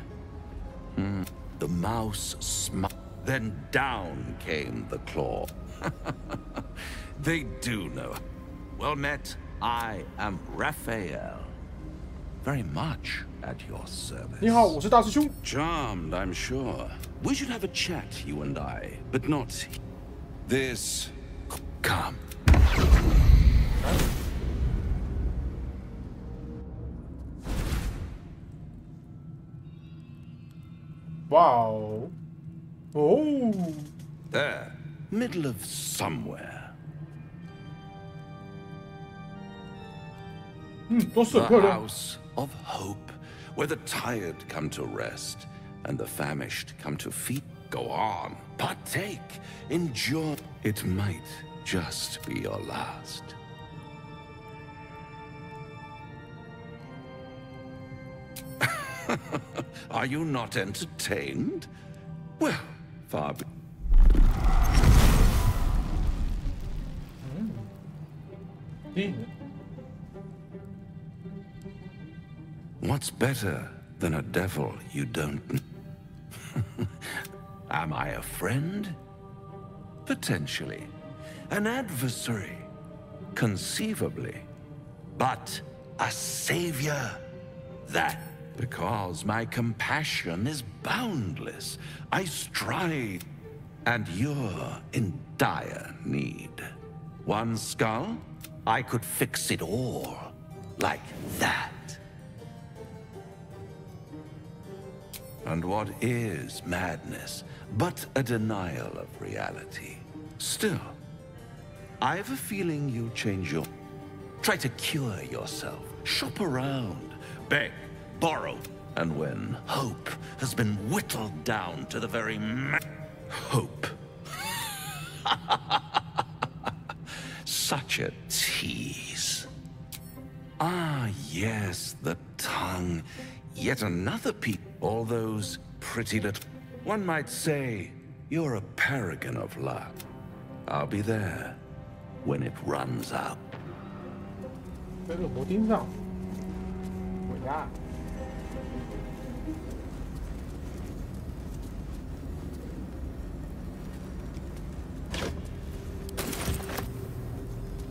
The mouse then down came the claw. They do know. Well met. I am Raphael. Very much at your service. 你好，我是大师兄。 Charmed, I'm sure. We should have a chat, you and I, but not this. Come. Wow. Oh. There, middle of somewhere. The house of hope, where the tired come to rest and the famished come to feed. Go on, partake, enjoy. It might just be your last. Are you not entertained? Well, far be. What's better than a devil you don't know? Am I a friend? Potentially. An adversary? Conceivably. But a savior? That because my compassion is boundless. I strive, and you're in dire need. One skull? I could fix it all. Like that. And what is madness but a denial of reality? Still, I have a feeling you'll change your... Try to cure yourself. Shop around. Beg. Borrow. And when hope has been whittled down to the very hope. Such a tease. Ah, yes, the tongue. Yet another all those pretty little... One might say you're a paragon of luck. I'll be there when it runs out. 在这个摩钉上，我呀，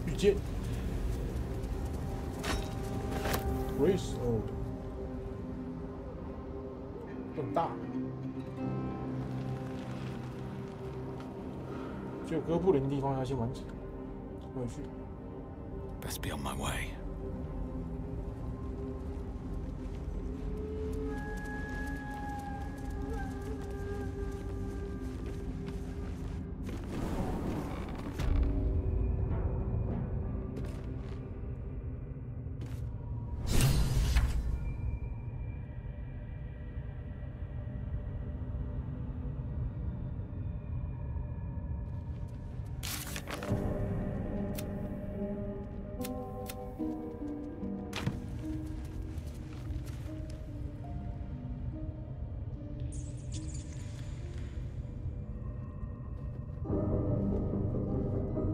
遇见 ，Grace 哦，更大，只有哥布林的地方要先完成，回去。 Best be on my way.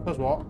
厕所。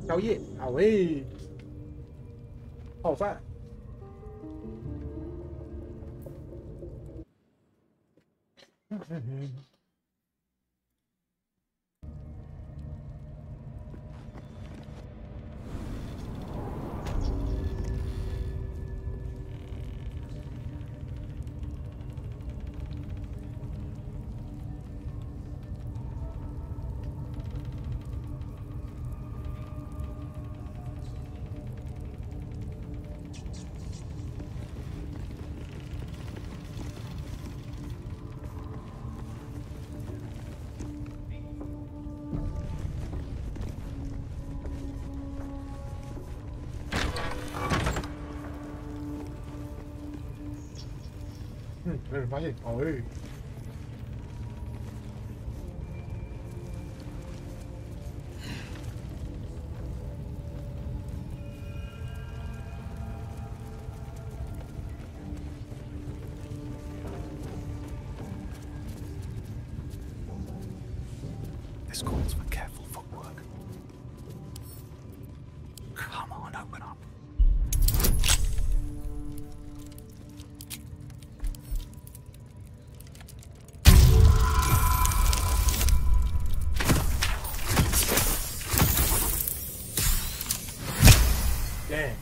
宵夜，好喂，泡饭。没人发现，哦喂。This calls for careful footwork. Come on, open up. Damn.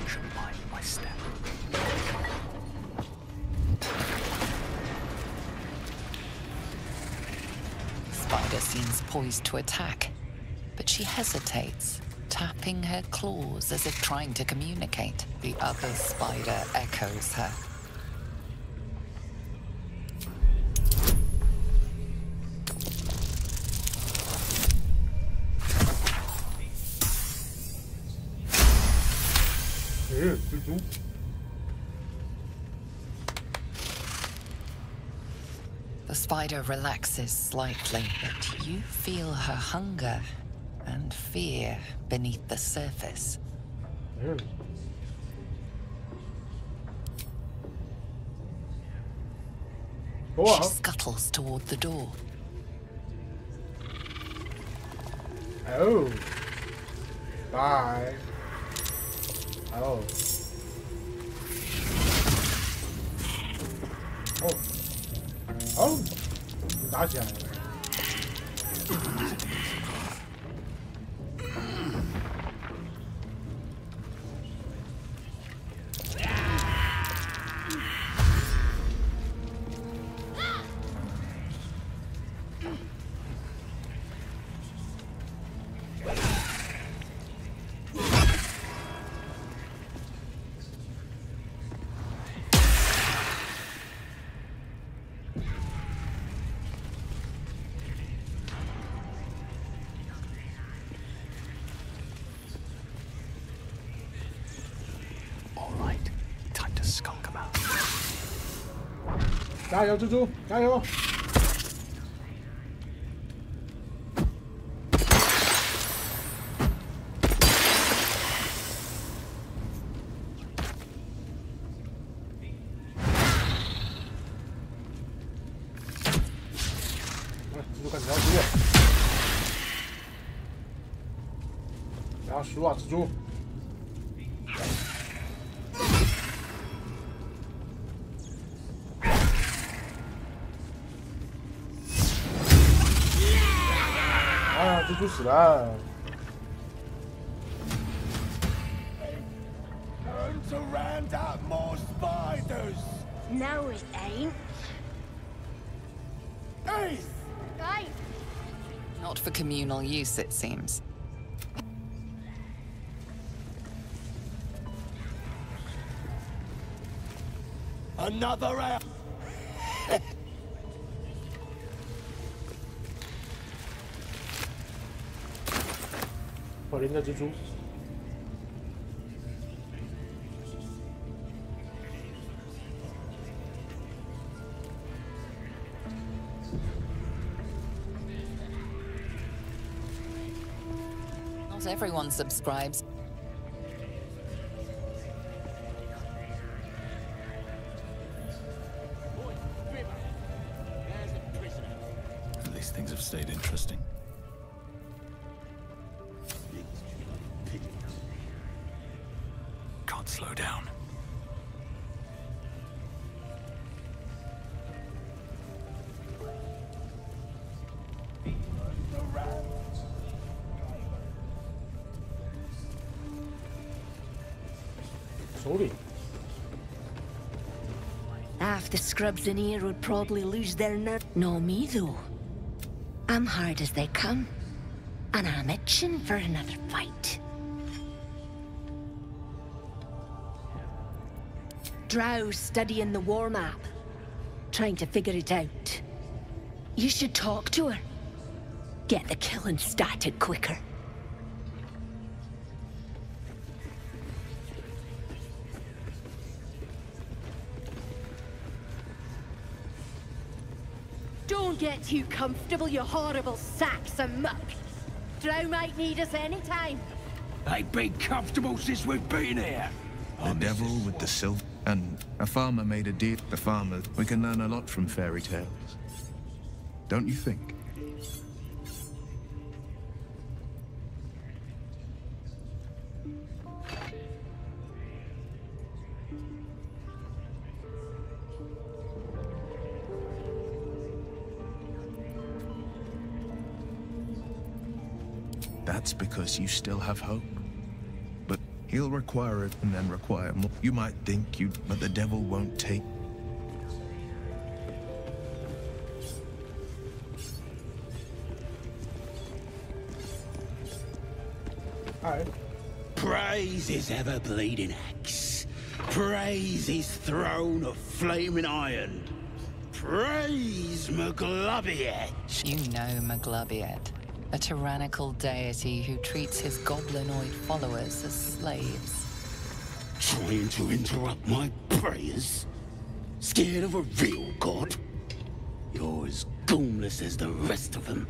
Should mind my step. Spider seems poised to attack, but she hesitates, tapping her claws as if trying to communicate. The other spider echoes her. The spider relaxes slightly, but you feel her hunger and fear beneath the surface. She scuttles toward the door. Oh. Bye. Oh. Oh. Oh. 打起来了。加油，蜘蛛！加油！蜘蛛看你要输了，不要输啊，蜘蛛！ 蜘蛛死了。Turns around at more spiders. No, it ain't. Hey! Hey! Not for communal use, it seems. Another out. 可怜的蜘蛛。Not everyone subscribes. There's a These things have stayed interesting. Can't slow down. Half the scrubs in here would probably lose their nerve. No, me though. I'm hard as they come, and I'm itching for another fight. Drow's studying the war map, trying to figure it out. You should talk to her. Get the killing started quicker. Don't get too comfortable, you horrible sacks of muck. Drow might need us anytime. They've been comfortable since we've been here. The devil with the silver. And a farmer made a deal. The farmer. We can learn a lot from fairy tales. Don't you think? That's because you still have hope. But he'll require it and then require more. You might think you, but the devil won't take. Alright. Praise his ever-bleeding axe. Praise his throne of flaming iron. Praise Maglobiet. You know Maglobiet. A tyrannical deity who treats his goblinoid followers as slaves. Trying to interrupt my prayers? Scared of a real god? You're as goonless as the rest of them.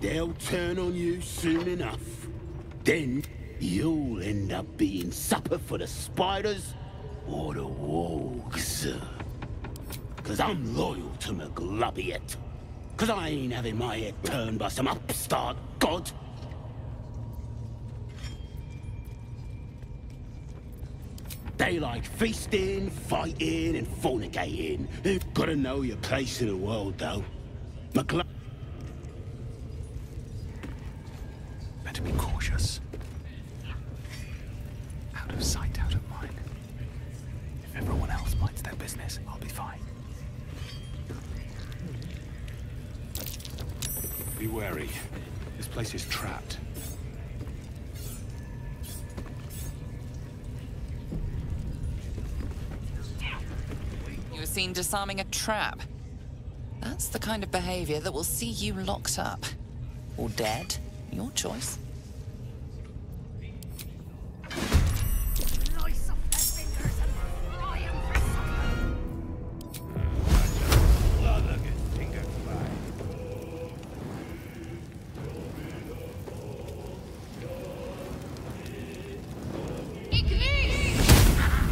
They'll turn on you soon enough. Then you'll end up being supper for the spiders or the wargs. 'Cause I'm loyal to Maglobiet. 'Cause I ain't having my head turned by some upstart god. They like feasting, fighting, and fornicating. You've gotta know your place in the world, though. Better be cautious. Out of sight, out of mind. If everyone else minds their business, I'll be fine. Be wary. This place is trapped. You were seen disarming a trap. That's the kind of behavior that will see you locked up. Or dead. Your choice.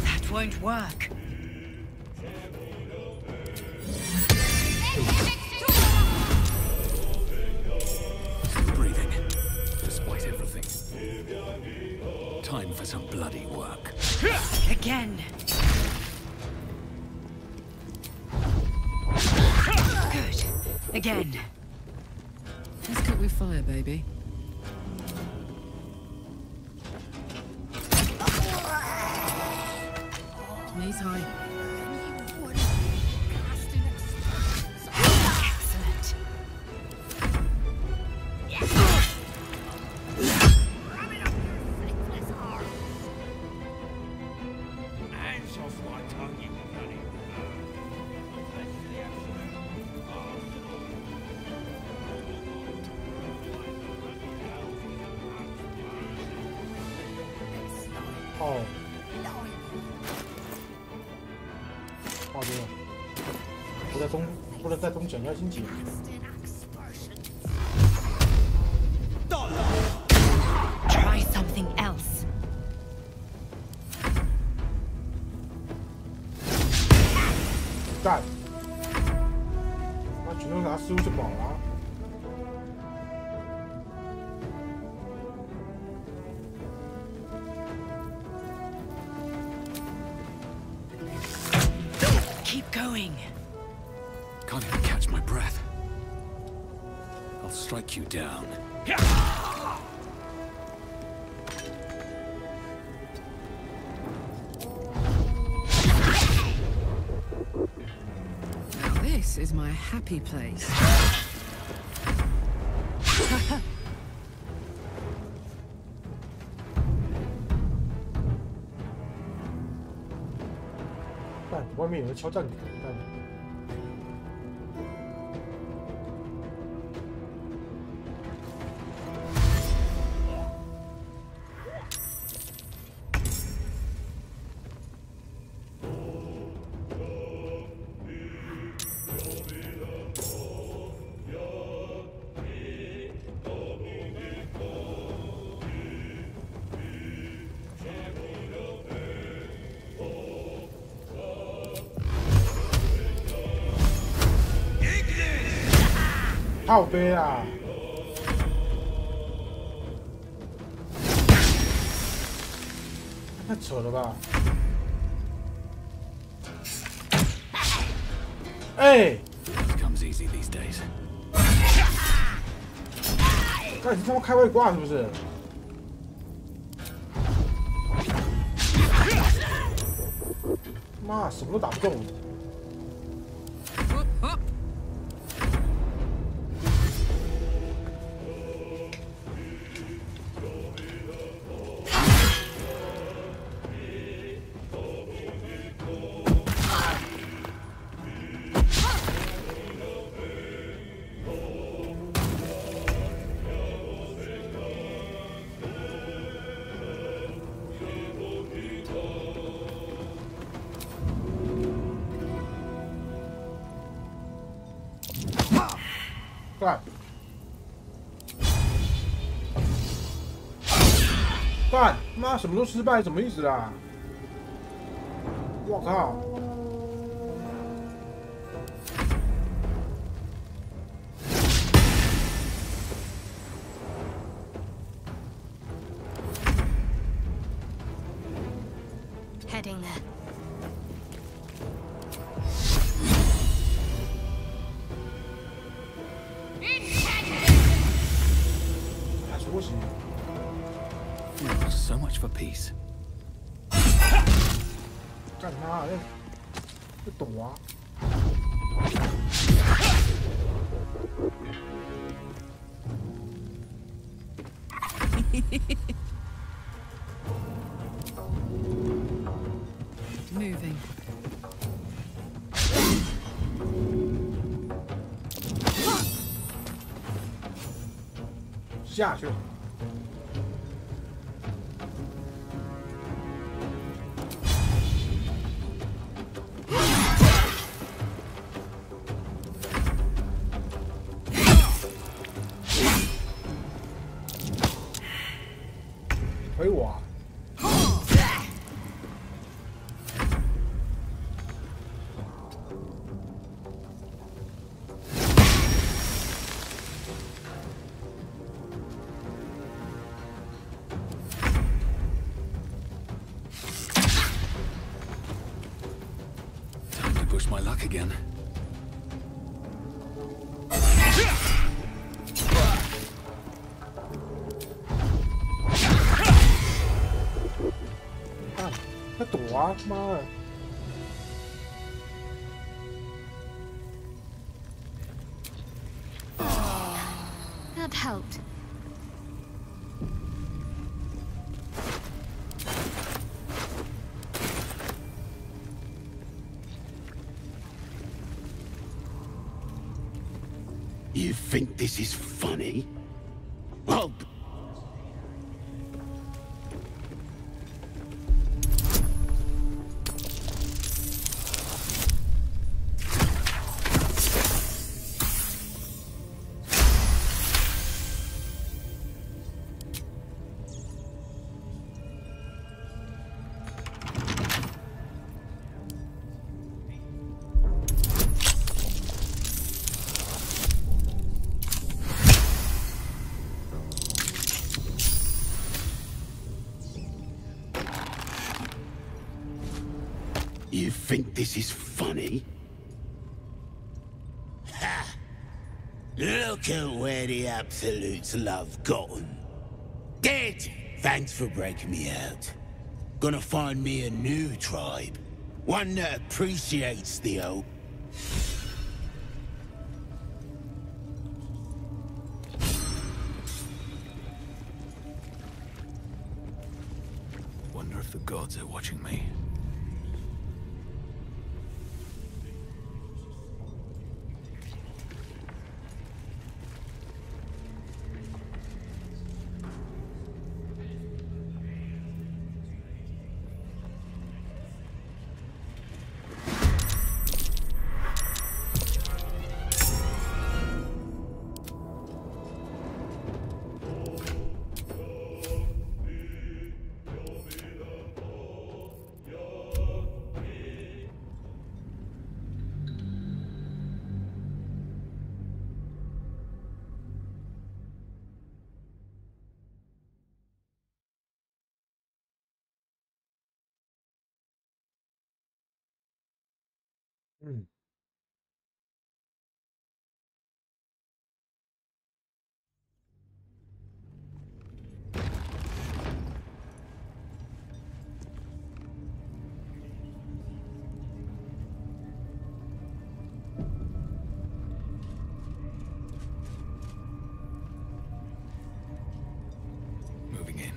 That won't work. Breathing. Despite everything. Time for some bloody work. Again. Good. Again. Let's cook with fire, baby. Knees high. Excellent. Hands off my tongue, you bloody...哦，哦对了，不能在中想要心情。Try something else. 干！那全都拿失误就饱了、啊。 Keep going. Can't even catch my breath. I'll strike you down. Now this is my happy place. 外面有人敲站点，靠背啊！太扯了吧！哎！ Comes easy these days. 看你他妈开外挂是不是？妈，什么都打不中。 干！干！妈，什么都失败，什么意思啊？我靠！ Heading there. 还说行。 So much for peace. 干妈的，这躲啊！Moving. 下去。 回我！ Time to push my luck again. 他躲啊！妈的！ That helped. You think this is funny? Well... You think this is funny? Ha! Look at where the Absolutes love gotten. Dead! Thanks for breaking me out. Gonna find me a new tribe. One that appreciates the old... Wonder if the gods are watching me. Moving in.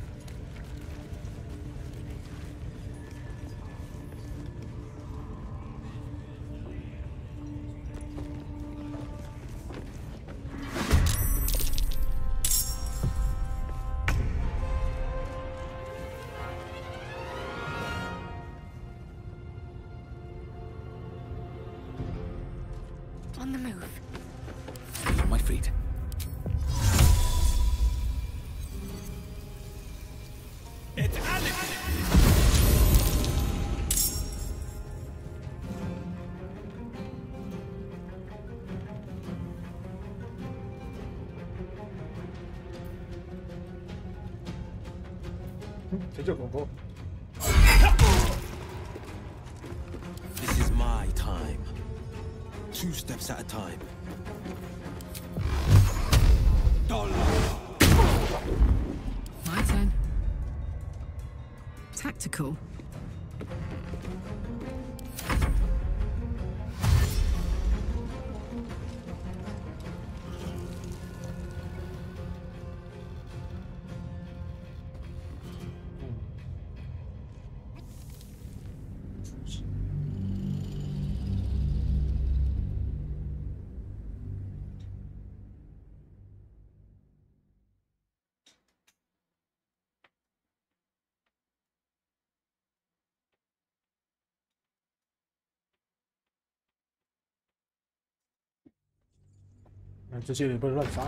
On the move. On my feet. It's Alex! This is my time. 2 steps at a time. My turn. Tactical.这些人不能乱杀。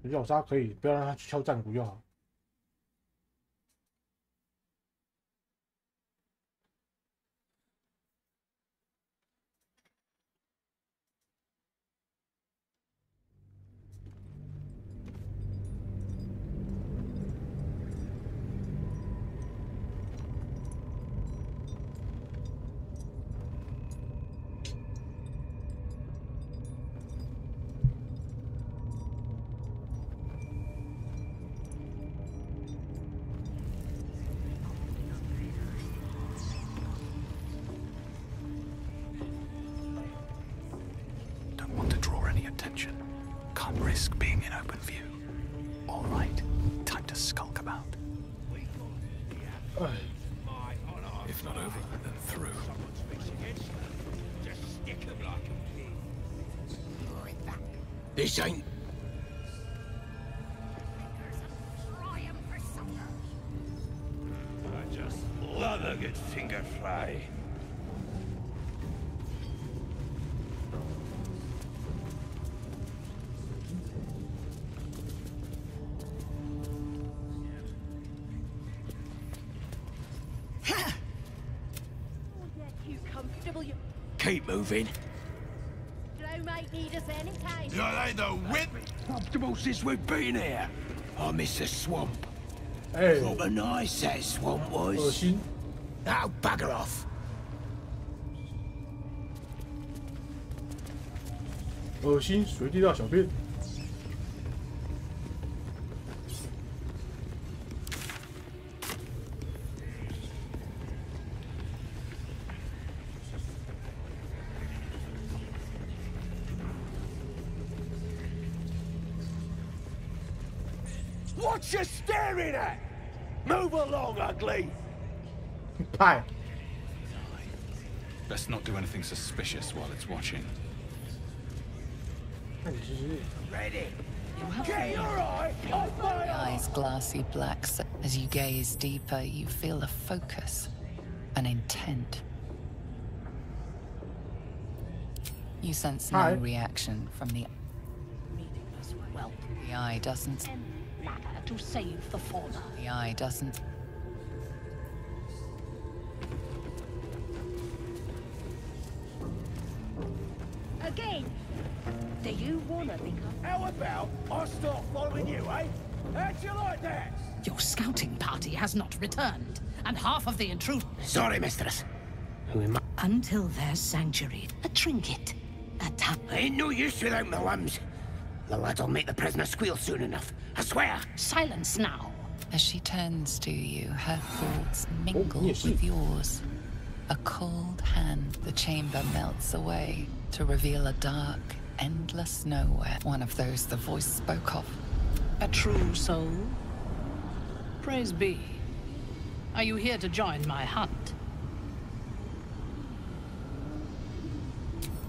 要杀可以，不要让他去敲战鼓就好。Can't risk being in open view. All right, time to skulk about. If not over, then through. This ain't... I just love a good finger fry. keep moving. Mate need us any time. Are they the whip? Comfortable since we've been here. I miss the swamp. Hey. Proper nice that swamp was. Now bugger off. 恶心，随地大小便。What you staring at? Move along, ugly. Pie. Let's not do anything suspicious while it's watching. Ready? Okay, your eye. Eyes glassy black. As you gaze deeper, you feel a focus, an intent. You sense no reaction from the. Well, the eye doesn't. to save the fauna. The eye doesn't. Again, do you want to become... How about I start following you, eh? How'd you like that? Your scouting party has not returned, and half of the intruders... Sorry, mistress. Who am I? Until their sanctuary, a trinket, a tap. Ain't no use without my limbs. The lads'll make the prisoner squeal soon enough. I swear. Silence now. As she turns to you, her thoughts mingle with yours. A cold hand, the chamber melts away to reveal a dark, endless nowhere. One of those the voice spoke of. A true soul? Praise be. Are you here to join my hunt?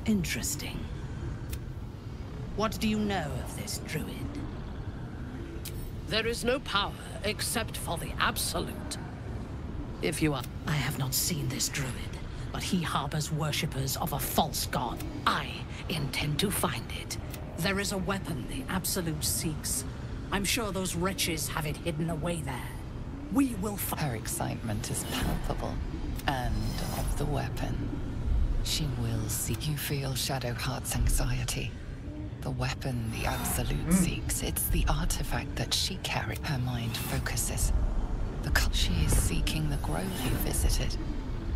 Interesting. What do you know of this druid? There is no power except for the absolute. If you are... I have not seen this druid, but he harbors worshippers of a false god. I intend to find it. There is a weapon the absolute seeks. I'm sure those wretches have it hidden away there. We will find... Her excitement is palpable, and of the weapon. She will see. You feel Shadowheart's anxiety. The weapon the Absolute seeks, it's the artifact that she carried. Her mind focuses. She is seeking the grove you visited.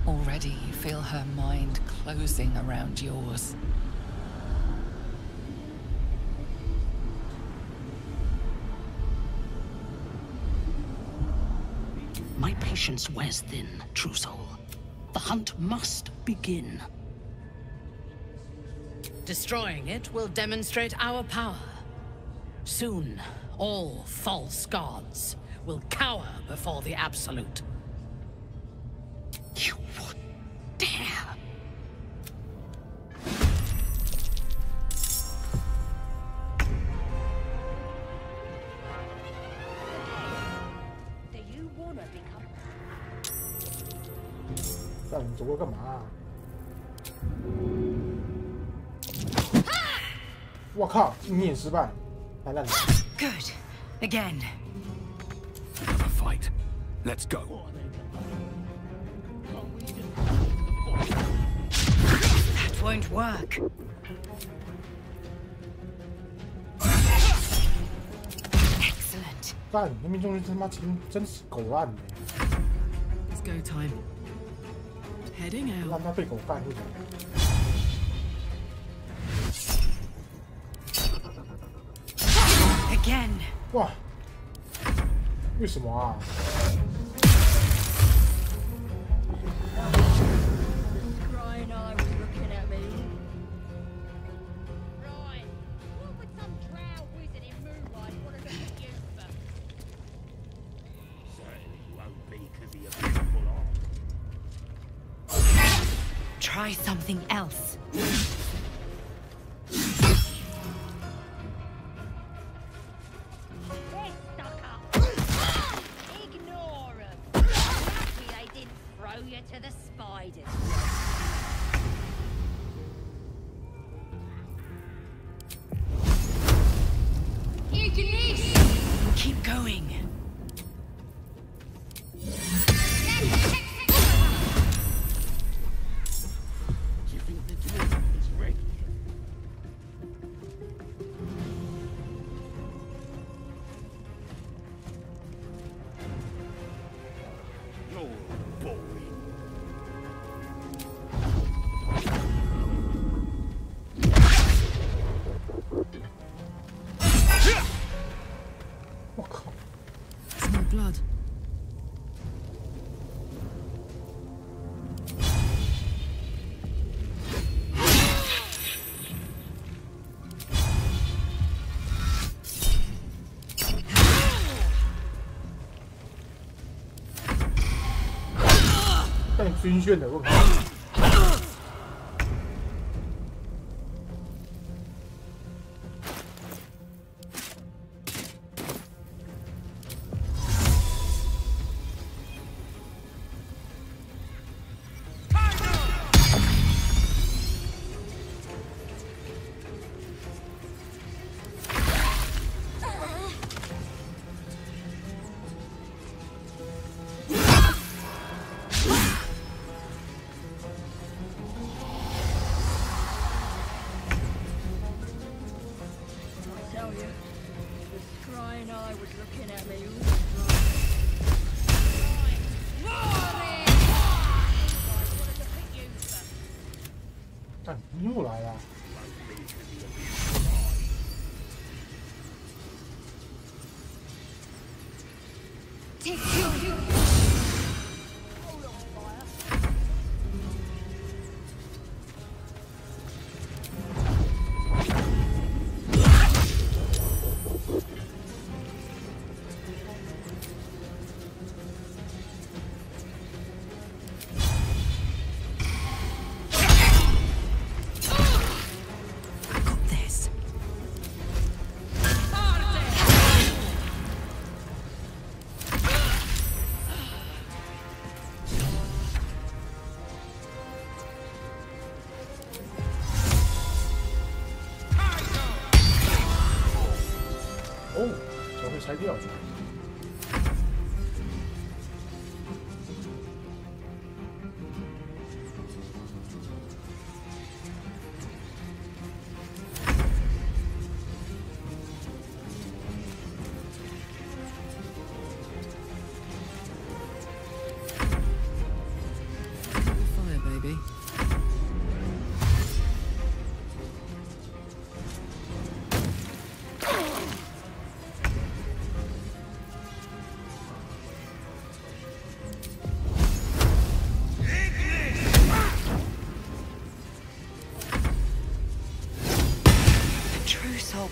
Already you feel her mind closing around yours. My patience wears thin, true soul. The hunt must begin. Destroying it will demonstrate our power. Soon, all false gods will cower before the Absolute. You would dare! Do you want to become... 让你走过干嘛？我靠，你也失败，太烂了。Good. Again. Have a fight. Let's go. That won't work. Excellent. 干，那命中率他妈真是狗烂的。It's go time. Heading out. 让他被狗干不行。 Again. 哇，为什么啊？ Crying eye was looking at me. Right. What would some drow wizard in moonlight want to look at you for? Certainly won't be because of your beautiful arm. Try something else. To the spiders. Keep going. Do you think they've 晕眩的，我靠！又来了。哦，手会拆掉。Fire, baby.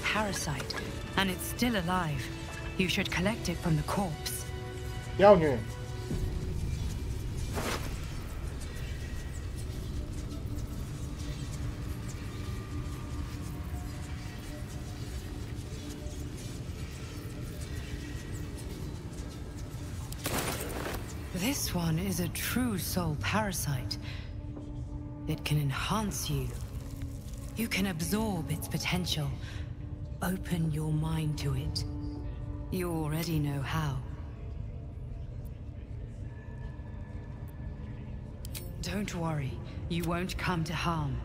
Parasite, and it's still alive. You should collect it from the corpse. 妖女。This one is a true soul parasite. It can enhance you. You can absorb its potential. Open your mind to it. You already know how. Don't worry, you won't come to harm.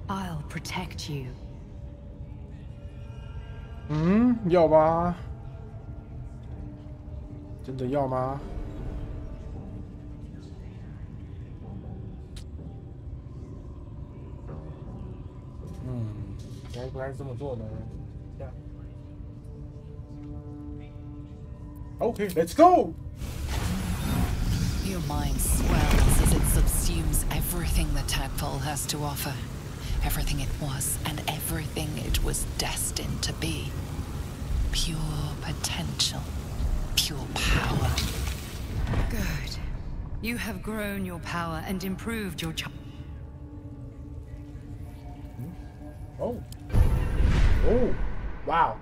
I'll protect you. 要吗？真的要吗？该不该这么做呢？ Okay, let's go! Your mind swells as it subsumes everything the tadpole has to offer. Everything it was and everything it was destined to be. Pure potential. Pure power. Good. You have grown your power and improved your Oh. Oh. Wow.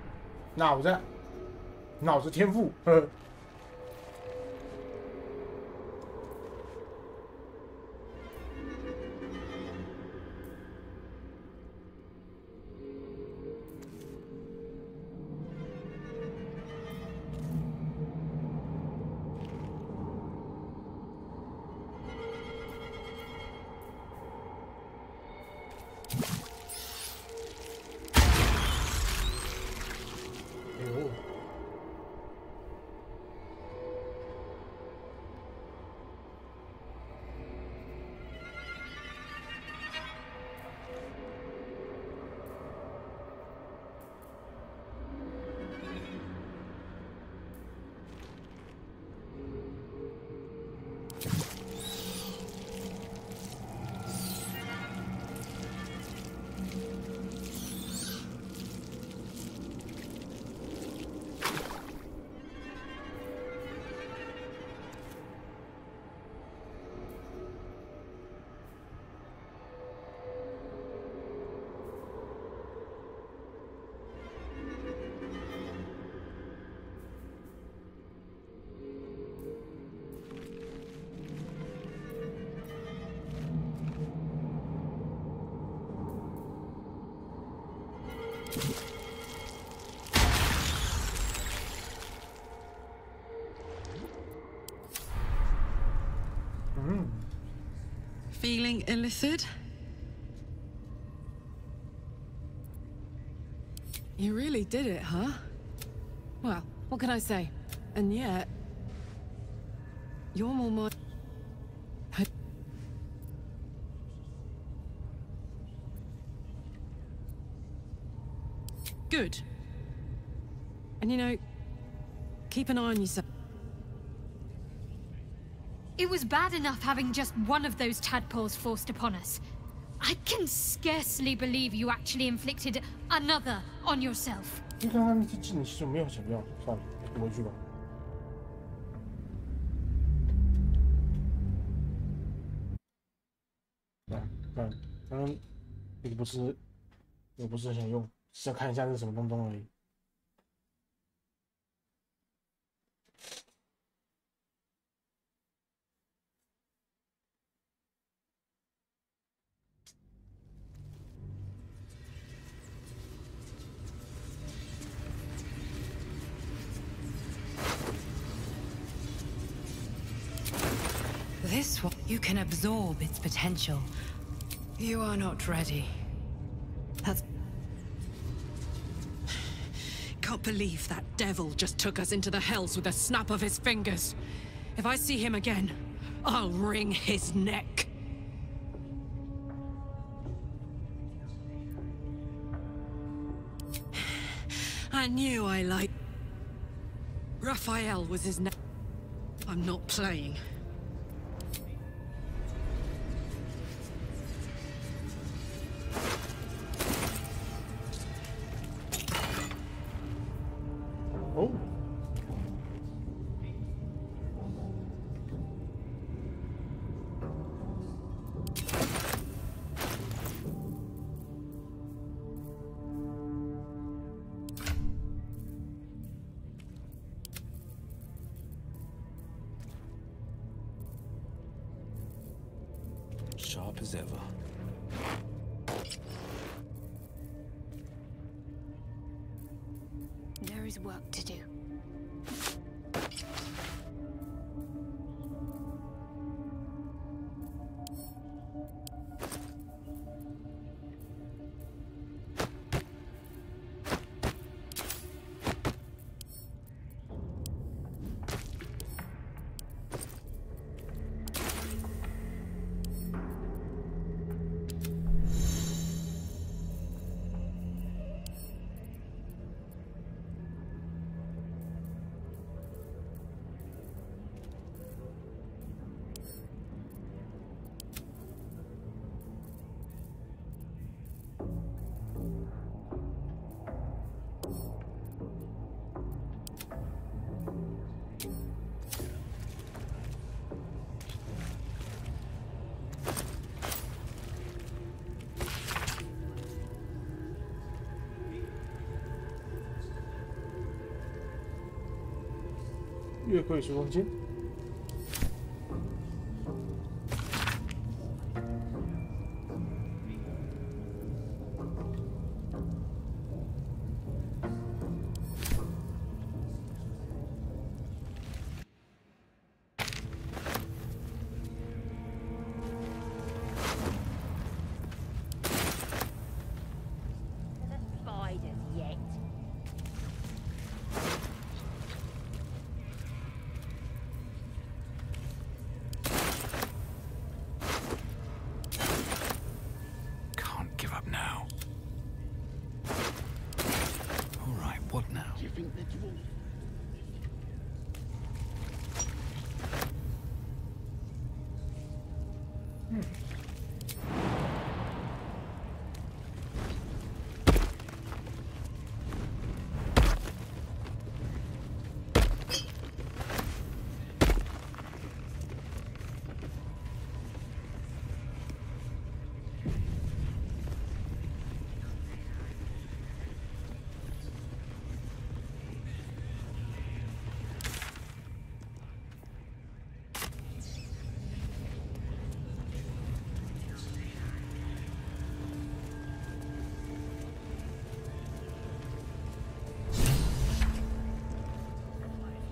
脑子天赋，呵。Feeling illicit? You really did it, huh? Well, what can I say? And yet... you're more my... Good. And you know, keep an eye on yourself. It was bad enough having just one of those tadpoles forced upon us. I can scarcely believe you actually inflicted another on yourself. 你看他那些技能其实我没有想要，算了，读回去吧。刚刚这个不是很想用，是要看一下是什么东东而已。This one, you can absorb its potential. You are not ready. That's... Can't believe that devil just took us into the hells with a snap of his fingers. If I see him again, I'll wring his neck. I knew I liked... Raphael was his name. I'm not playing. Oh. Sharp as ever. There is work to do. 月桂梳妆间。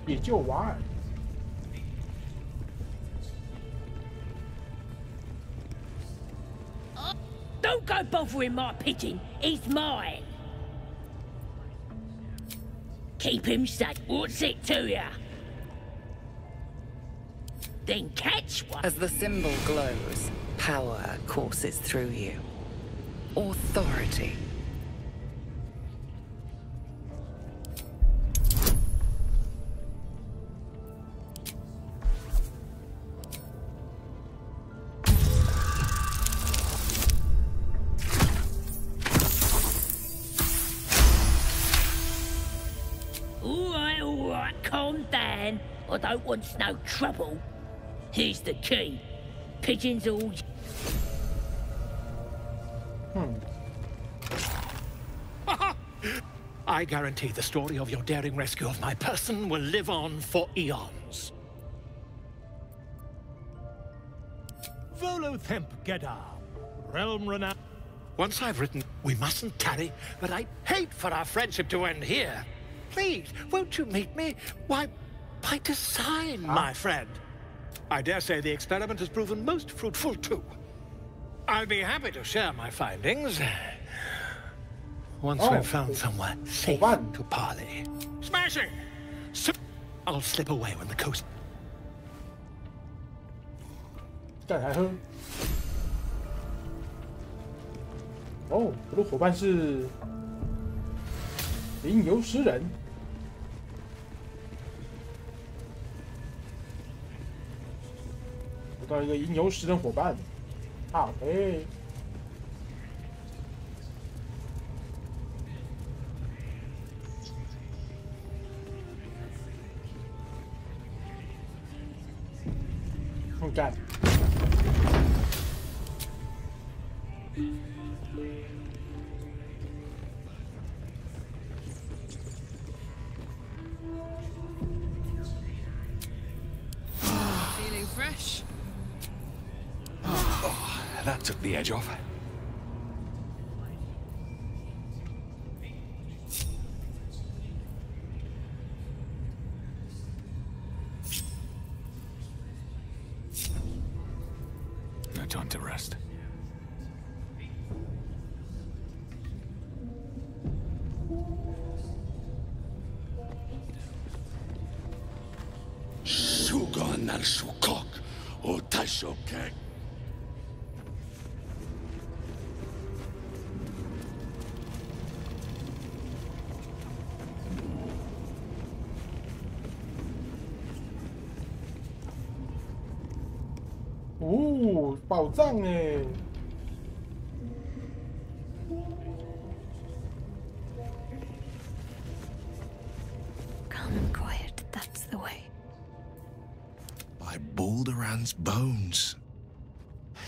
也就瓦尔。Don't go bothering my pigeon. He's mine. Keep him safe. What's it to ya? Then catch one. As the symbol glows, power courses through you. Authority. All right, calm down. I don't want no trouble. Here's the key. Pigeons all... I guarantee the story of your daring rescue of my person will live on for eons. Volothemp Gedar, realm renowned. Once I've written, we mustn't tarry, but I'd hate for our friendship to end here. Please, won't you meet me? Why, by design, my friend. I dare say the experiment has proven most fruitful, too. I'll be happy to share my findings once we've found somewhere safe to parley. Smashing! So I'll slip away when the coast... 再来喝。哦，我的伙伴是吟游诗人。找到一个吟游诗人伙伴，好嘞。空战。Feeling fresh? Oh, that took the edge off. No time to rest. Shugon al Shukok, o Tashokek. Oh, 宝藏哎！ Calm and quiet, that's the way. By Balderan's bones.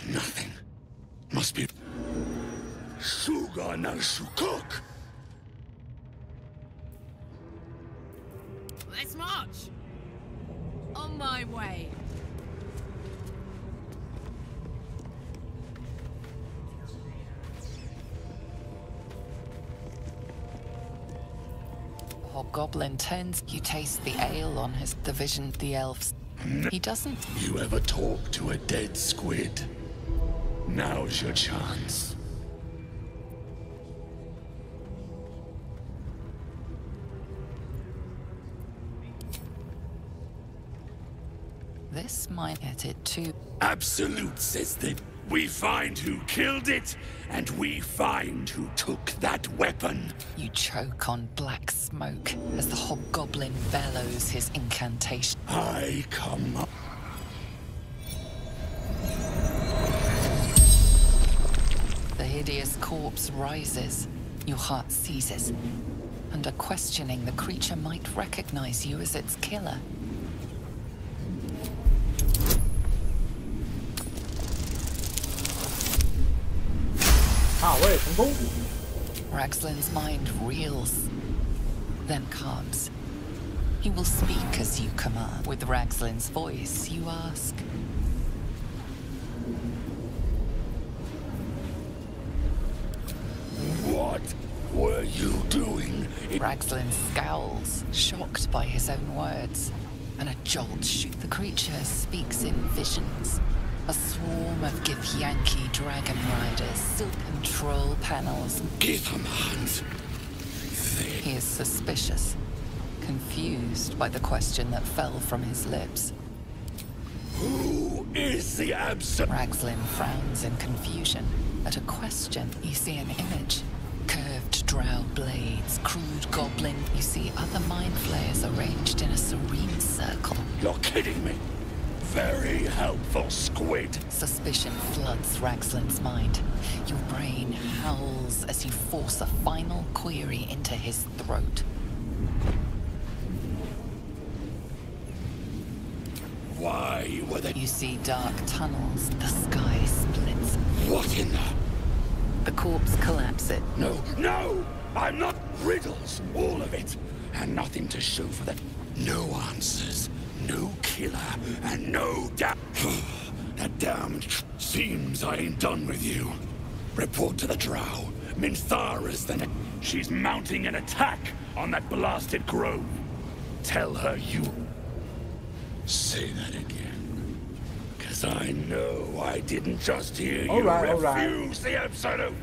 Nothing. Must be... Shugon al Shukok. Let's march! On my way. Hobgoblin turns, you taste the ale on his division, the elves. He doesn't. You ever talk to a dead squid? Now's your chance. This might get it too. Absolute says that we find who killed it, and we find who took that weapon. You choke on black smoke as the hobgoblin bellows his incantation. I come up. The hideous corpse rises. Your heart seizes. Under questioning, the creature might recognize you as its killer. Ragslin's mind reels, then calms. He will speak as you command. With Ragslin's voice, you ask. What were you doing Ragzlin scowls, shocked by his own words, and a jolt shoots the creature speaks in visions. A swarm of Githyanki dragon riders, silken troll panels. Give him hands. He is suspicious, confused by the question that fell from his lips. Who is the Absolute? Ragzlin frowns in confusion. At a question, you see an image. Curved drow blades, crude goblin. You see other mind flayers arranged in a serene circle. You're kidding me. Very helpful, squid. Suspicion floods Ragzlin's mind. Your brain howls as you force a final query into his throat. Why were they? You see dark tunnels. The sky splits. What in the? The corpse collapses. No, no! I'm not riddles, all of it. And nothing to show for that. No answers, no killer, and no doubt. That damned seems I ain't done with you. Report to the drow. Minthara's the She's mounting an attack on that blasted grove. Tell her you... Say that again. Cause I know I didn't just hear you refuse the Absolute.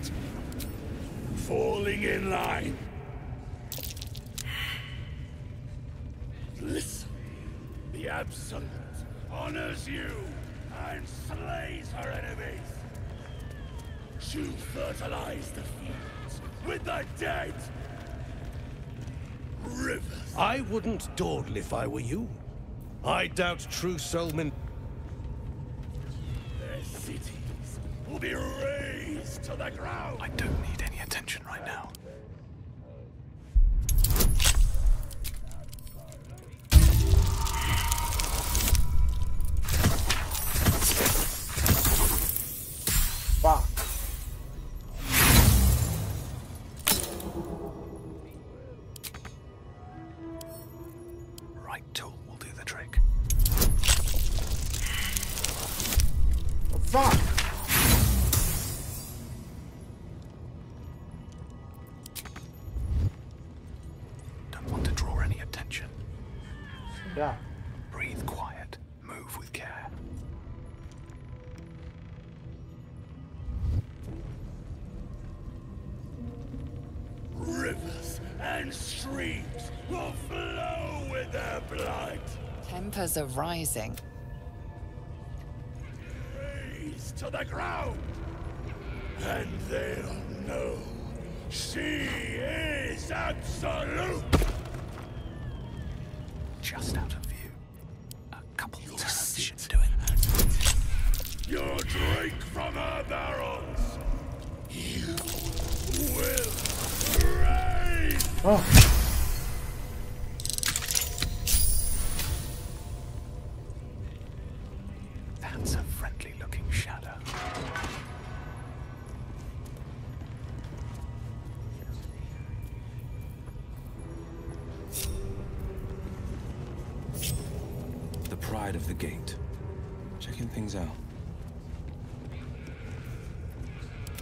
Falling in line. Listen. The Absolute honors you and slays her enemies. She'll fertilize the fields with the dead. Rivers. I wouldn't dawdle if I were you. I doubt true soulmen. Their cities will be razed to the ground. I don't need any attention right now. Fuck. Right tool will do the trick. Fuck. Don't want to draw any attention. Yeah. Breathe quiet. Move with care. Rivers and streams will flow with their blood. Tempers are rising. Razed to the ground. And they'll know she is Absolute. Just out of view. A couple turns should do it. You'll drink from her barrels. You will raise. Oh. That's a friendly-looking shadow. The pride of the gate. Checking things out.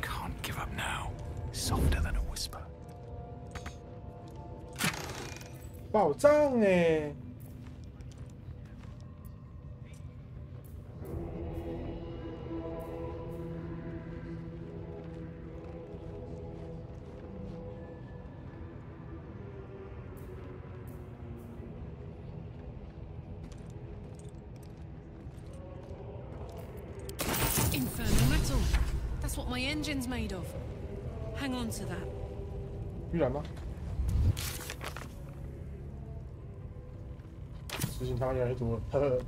Can't give up now. Softer than a whisper. 宝藏哎！Infernal metal. That's what my engine's made of. Hang on to that. 预览吗？事情他妈越来越多了，呵呵。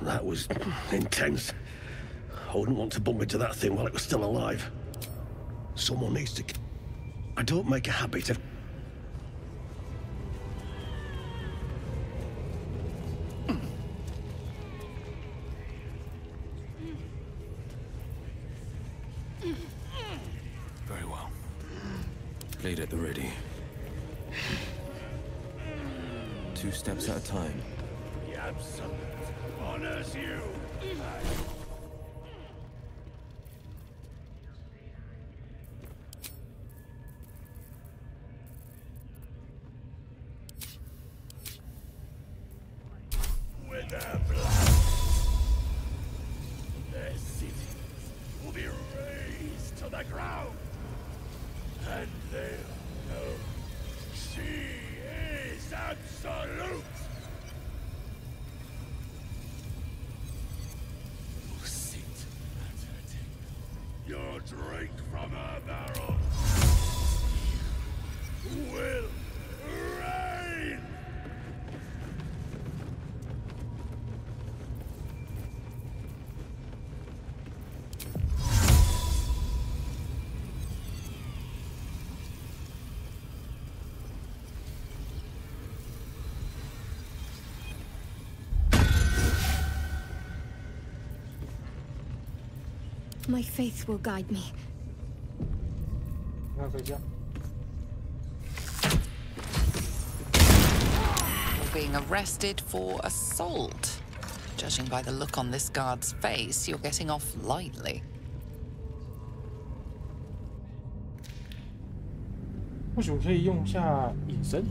That was intense. I wouldn't want to bump into that thing while it was still alive. Someone needs to... I don't make a habit of... Very well. Blade at the ready. 2 steps at a time. The Absolute honors you. With their blood, their cities will be razed to the ground, and they'll know she is absolute. You'll sit at her table. You'll drink from her barrel. You will reign. My faith will guide me. You're being arrested for assault. Judging by the look on this guard's face, you're getting off lightly. 或许我可以用一下隐身。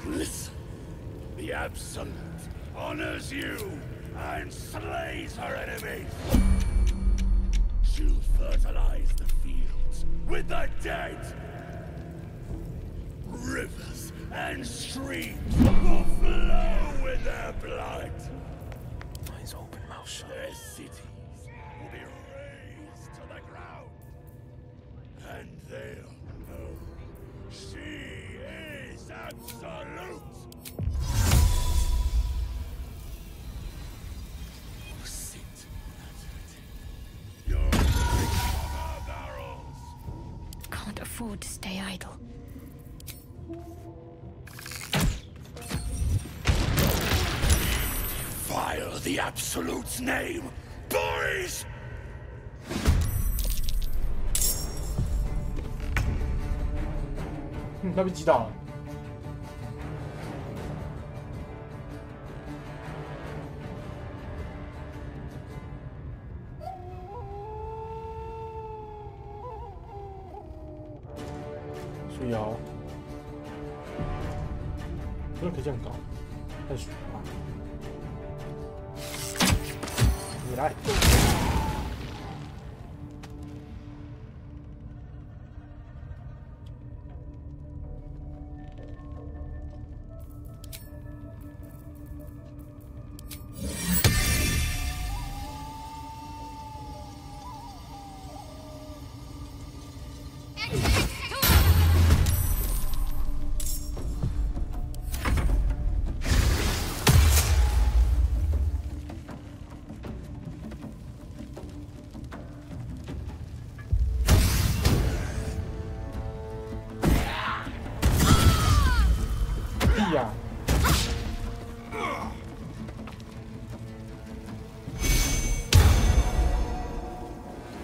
Listen, the Absolute honors you and slays her enemies. She'll fertilize the fields with the dead. Rivers and streams will flow with their blood. Eyes open, mouth shut. Their cities will be razed to the ground, and they'll know she is absolute. Sit at her table. You'll drink from her barrels. Can't afford to stay idle. Defile the Absolute's name, boys! 他被击倒了。水瑶，真的可以这样搞，太爽了！你来。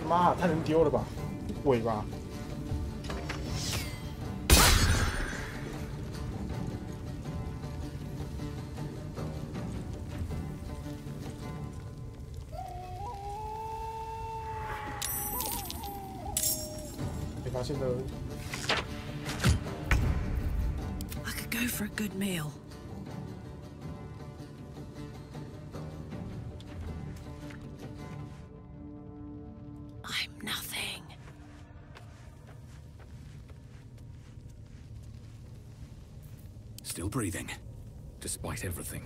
妈，太能丢了吧，尾巴！被发现了。I could go for a good meal. Still breathing, despite everything.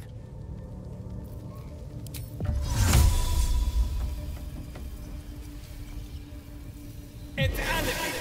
It's enemy!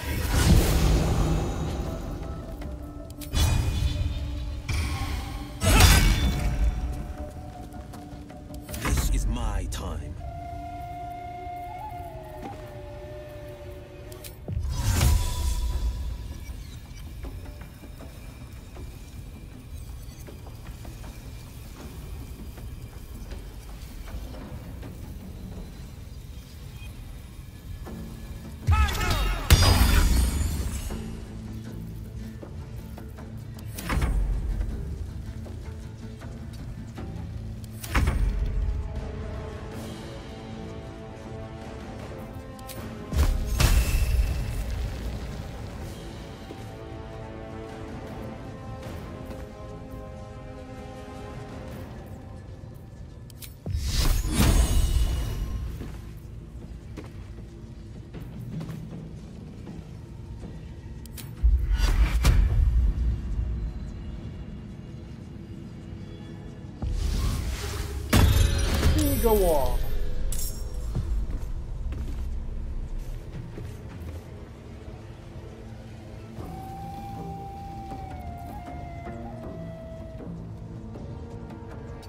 个我。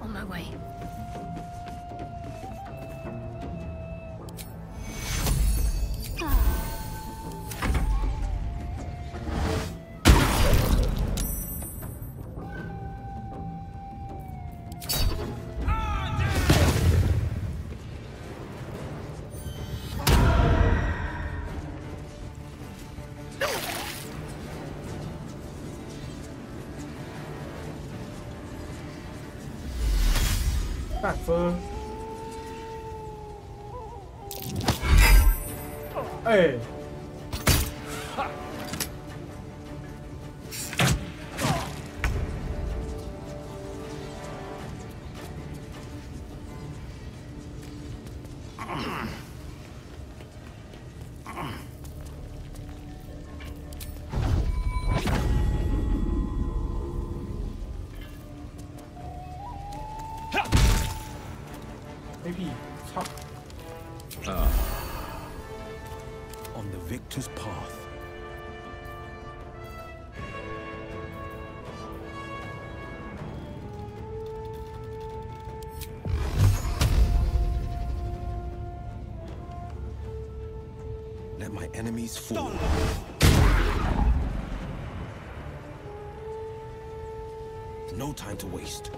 On my way.半分。哎。On the victor's path. Let my enemies fall. No time to waste.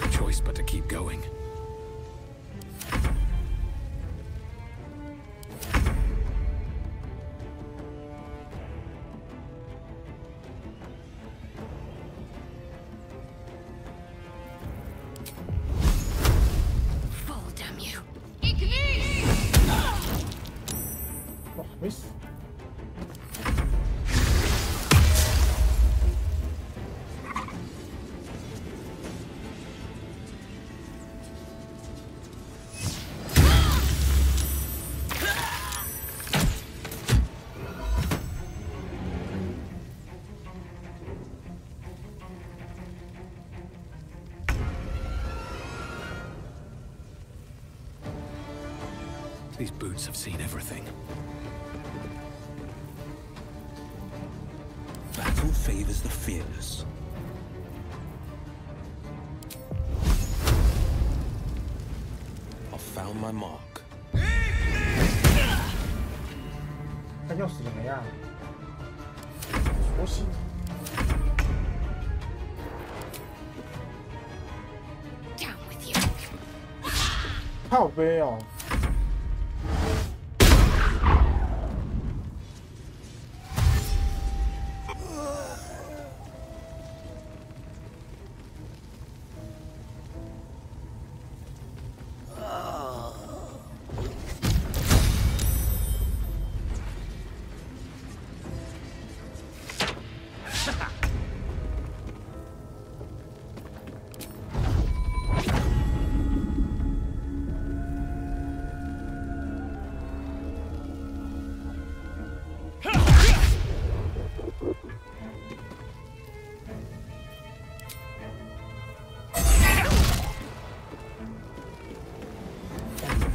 No choice but to keep going. Miss. 'These boots have seen everything. Battle favors the fearless. I've found my mark. 他要死了没啊？我死。靠背哦。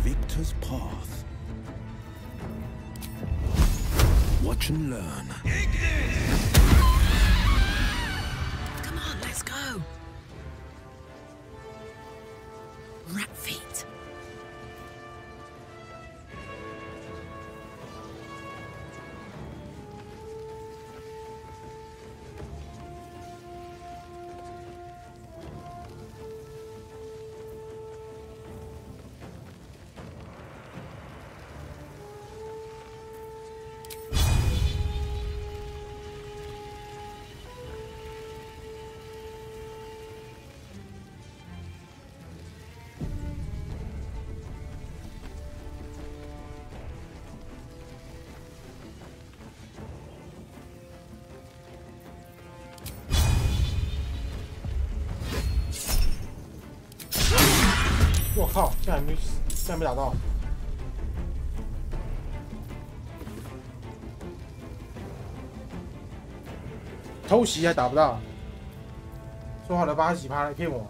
Victor's path. Watch and learn. Come on, let's go. Rat feet.我靠！竟然没打到。偷袭还打不到，说好的80%来骗我。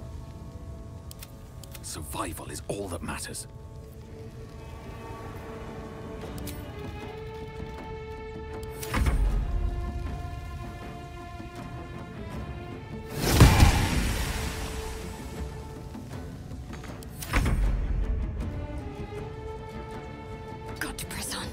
Survival is all that matters. Got to press on.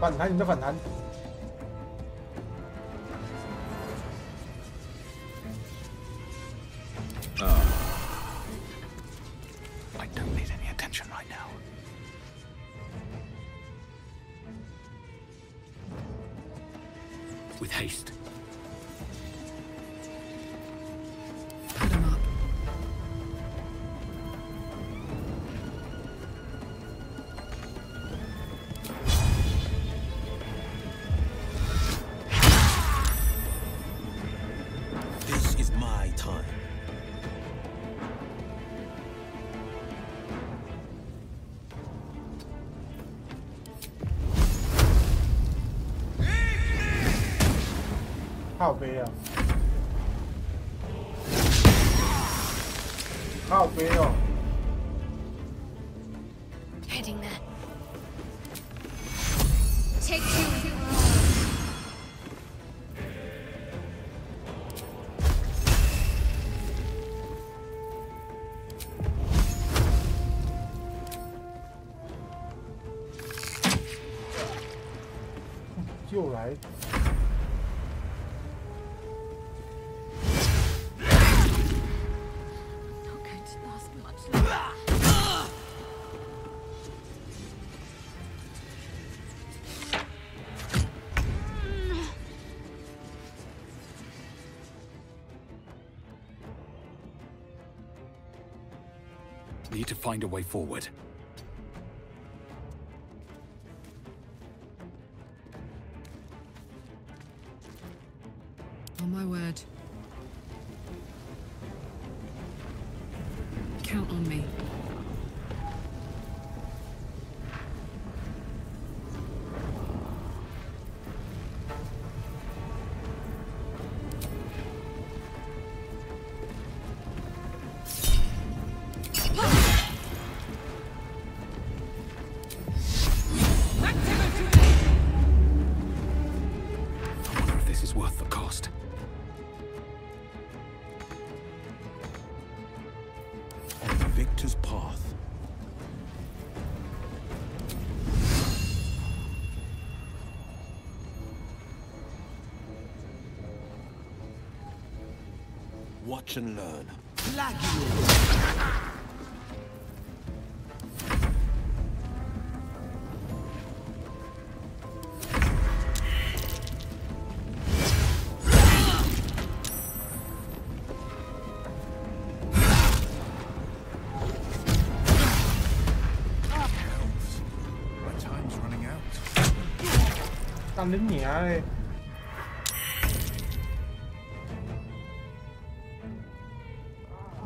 反弹，你的反弹。I don't need any attention right now. With haste. Put him up. This is my time.靠背啊！靠背哦！ Heading there. Take two. 又来。 Need to find a way forward. On my word. Count on me. I wonder if this is worth the cost. On the victor's path. Watch and learn. My time's running out. 干你娘嘞！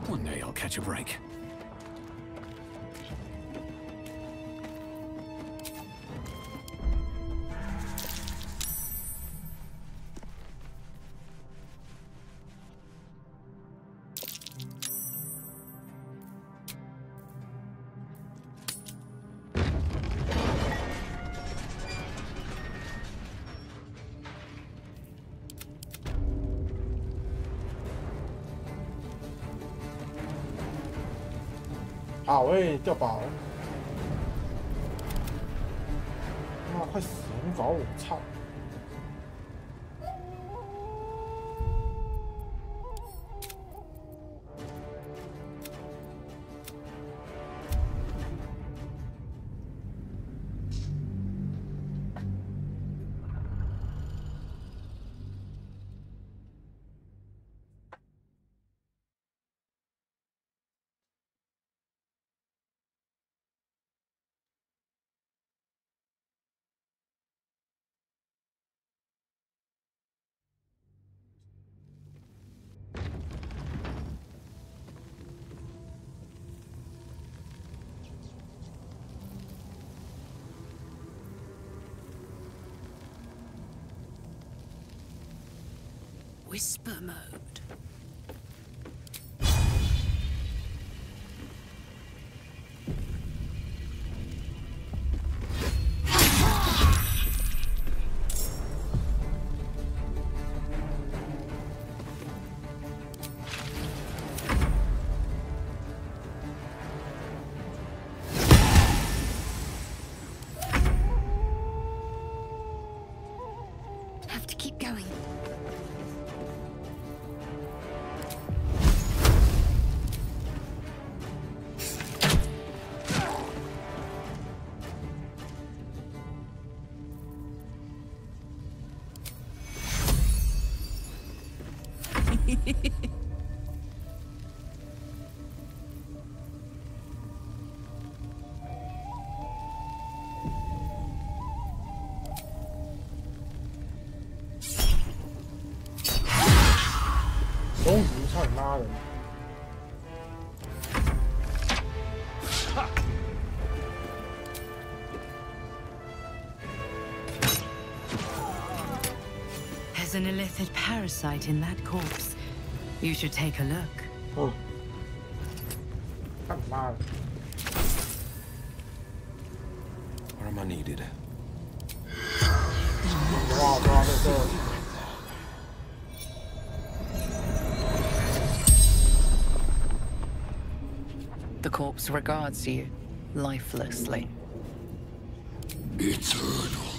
One day I'll catch a break.好诶，掉宝！哇，快死了！你搞我，操！ whisper mode. Have to keep going.终于操你妈的！ There's an illithid parasite in that corpse. You should take a look. 哦，干你妈的！ Where am I needed? 哇，抓的这。 The corpse regards you, lifelessly. Eternal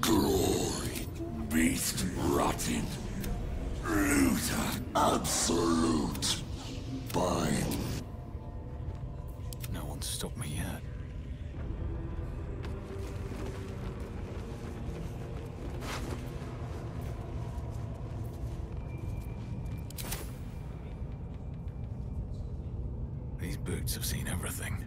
glory, beast rotting, looter absolute, bind. No one's stopped me yet. These boots have seen everything.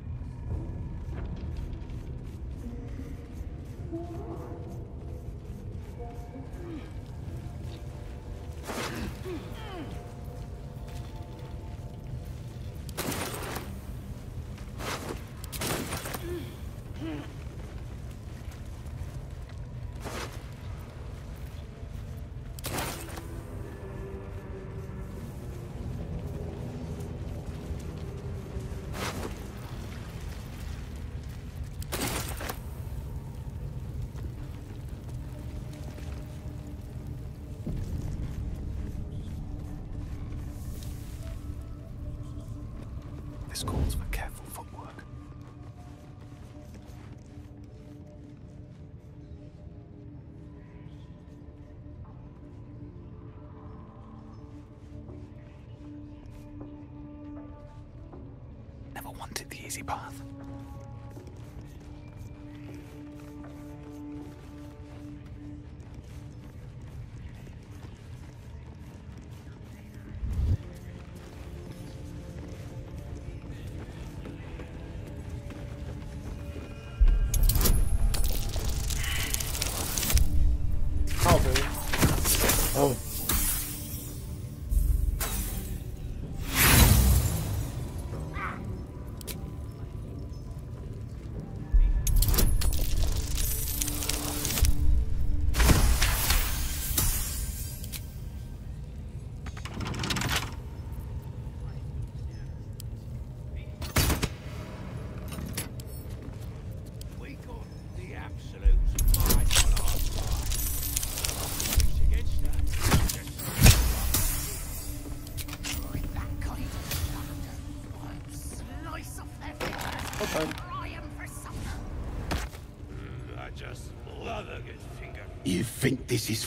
This calls for careful footwork. Never wanted the easy path. Oh. We got the absolute might on our side. Which against that, with that kind of thunder, I'd slice off their fingers and fry 'em for supper. I just love a good finger. You think this is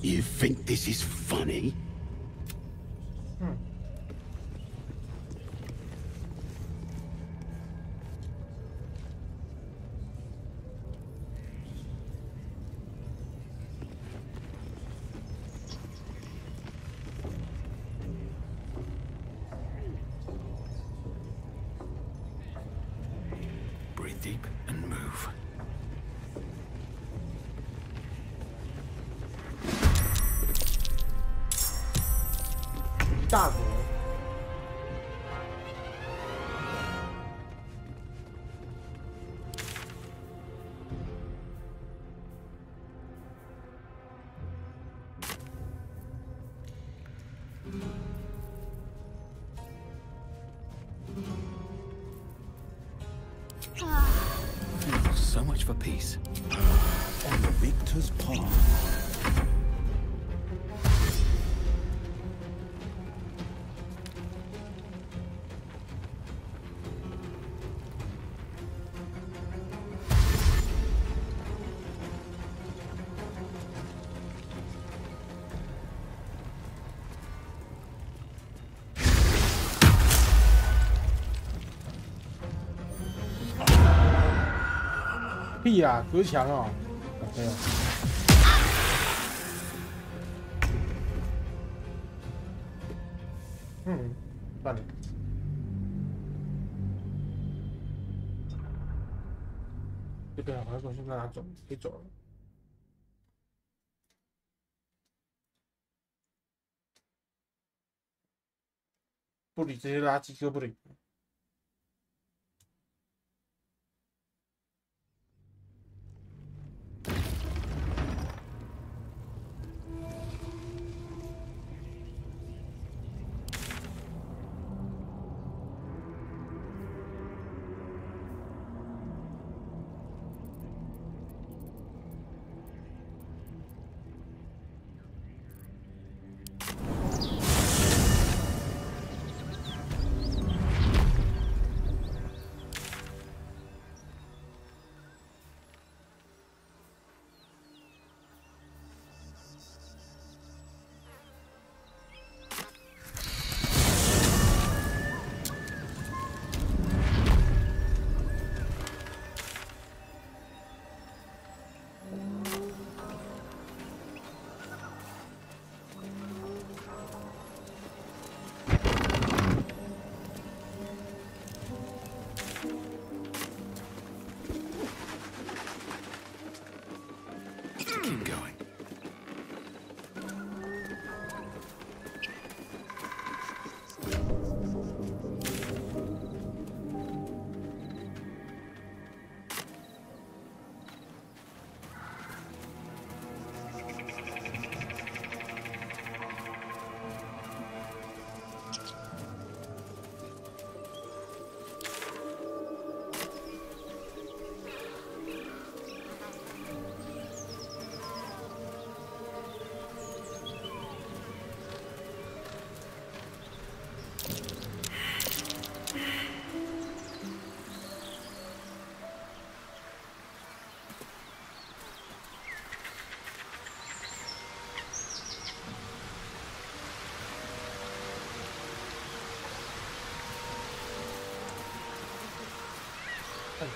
You think this is funny? Breathe deep and move. Dago. Oh. 'Cause for peace. On the victor's path. 屁呀，隔墙哦，没有。算了。这边好像东西让他走，可以走了。不理这些垃圾哥不理。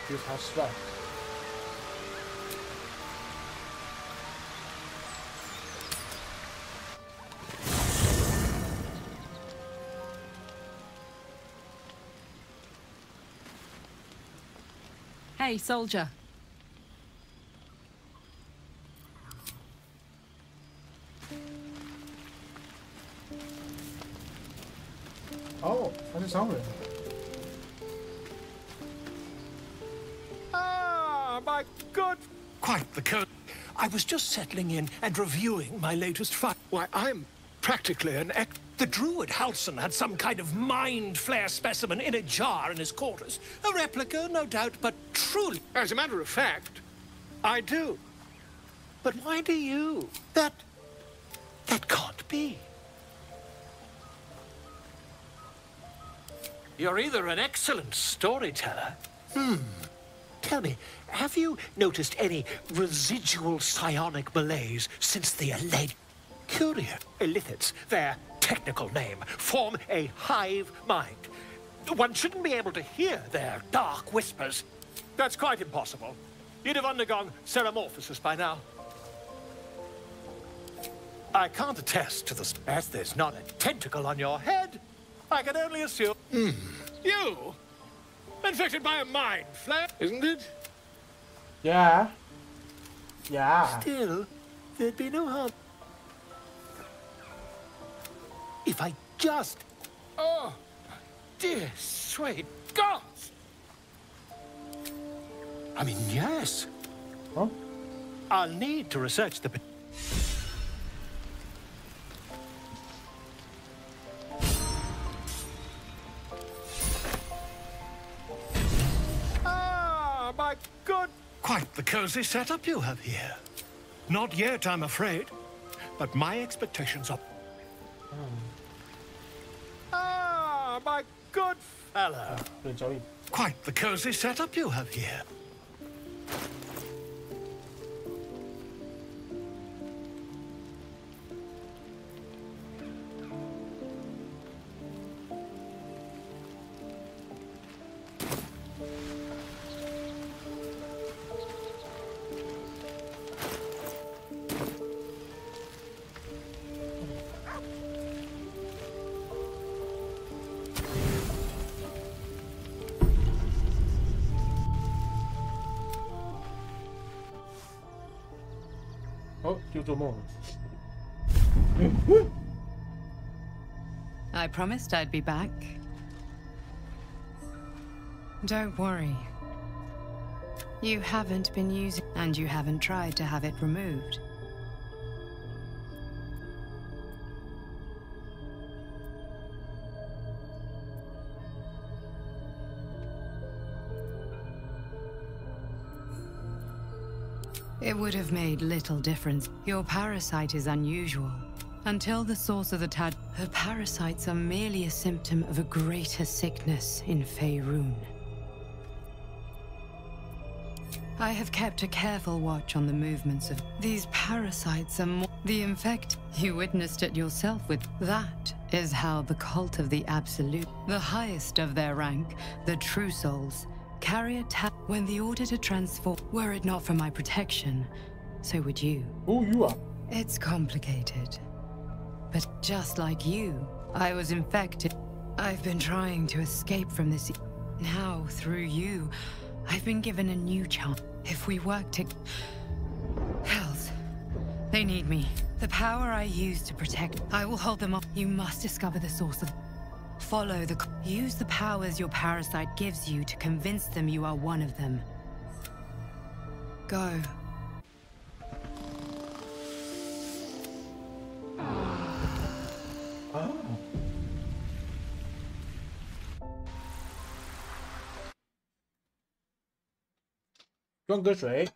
觉察失败。Hey, soldier. Oh, 他是商人。 My God! Quite the code. I was just settling in and reviewing my latest fight. Why, I'm practically an The druid Halson had some kind of mind flare specimen in a jar in his quarters. A replica, no doubt, but truly... As a matter of fact, I do. But why do you? That can't be. You're either an excellent storyteller... Tell me, have you noticed any residual psionic malaise since the alleged courier illithids, their technical name, form a hive mind? One shouldn't be able to hear their dark whispers. That's quite impossible. You'd have undergone ceramorphosis by now. I can't attest to this, as there's not a tentacle on your head. I can only assume... You? Infected by a mind flare, isn't it? Yeah. Yeah. Still, there'd be no harm. If I just... Oh, dear sweet gods! I mean, yes. Huh? I'll need to research the... My good... Quite the cozy setup you have here. Not yet, I'm afraid. But my expectations are... Ah, my good fellow. Quite the cozy setup you have here. I promised I'd be back. Don't worry. You haven't been using, and you haven't tried to have it removed. It would have made little difference. Your parasite is unusual. Until the source of the her parasites are merely a symptom of a greater sickness in Faerun. I have kept a careful watch on the movements of these parasites are more the infect. You witnessed it yourself with that is how the cult of the Absolute, the highest of their rank, the True Souls, carry a when the order to transform. Were it not for my protection, so would you. Who you are? It's complicated. But just like you, I was infected. I've been trying to escape from this. Now, through you, I've been given a new chance. If we work together... Hells. They need me. The power I use to protect... I will hold them off. You must discover the source of... Follow the... Use the powers your parasite gives you to convince them you are one of them. Go. Oh. 装个水。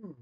哦，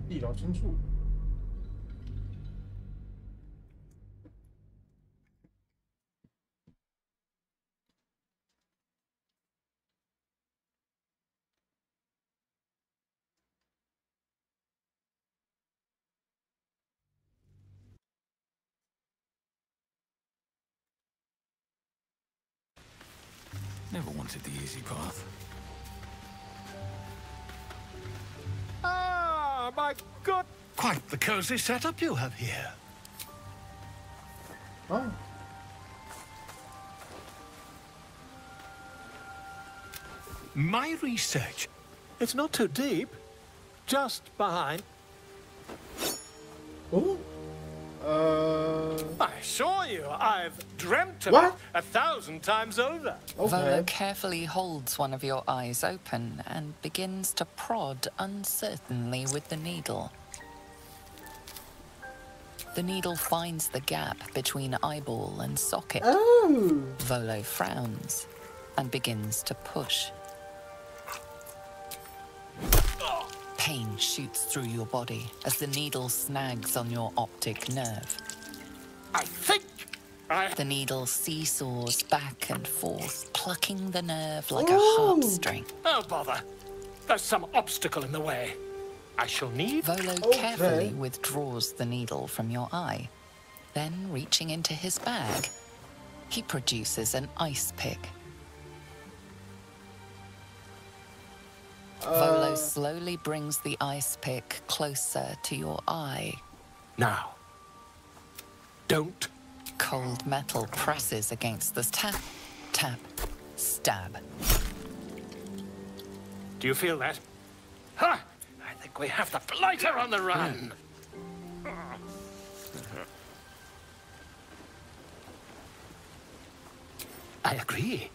地牢深处。Never wanted the easy path. Ah, my God! Quite the cozy setup you have here. Oh. My research. It's not too deep. Just behind. Oh. I assure you, I've dreamt of it 1,000 times over. Volo carefully holds one of your eyes open and begins to prod uncertainly with the needle. The needle finds the gap between eyeball and socket. Oh. Volo frowns and begins to push. Pain shoots through your body as the needle snags on your optic nerve. I think The needle seesaws back and forth, plucking the nerve like a harp string. Oh, bother. There's some obstacle in the way. I shall need... Volo carefully withdraws the needle from your eye. Then, reaching into his bag, he produces an ice pick. Volo slowly brings the ice pick closer to your eye. Now, don't. Cold metal presses against the tap, tap, stab. Do you feel that? Ha! I think we have the blighter on the run. I agree.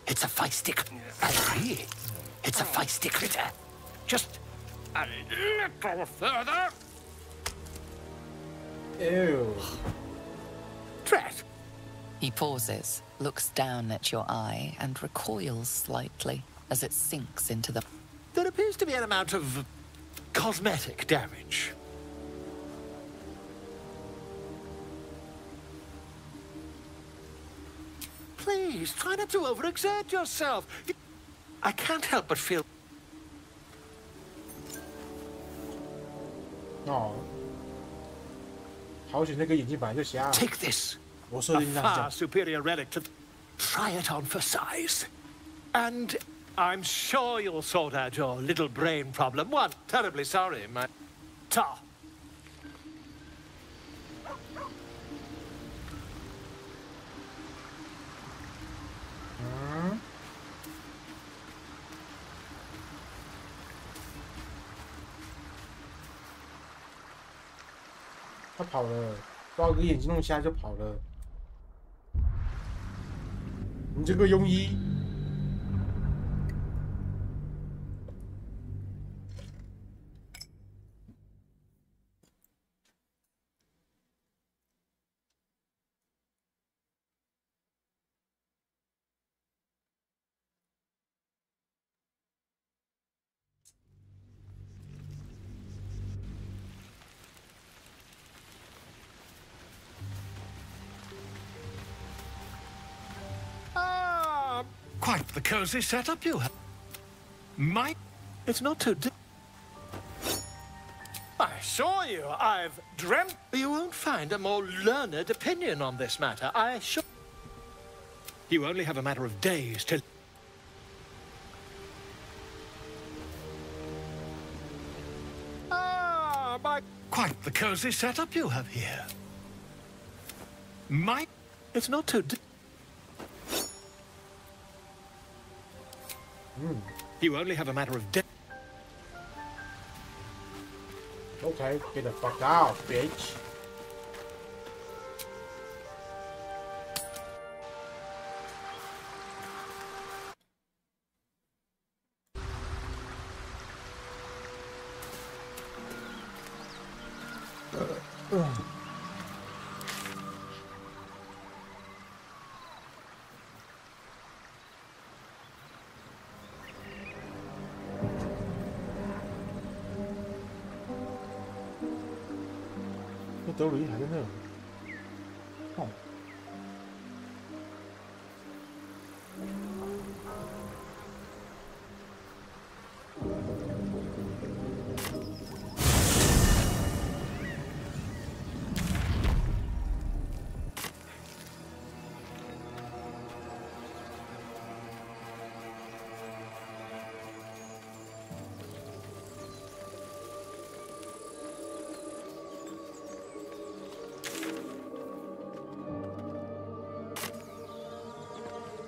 It's a feisty... I agree. It's a feisty critter. Just a little further. Ew. Drat. He pauses, looks down at your eye, and recoils slightly as it sinks into the... There appears to be an amount of cosmetic damage. Please, try not to overexert yourself. I can't help but feel...哦，好险那个眼睛本来就瞎。 Take this. 我设 A 定那是这 far 样。 superior relic to... Try it on for size. And I'm sure you'll sort out your little brain problem. One, terribly sorry, my... Ta. 他跑了，把我个眼睛弄瞎就跑了。你这个庸医！Quite the cozy setup you have. It's not too deep. I assure you, I've dreamt... You won't find a more learned opinion on this matter, I assure... You only have a matter of days to... Ah, my... Quite the cozy setup you have here. It's not too... You only have a matter of days. Okay, get the fuck out, bitch.德鲁伊还在那儿。哦。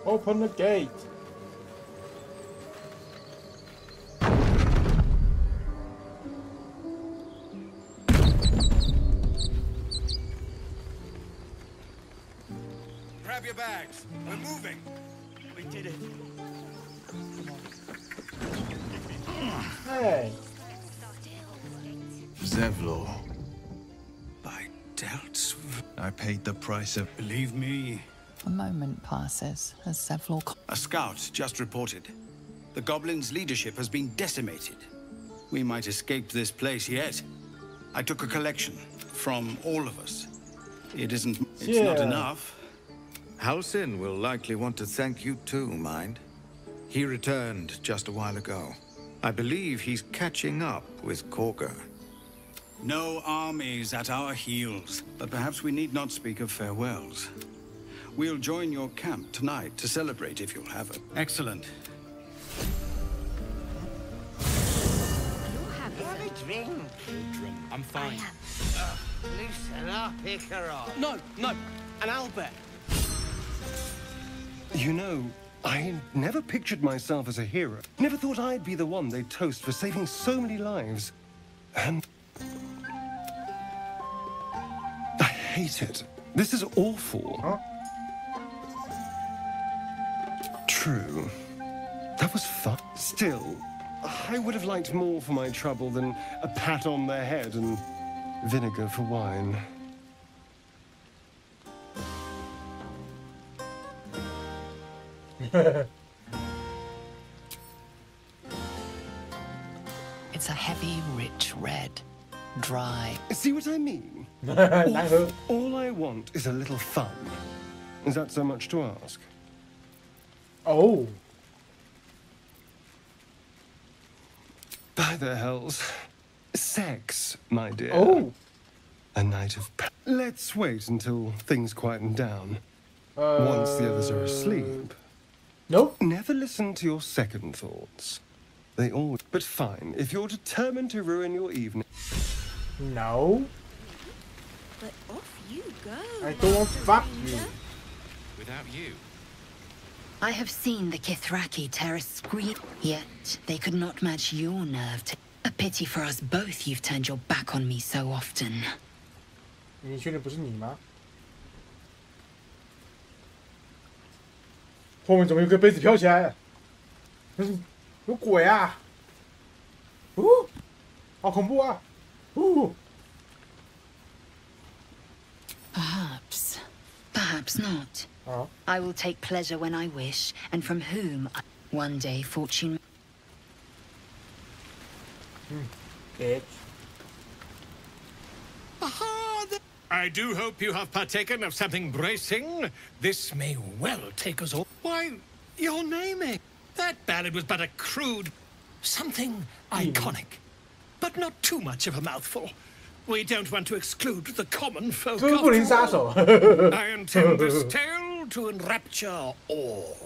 Open the gate. Grab your bags. We're moving. We did it. Hey. Zevlor. I dealt. I paid the price of... Believe me. A moment passes as Zevlor... A scout just reported. The goblins' leadership has been decimated. We might escape this place yet. I took a collection from all of us. It's not enough. Halsin will likely want to thank you too, mind. He returned just a while ago. I believe he's catching up with Korga. No armies at our heels, but perhaps we need not speak of farewells. We'll join your camp tonight to celebrate if you'll have it. Excellent. Have a drink. I'm fine. Loosen up, Icarus. No, an Albert. You know, I never pictured myself as a hero. Never thought I'd be the one they'd toast for saving so many lives. And... I hate it. This is awful. Huh? True. That was fun. Still, I would have liked more for my trouble than a pat on the head and vinegar for wine. It's a heavy, rich red. Dry. See what I mean? all I want is a little fun. Is that so much to ask? Oh. By the hells. Sex, my dear. Oh. A night of... Let's wait until things quieten down. Once the others are asleep. Nope. Never listen to your second thoughts. They all... But fine, if you're determined to ruin your evening... No. But off you go. I don't fuck you. Without you. I have seen the Kithraki tear a scream, yet they could not match your nerve. A pity for us both you've turned your back on me so often. 你确定不是你吗？后面怎么有个杯子飘起来？那是有鬼啊！好恐怖啊！Perhaps not. I will take pleasure when I wish, and from whom one day fortune... Bitch. Aha! I do hope you have partaken of something bracing. This may well take us all... Why, your naming. That ballad was but a crude... Something iconic. But not too much of a mouthful. We don't want to exclude the common folk. 哥布林杀手。 I intend this tale to enrapture all.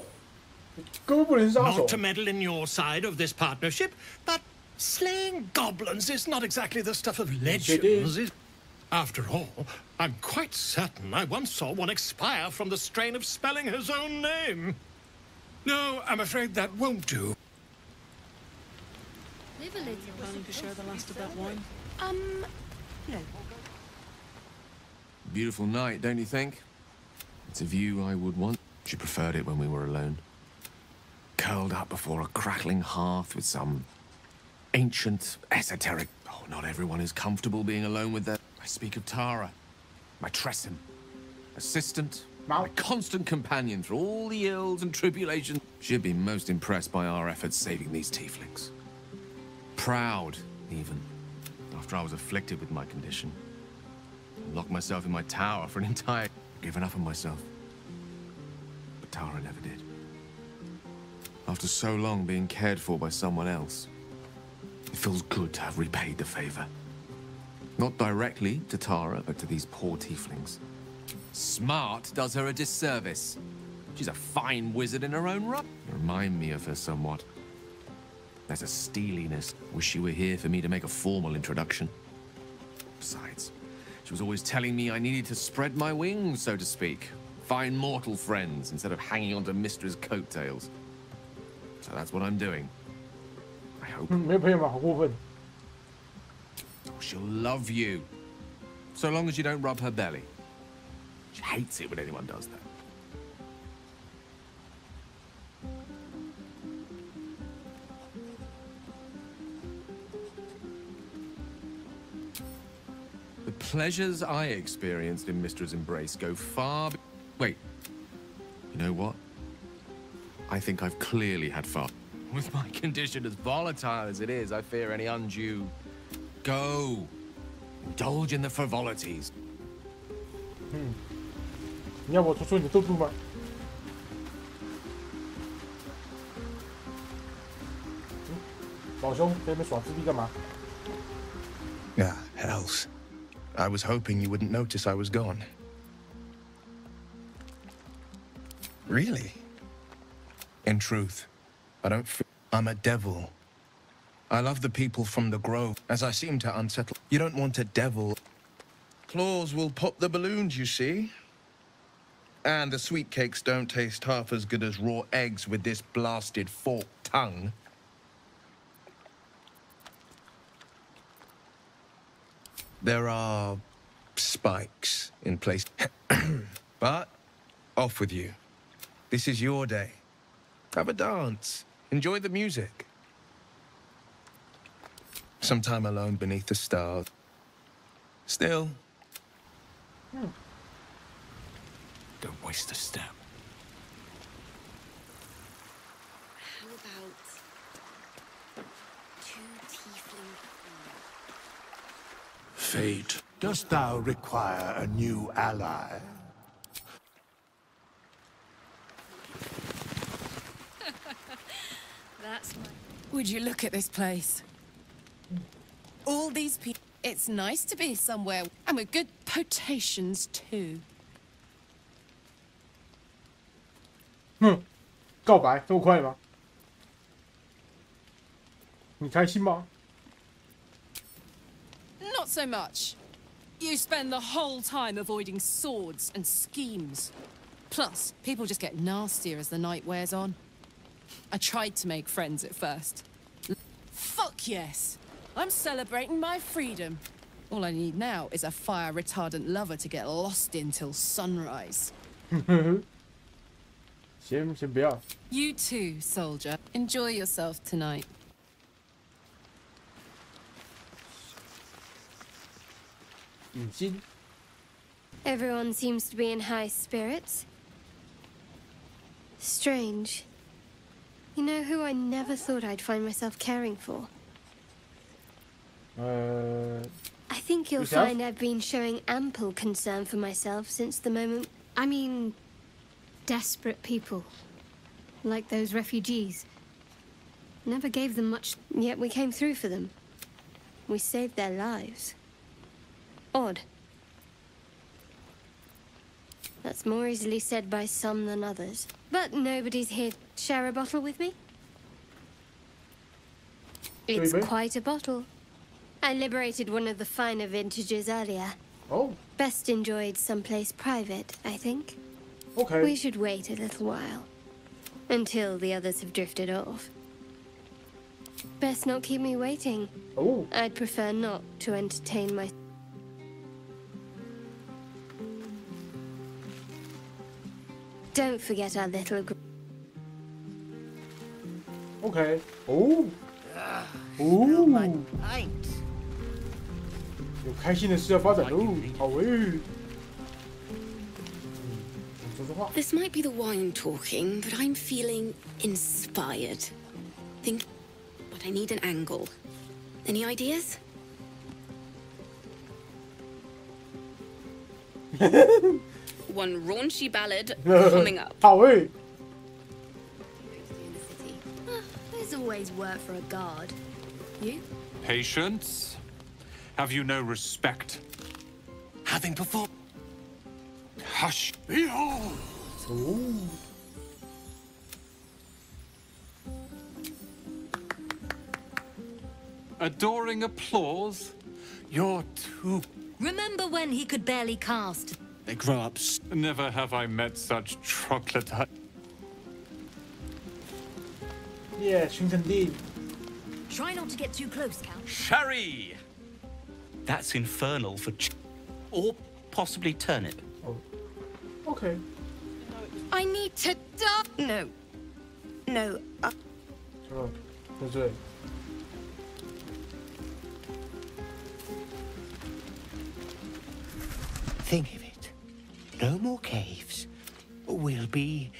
哥布林杀手。 Not to meddle in your side of this partnership, but slaying goblins is not exactly the stuff of legends. After all, I'm quite certain I once saw one expire from the strain of spelling his own name. No, I'm afraid that won't do. Planning to share the last of that wine? No. Beautiful night, don't you think? It's a view I would want. She preferred it when we were alone. Curled up before a crackling hearth with some ancient, esoteric... Oh, not everyone is comfortable being alone with their... I speak of Tara, my Tresson, assistant, my constant companion through all the ills and tribulations. She'd be most impressed by our efforts saving these tieflings. Proud, even, after I was afflicted with my condition. I locked myself in my tower for an entire... given up on myself. But Tara never did. After so long being cared for by someone else, it feels good to have repaid the favor. Not directly to Tara, but to these poor tieflings. Smart does her a disservice. She's a fine wizard in her own right. You remind me of her somewhat. There's a steeliness. Wish she were here for me to make a formal introduction. Besides, she was always telling me I needed to spread my wings, so to speak. Find mortal friends instead of hanging onto Mistra's coattails. So that's what I'm doing. I hope. She'll love you. So long as you don't rub her belly. She hates it when anyone does that. The pleasures I experienced in Mistra's embrace go far... Wait. You know what? I think I've clearly had far. With my condition as volatile as it is, I fear any undue... Go. Indulge in the frivolities. 你要我说出你的斗度吗？ 老兄在那边耍自闭干嘛？ Ah, hells. I was hoping you wouldn't notice I was gone. Really? In truth, I don't feel I'm a devil. I love the people from the grove, as I seem to unsettle. You don't want a devil. Claws will pop the balloons, you see. And the sweet cakes don't taste half as good as raw eggs with this blasted forked tongue. There are spikes in place. But off with you. This is your day. Have a dance. Enjoy the music. Some time alone beneath the stars. Still. Don't waste a step. How about 2 tiefling? Fate, dost thou require a new ally? That's... Would you look at this place? All these people... It's nice to be somewhere, and with good potations, too. 告白这么快吗？你开心吗？ Not so much. You spend the whole time avoiding swords and schemes. Plus, people just get nastier as the night wears on. I tried to make friends at first. Fuck yes! I'm celebrating my freedom. All I need now is a fire-retardant lover to get lost in till sunrise. 先不要。 You too, soldier. Enjoy yourself tonight. 已经。 Everyone seems to be in high spirits. Strange. You know who I never thought I'd find myself caring for? I think you'll find I've been showing ample concern for myself since the moment... I mean, desperate people. Like those refugees. Never gave them much, yet we came through for them. We saved their lives. Odd. That's more easily said by some than others. But nobody's here to share a bottle with me? It's quite a bottle. I liberated one of the finer vintages earlier. Oh. Best enjoyed someplace private, I think. Okay. We should wait a little while. Until the others have drifted off. Best not keep me waiting. Oh. I'd prefer not to entertain my... Don't forget our little... Okay. Oh. 有开心的事要发展喽，好诶。说说话。 This might be the wine talking, but I'm feeling inspired. But I need an angle. Any ideas? One raunchy ballad coming up. 好诶。 There's always work for a guard. You? Patience? Have you no respect? Having performed... Hush! Behold! Ooh. Adoring applause? You're too... Remember when he could barely cast? They grow up... Never have I met such chocolate... Yeah, 寻肯定。 Try not to get too close, Count. Sherry! That's infernal for or possibly turnip. Oh. Okay. I need to die. No. No. Oh, 对对。 Think of it. No more caves. We'll be...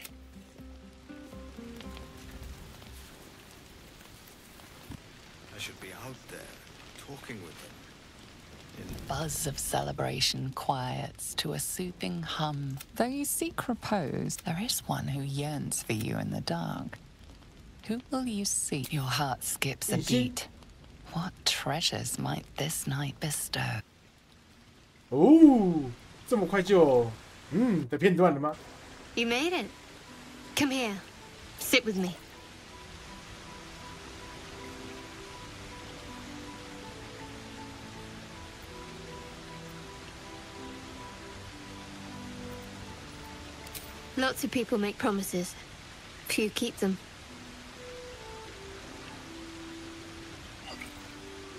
I should be out there, talking with them. Buzz of celebration quiets to a soothing hum. Though you seek repose, there is one who yearns for you in the dark. Who will you seek? Your heart skips a beat. What treasures might this night bestow? 哦，这么快就的片段了吗？ You made it. Come here. Sit with me. Lots of people make promises. Few keep them.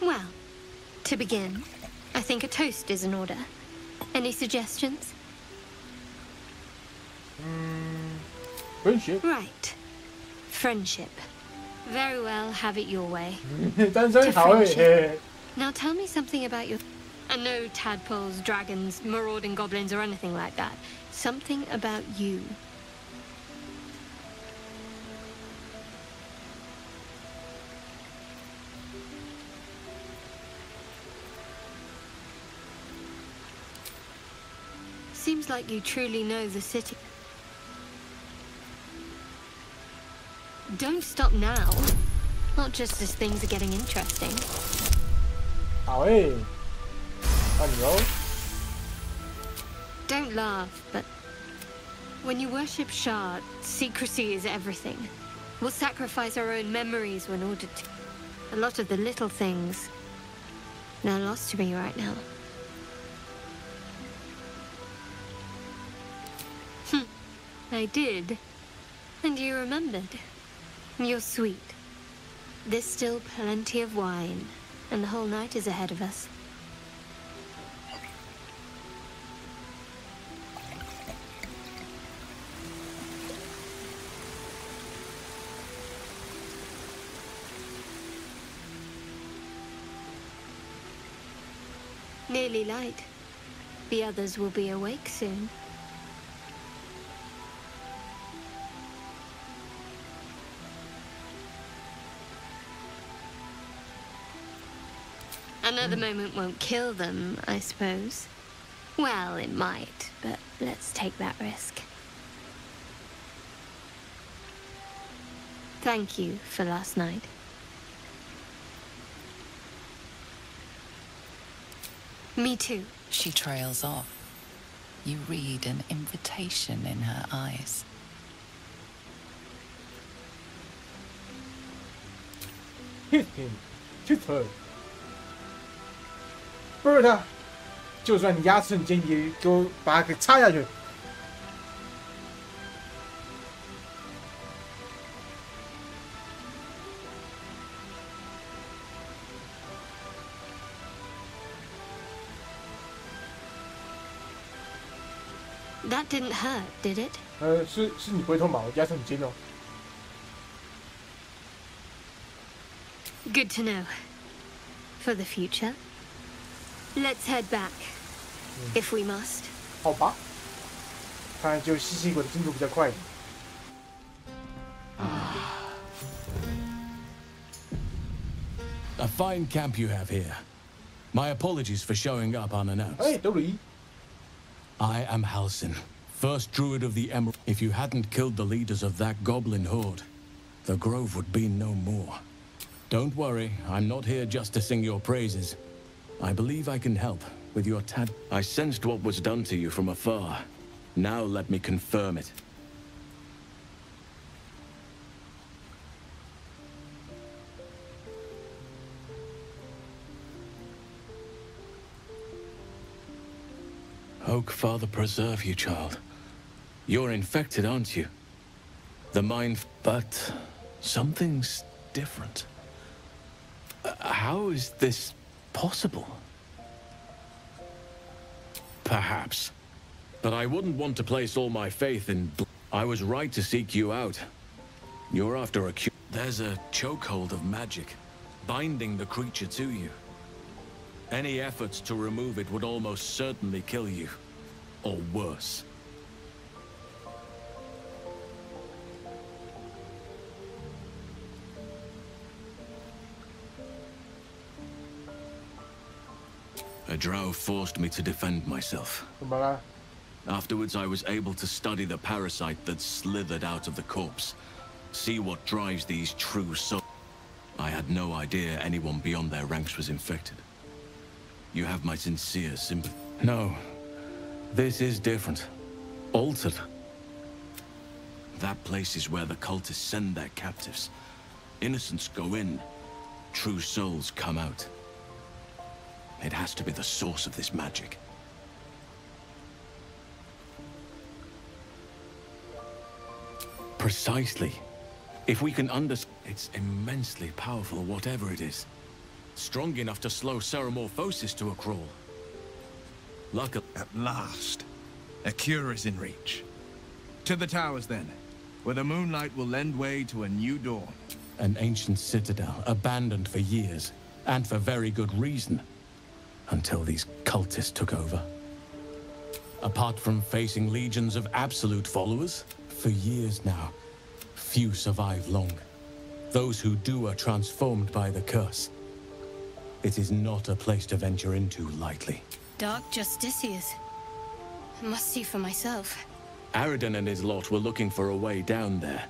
Well, to begin, I think a toast is in order. Any suggestions? Friendship. Right. Friendship. Very well, have it your way. 单身好诶。 Now tell me something about your... And no tadpoles, dragons, marauding goblins, or anything like that. Something about you. Seems like you truly know the city. Don't stop now. Not just as things are getting interesting. 好诶，换你喽。 Don't laugh, but when you worship Shard, secrecy is everything. We'll sacrifice our own memories when ordered to. A lot of the little things, they're lost to me right now. I did. And you remembered. You're sweet. There's still plenty of wine, and the whole night is ahead of us. Nearly light. The others will be awake soon. Another moment won't kill them, I suppose. Well, it might, but let's take that risk. Thank you for last night. Me too. She trails off. You read an invitation in her eyes. 不是他，就算你牙齿很尖，也给我把它给插下去。That didn't hurt, did it? 是你不会痛吧？我牙齿很尖哦。Good to know. For the future. Let's head back, if we must. 好吧，看来就吸血鬼的进度比较快。A fine camp you have here. My apologies for showing up unannounced. Hey, don't worry. I am Halsin, first druid of the Emerald. If you hadn't killed the leaders of that goblin horde, the grove would be no more. Don't worry, I'm not here just to sing your praises. I believe I can help with your tad. I sensed what was done to you from afar. Now let me confirm it. Oak, Father, preserve you, child. You're infected, aren't you? The mind... But something's different. How is this possible? Perhaps. But I wouldn't want to place all my faith in... I was right to seek you out. You're after a cure. There's a chokehold of magic, binding the creature to you. Any efforts to remove it would almost certainly kill you. Or worse. A drow forced me to defend myself. Afterwards, I was able to study the parasite that slithered out of the corpse. See what drives these true souls. I had no idea anyone beyond their ranks was infected. You have my sincere sympathy. No. This is different. Altered. That place is where the cultists send their captives. Innocents go in. True souls come out. It has to be the source of this magic. Precisely. If we can understand... It's immensely powerful, whatever it is. Strong enough to slow Ceramorphosis to a crawl. Luckily... At last, a cure is in reach. To the towers, then, where the moonlight will lend way to a new dawn. An ancient citadel, abandoned for years, and for very good reason. Until these cultists took over. Apart from facing legions of absolute followers, for years now, few survive long. Those who do are transformed by the curse. It is not a place to venture into lightly. Dark Justiciars. I must see for myself. Aridin and his lot were looking for a way down there.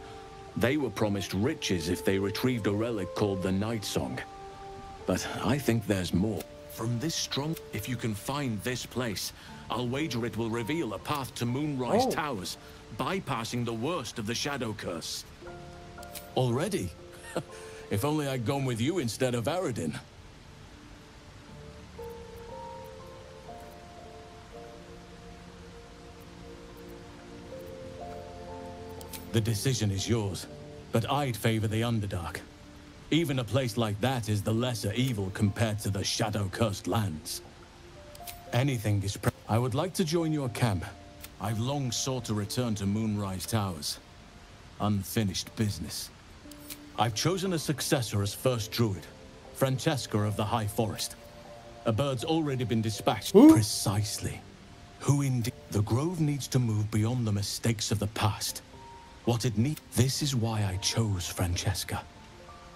They were promised riches if they retrieved a relic called the Night Song. But I think there's more. From this strong... If you can find this place, I'll wager it will reveal a path to Moonrise Towers, bypassing the worst of the Shadow Curse. Already? If only I'd gone with you instead of Aridin. The decision is yours, but I'd favor the Underdark. Even a place like that is the lesser evil compared to the shadow-cursed lands. Anything is I would like to join your camp. I've long sought to return to Moonrise Towers. Unfinished business. I've chosen a successor as first druid, Francesca of the High Forest. A bird's already been dispatched. Precisely. Who indeed? The Grove needs to move beyond the mistakes of the past. What it needs. This is why I chose Francesca.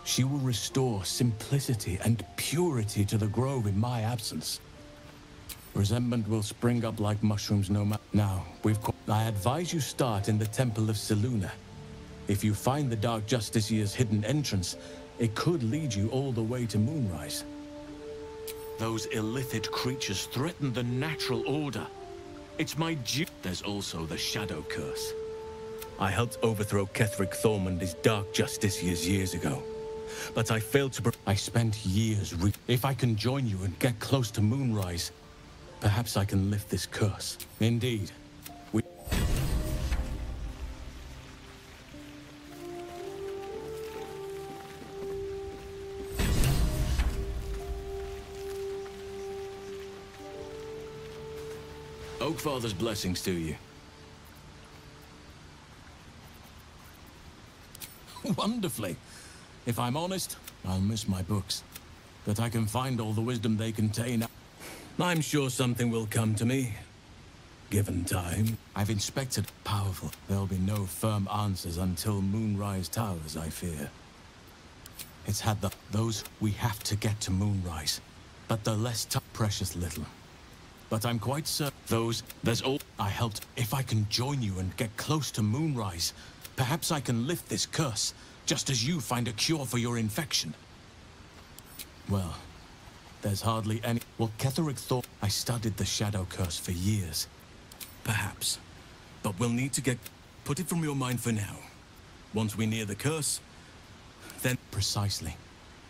She will restore simplicity and purity to the Grove in my absence. Resentment will spring up like mushrooms no matter. Now, I advise you start in the Temple of Selûne. If you find the Dark Justiciar's hidden entrance, it could lead you all the way to Moonrise. Those illithid creatures threaten the natural order. It's my duty. There's also the Shadow Curse. I helped overthrow Ketheric Thormund's Dark Justiciars years ago. But I failed to... I spent years If I can join you and get close to Moonrise, perhaps I can lift this curse. Indeed. Oakfather's blessings to you. Wonderfully. If I'm honest, I'll miss my books. But I can find all the wisdom they contain. I'm sure something will come to me. Given time. I've inspected powerful. There'll be no firm answers until Moonrise Towers, I fear. It's had those we have to get to Moonrise. But the less precious little. But I'm quite certain there's all I helped. If I can join you and get close to Moonrise, perhaps I can lift this curse, just as you find a cure for your infection. Well, there's hardly any. Well, Ketheric thought I studied the Shadow Curse for years. Perhaps. But we'll need to put it from your mind for now. Once we near the curse, then... Precisely.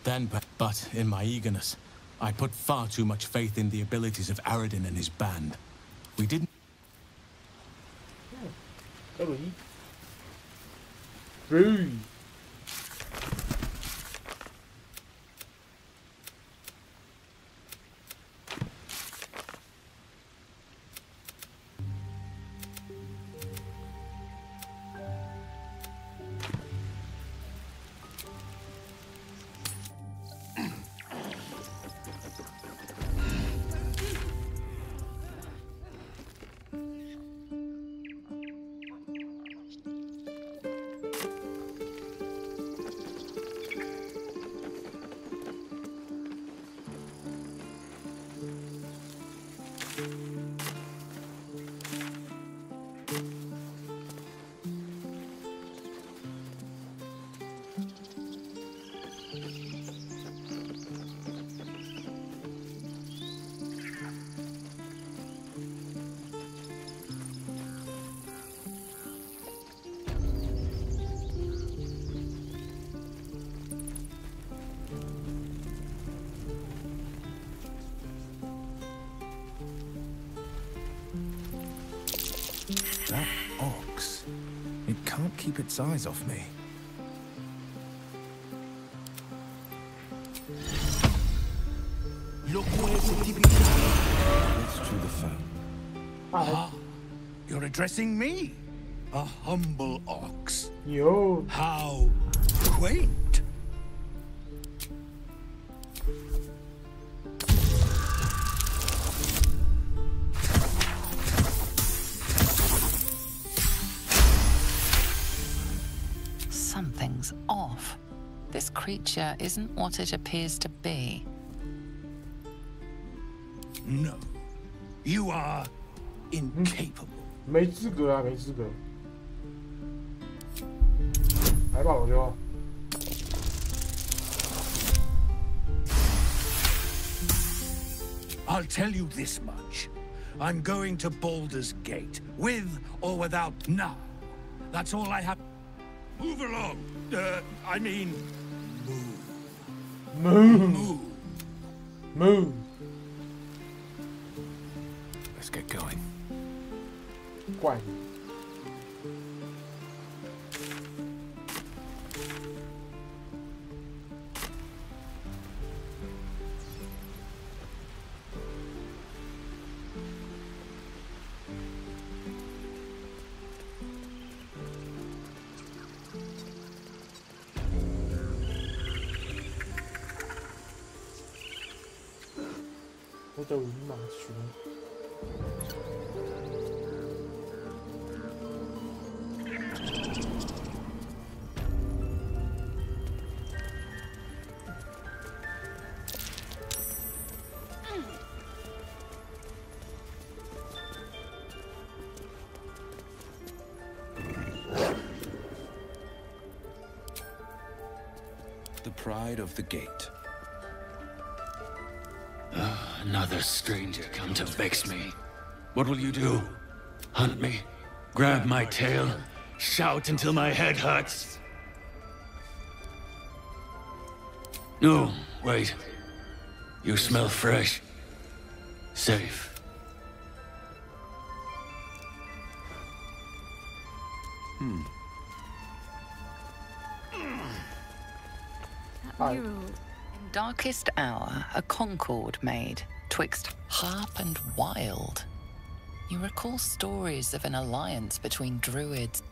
Then, but in my eagerness, I put far too much faith in the abilities of Aradin and his band. We didn't... That ox. It can't keep its eyes off me. It's true the phone. Ah, you're addressing me? A humble ox. Yo. How quaint. Something's off. This creature isn't what it appears to be. No. You are incapable. 没资格啊，没资格。来吧，老兄。I'll tell you this much. I'm going to Baldur's Gate, with or without now. That's all I have. Move along. I mean, move. Move. Move. Let's get going. 怪。我的马熊。The pride of the gate. Another stranger come to vex me. What will you do? Hunt me? Grab my tail? Shout until my head hurts? No, wait. You smell fresh. Safe. In darkest hour, a concord made, twixt harp and wild. You recall stories of an alliance between druids.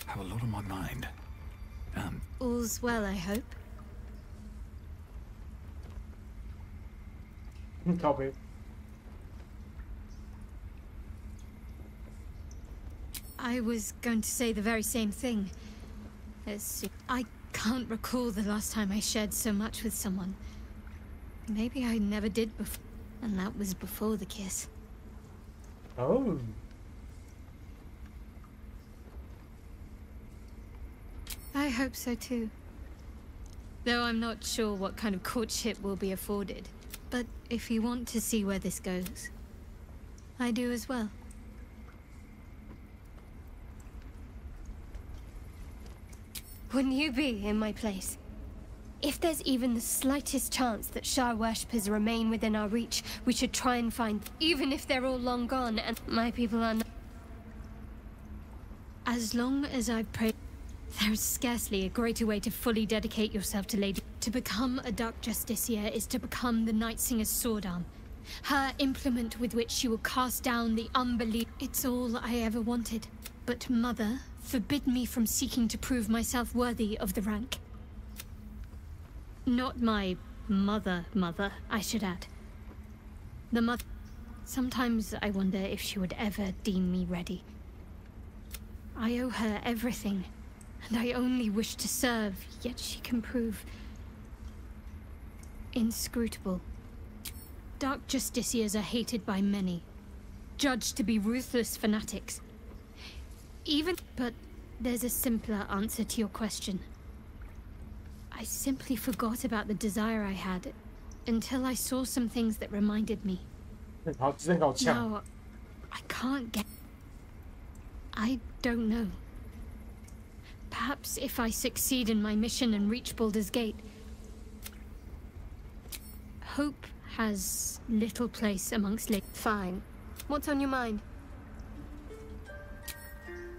Have a lot on my mind. All's well, I hope. Copy. I was going to say the very same thing. I can't recall the last time I shared so much with someone. Maybe I never did before, and that was before the kiss. Oh. I hope so too. Though I'm not sure what kind of courtship will be afforded. But if you want to see where this goes, I do as well. Wouldn't you be in my place? If there's even the slightest chance that Shah worshippers remain within our reach, we should try and find, even if they're all long gone and my people are not. As long as I pray, there's scarcely a greater way to fully dedicate yourself to Lady. To become a Dark Justiciar is to become the Night Singer's sword arm. Her implement with which she will cast down the unbelief. It's all I ever wanted. But Mother forbid me from seeking to prove myself worthy of the rank. Not my mother, I should add. The mother. Sometimes I wonder if she would ever deem me ready. I owe her everything, and I only wish to serve, yet she can prove inscrutable. Dark Justiciars are hated by many, judged to be ruthless fanatics. But there's a simpler answer to your question. I simply forgot about the desire I had until I saw some things that reminded me. Now, I can't get... I don't know. Perhaps if I succeed in my mission and reach Baldur's Gate... Hope has little place amongst... Fine. What's on your mind?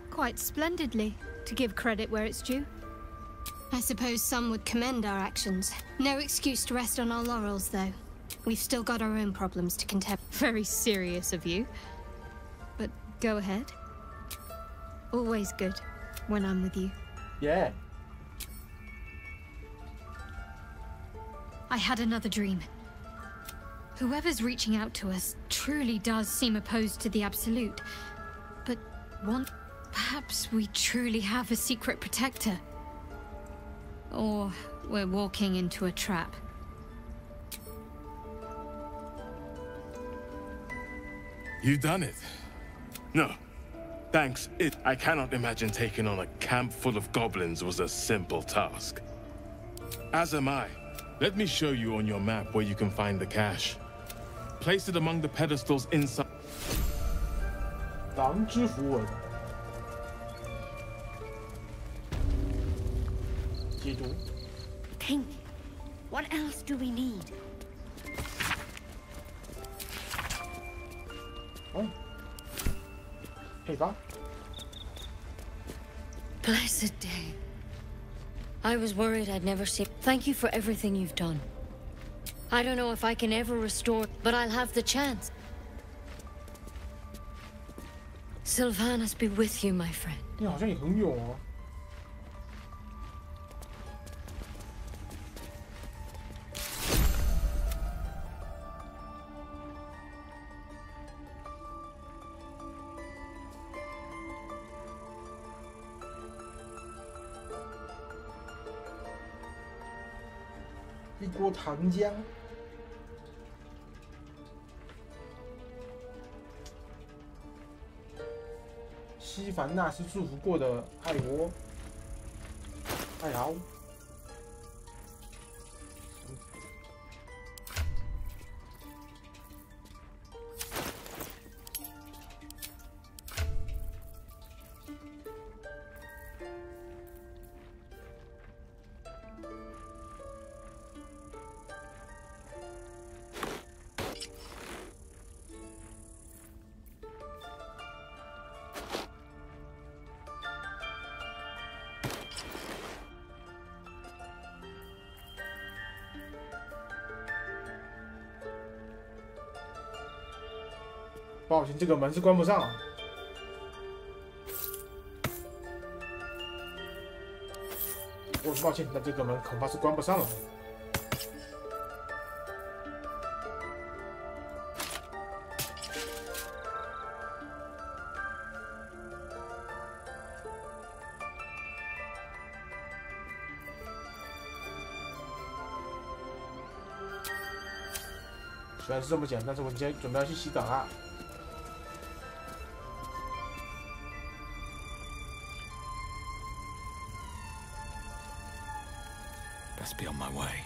Quite splendidly, to give credit where it's due. I suppose some would commend our actions. No excuse to rest on our laurels, though. We've still got our own problems to contend. Very serious of you. But go ahead. Always good when I'm with you. Yeah. I had another dream. Whoever's reaching out to us truly does seem opposed to the Absolute. But perhaps we truly have a secret protector. Or we're walking into a trap. You've done it. No. Thanks. I cannot imagine taking on a camp full of goblins was a simple task. As am I. Let me show you on your map where you can find the cache. Place it among the pedestals inside. 狼之符文。解读。 King, what else do we need? 哦，配方。 Blessed day. I was worried I'd never see. Thank you for everything you've done. I don't know if I can ever restore, but I'll have the chance. Sylvanas be with you, my friend. 你好像也很勇哦。 一锅糖浆，西凡纳斯祝福过的艾窝，艾豪。抱歉，这个门是关不上了。我抱歉，那这个门恐怕是关不上了。虽然是这么讲，但是我今天准备要去洗澡啦。 Best be on my way.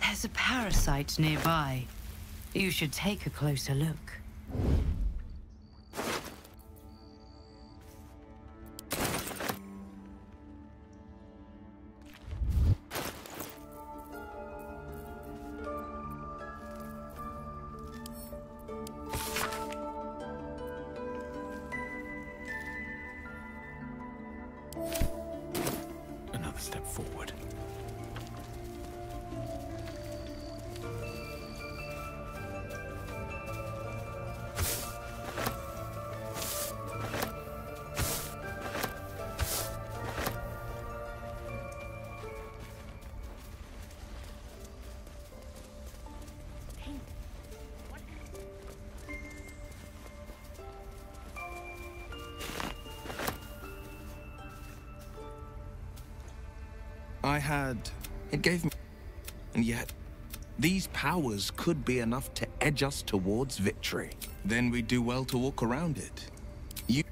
There's a parasite nearby. You should take a closer look. Another step forward. It gave me... And yet, these powers could be enough to edge us towards victory. Then we'd do well to walk around it. You...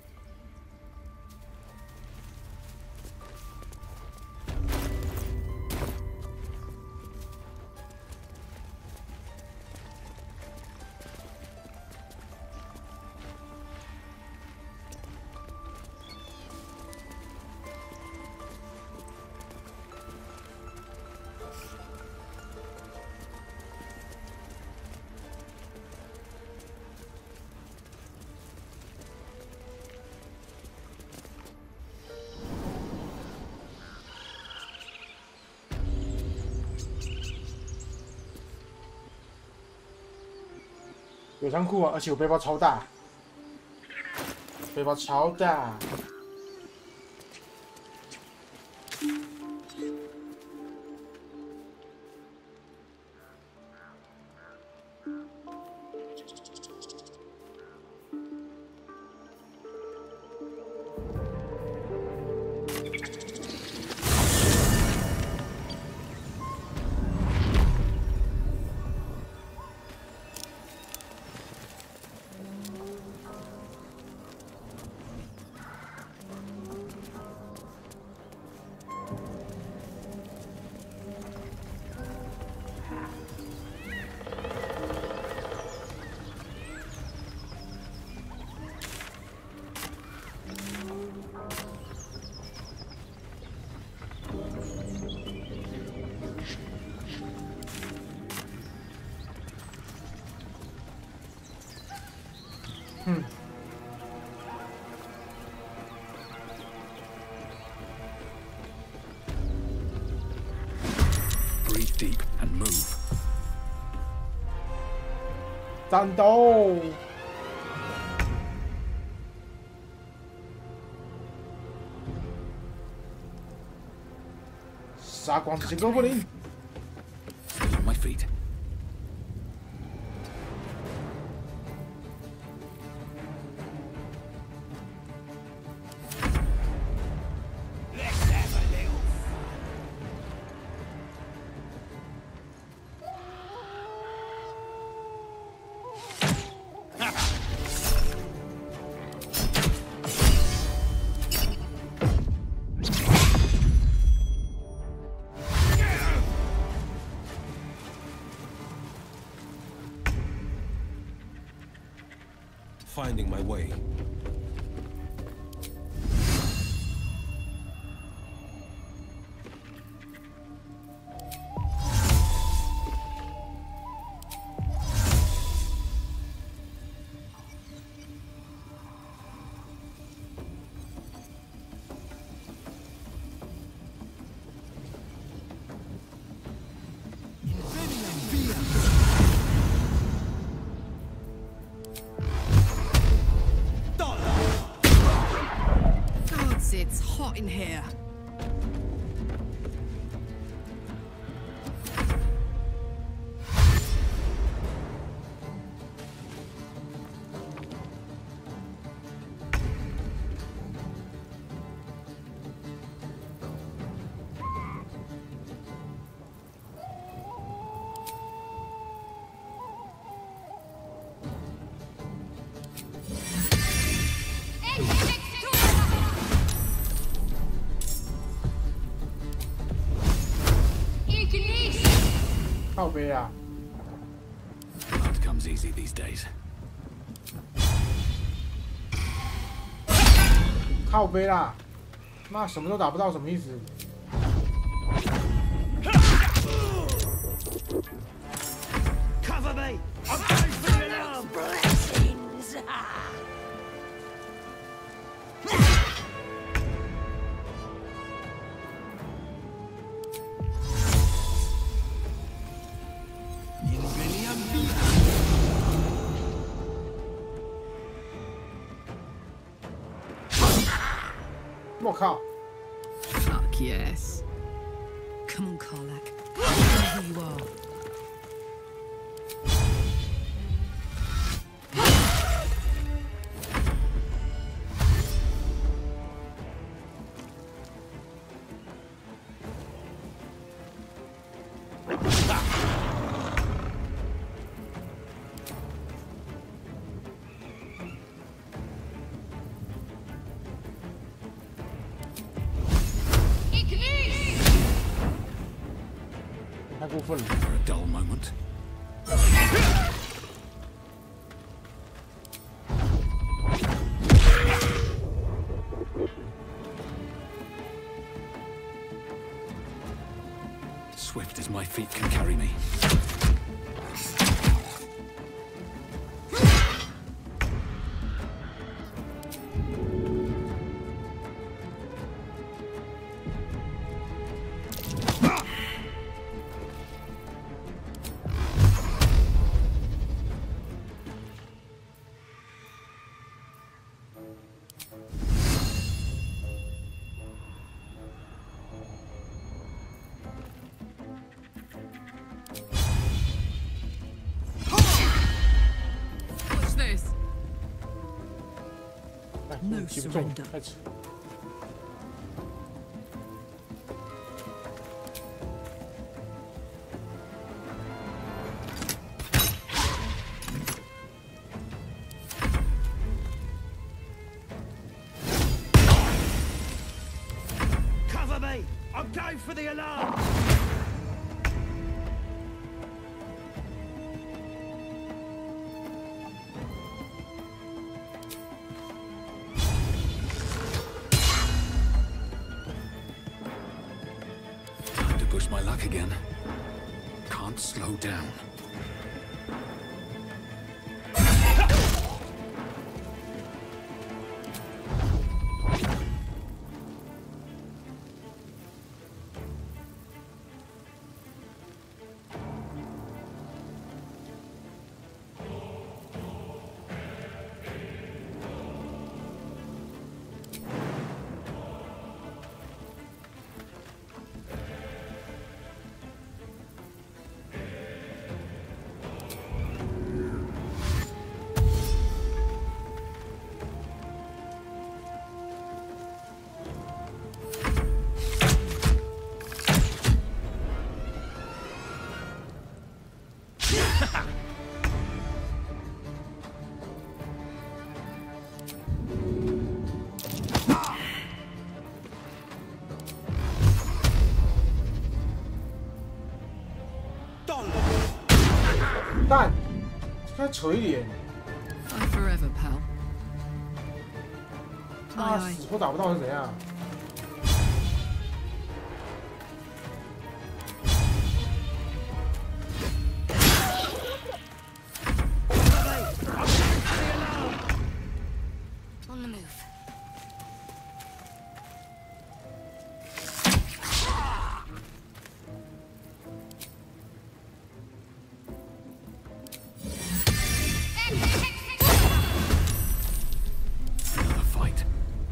有仓库啊，而且我背包超大，背包超大。Breathe deep and move. 战斗！杀光这些哥布林！ Stay on my feet. finding my way. It's hot in here. 靠背啊 Blood comes easy these days. 靠背啦，妈什么都打不到，什么意思？ Cover me! I'm going for the alarm! Blessings! 我靠 Fuck yes. Come on, Karlach. Where you are. For a dull moment. Swift as my feet can carry me. No surrender. Cover me! I'm going for the alarm! Push my luck again. Can't slow down.蛋，该锤脸。 Fight forever, pal. 他死活打不到是怎样？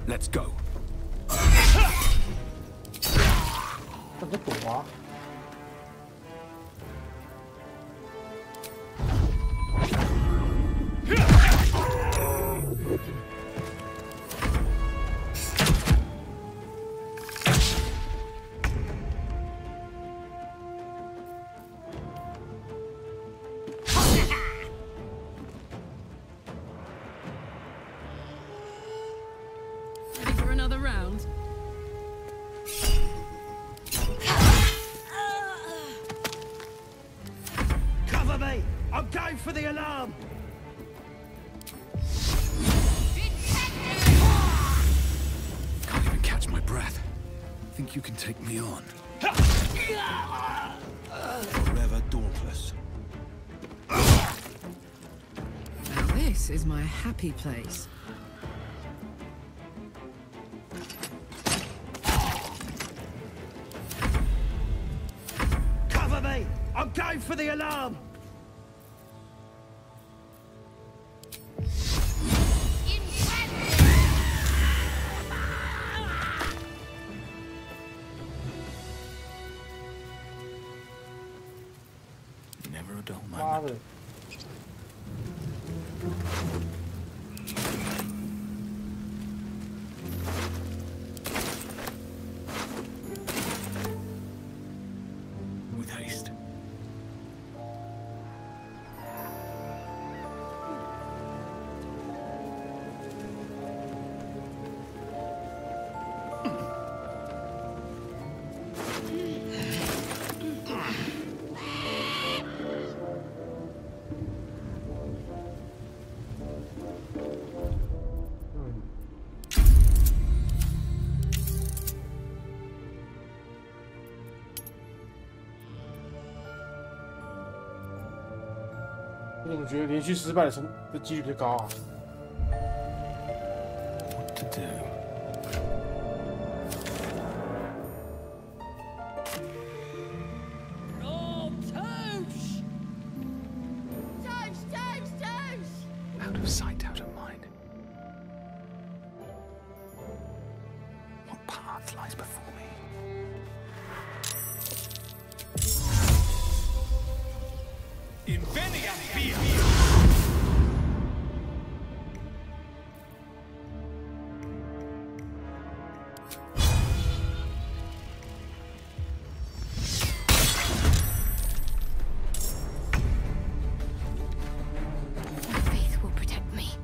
Let's go. 怎么躲啊？Another round. Cover me! I'm going for the alarm! Can't even catch my breath. Think you can take me on? Forever dauntless. Now this is my happy place. I'm going for the alarm! Never a dull moment. With haste.我怎么觉得连续失败的几率比较高啊？ What to do? Out of sight, out of mind. What path lies before me? Invenia via! Faith will protect me.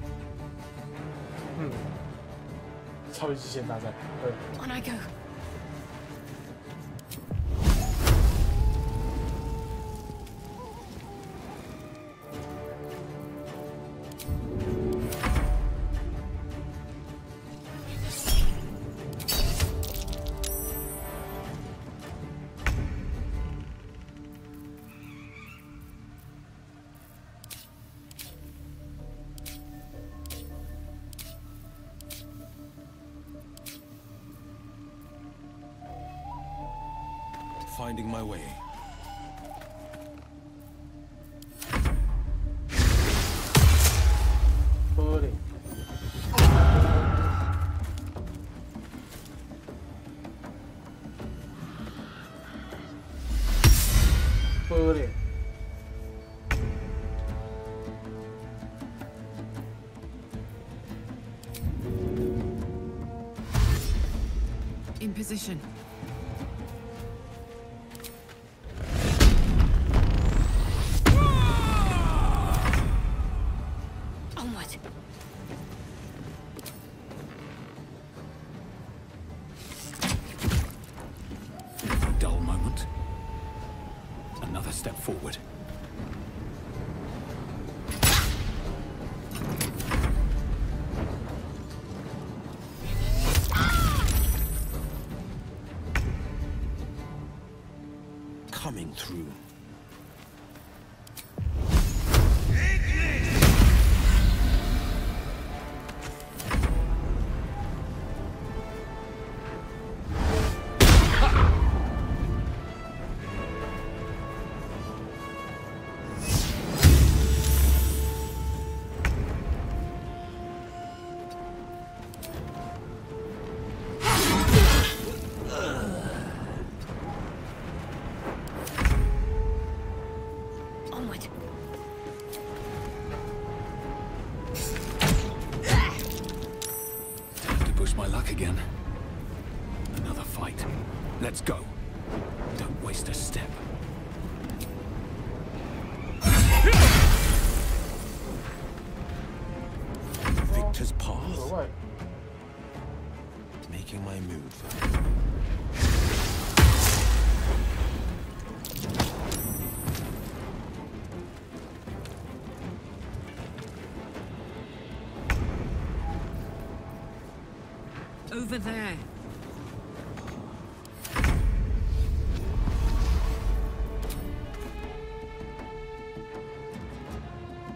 超级极限大战，对。On I go. Finding my way. In position. Onward. A dull moment. Another step forward. coming through. Again. Another fight. Let's go. Don't waste a step. Victor's path. Making my move. Over there.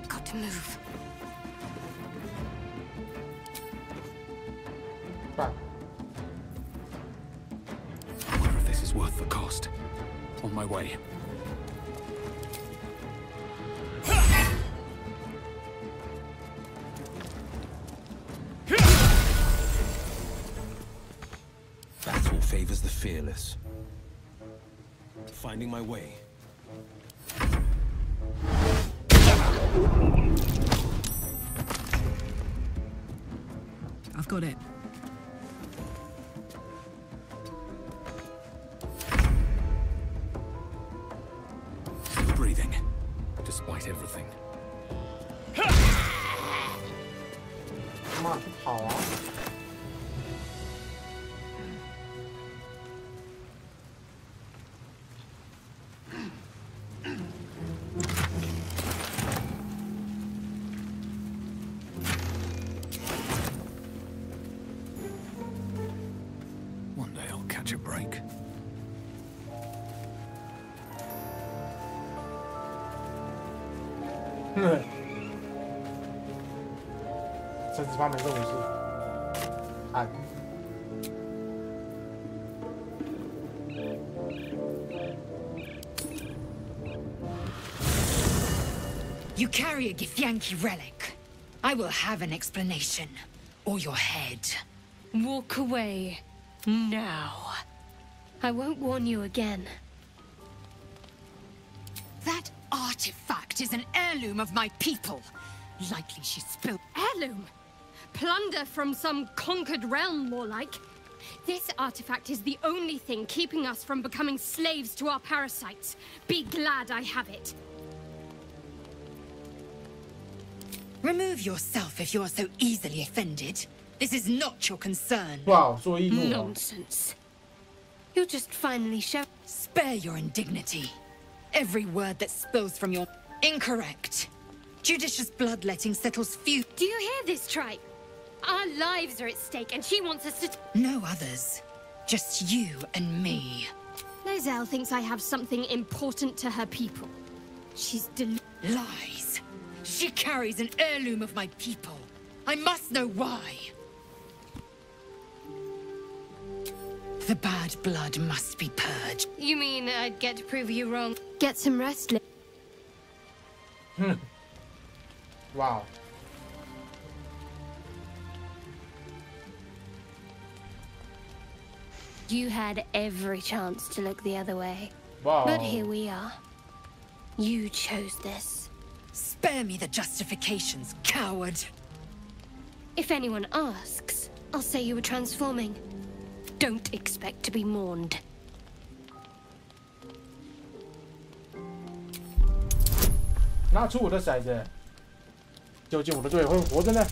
Got to move. I wonder if this is worth the cost. On my way. Favors the fearless. Finding my way. I've got it. Still breathing, despite everything. Come on, 好啊。One day I'll catch a break. 38枚任务是按。You carry a Githyanki relic. I will have an explanation. Or your head. Walk away. Now. I won't warn you again. That artifact is an heirloom of my people. Likely she spilled. Heirloom? Plunder from some conquered realm, more like. This artifact is the only thing keeping us from becoming slaves to our parasites. Be glad I have it. Remove yourself if you are so easily offended. This is not your concern. Wow, so evil. Nonsense. You'll just finally show. Spare your indignity. Every word that spills from your... Incorrect. Judicious bloodletting settles feud. Do you hear this, tripe? Our lives are at stake, and she wants us to... No others. Just you and me. Lozelle thinks I have something important to her people. She's Lies. She carries an heirloom of my people. I must know why. The bad blood must be purged. You mean I'd get to prove you wrong? Get some rest. Wow. You had every chance to look the other way. Wow. But here we are. You chose this. Spare me the justifications, coward. If anyone asks, I'll say you were transforming. Don't expect to be mourned. 拿出我的骰子，究竟我的队友会活着呢？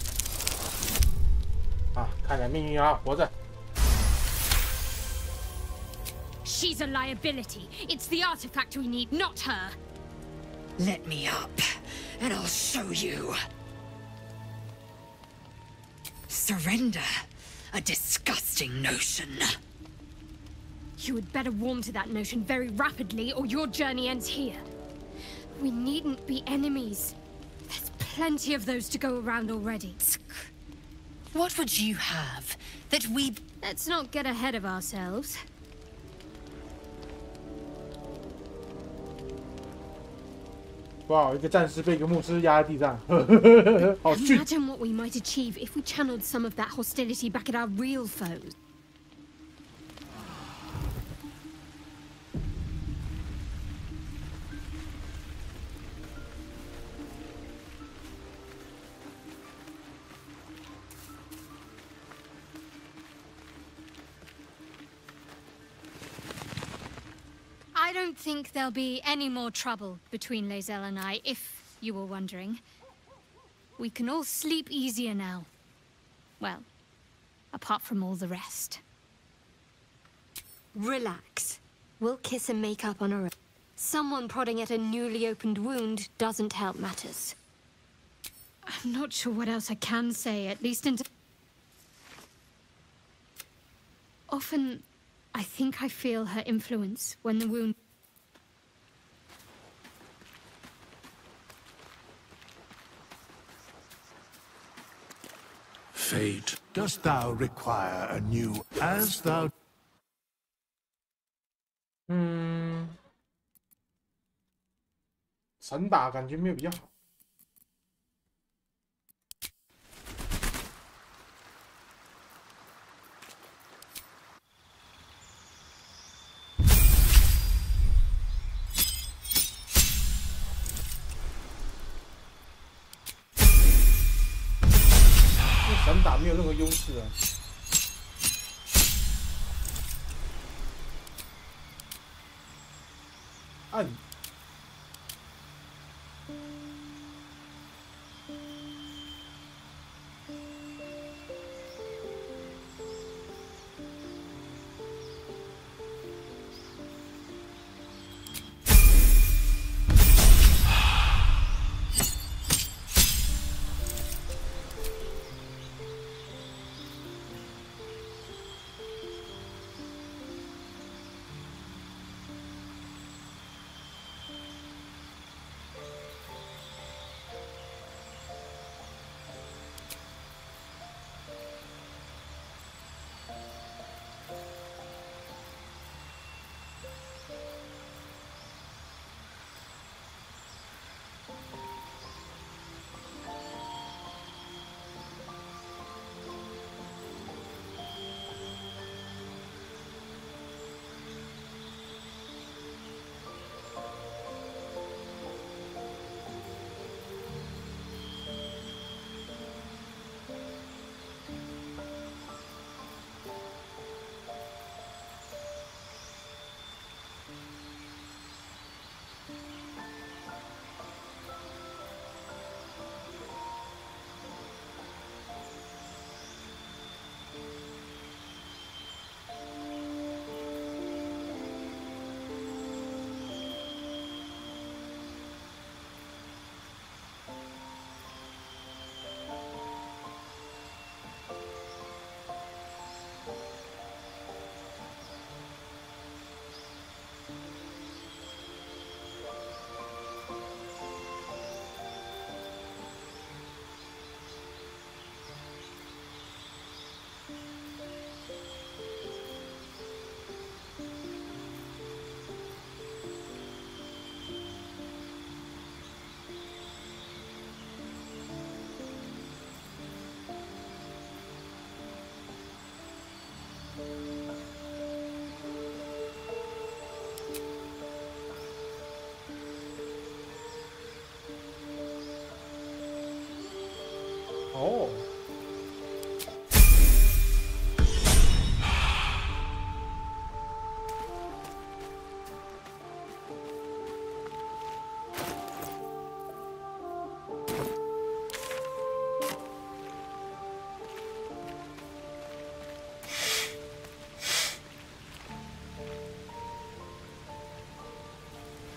啊，看来命运啊，活着。 She's a liability. It's the artifact we need, not her. Let me up, and I'll show you. Surrender? A disgusting notion. You had better warm to that notion very rapidly, or your journey ends here. We needn't be enemies. There's plenty of those to go around already. What would you have? That we... Let's not get ahead of ourselves. Wow, 一个战士被一个牧师压在地上，好逊。 Imagine what we might achieve if we channeled some of that hostility back at our real foes. I don't think there'll be any more trouble between Lae'zel and I, if you were wondering. We can all sleep easier now. Well, apart from all the rest. Relax. We'll kiss and make up on our own. Someone prodding at a newly opened wound doesn't help matters. I'm not sure what else I can say, at least until... Often, I think I feel her influence when the wound... Fate, dost thou require a new, as thou... 散打感觉没有比较好。散打没有任何优势啊。按。 哦。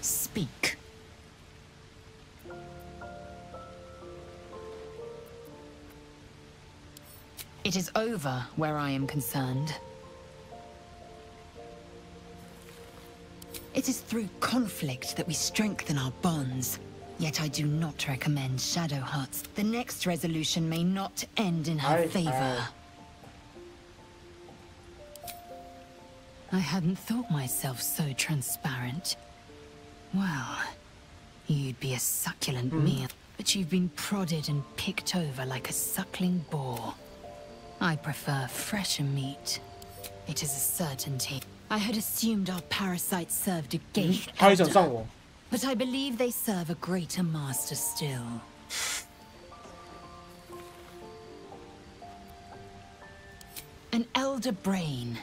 Speak. It is over where I am concerned. It is through conflict that we strengthen our bonds. Yet I do not recommend shadow huts. The next resolution may not end in her favor. I hadn't thought myself so transparent. Well, you'd be a succulent meal, but you've been prodded and picked over like a suckling boar. I prefer fresher meat. It is a certainty. I had assumed our parasites served a gate elder, but I believe they serve a greater master still. An elder brain.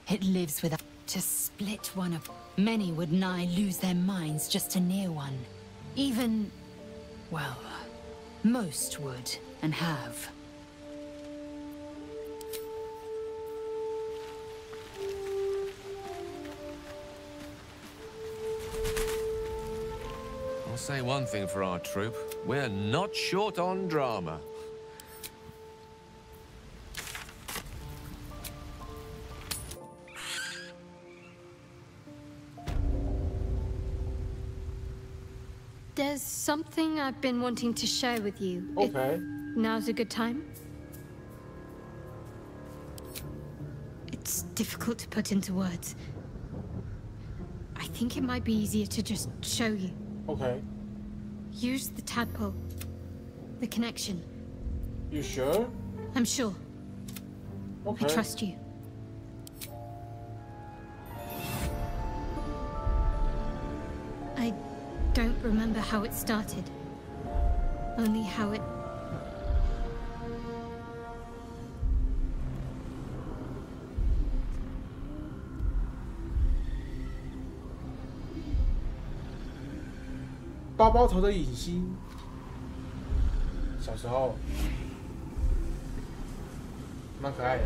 It lives without to split one up. Many would nigh lose their minds just to near one. Even, well, most would and have. I'll say one thing for our troop. We're not short on drama. There's something I've been wanting to share with you. Okay. Now's a good time? It's difficult to put into words. I think it might be easier to just show you. Okay. Use the tadpole. The connection. You sure? I'm sure. Okay. I trust you. I don't remember how it started. Only how it...包包头的影星，小时候蛮可爱的。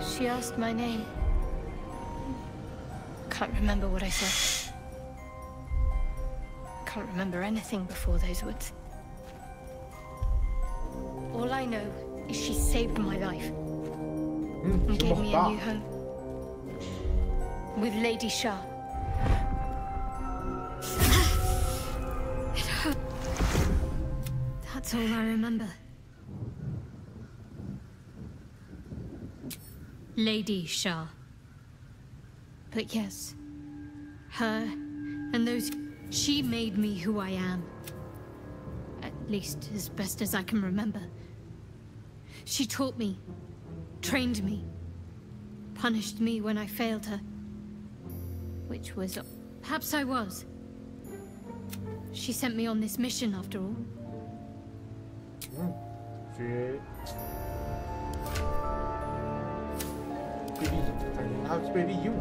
She asked my name. Can't remember what I said. Can't remember anything before those words. All I know is she saved my life. And gave me a new home. With Lady Shah. It hurt. That's all I remember. Lady Shah. But yes, her and those... She made me who I am. At least as best as I can remember. She taught me, trained me, punished me when I failed her. Which was... Perhaps I was. She sent me on this mission after all. How's baby you?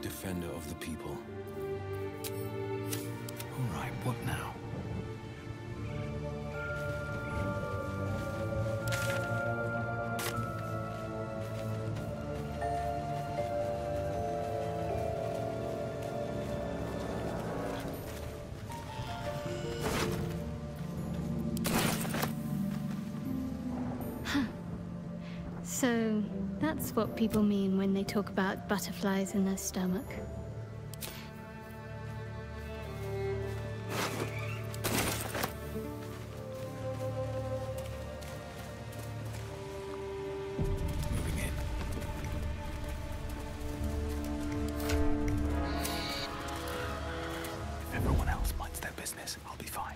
Defender of the people. All right, what now? So, that's what people mean when they talk about butterflies in their stomach. Moving in. If everyone else minds their business, I'll be fine.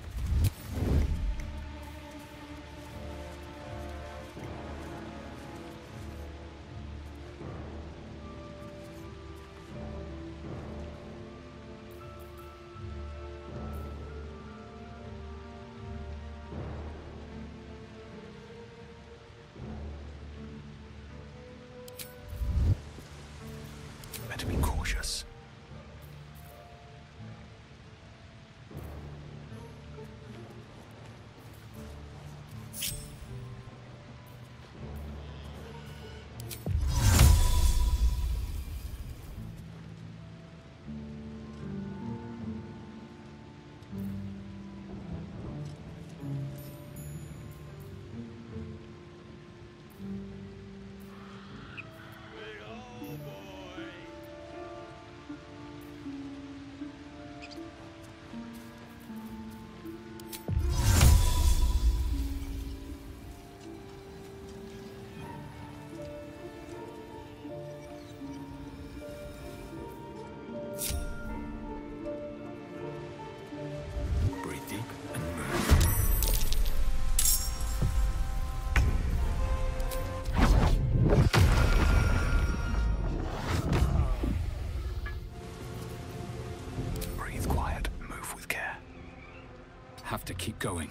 going.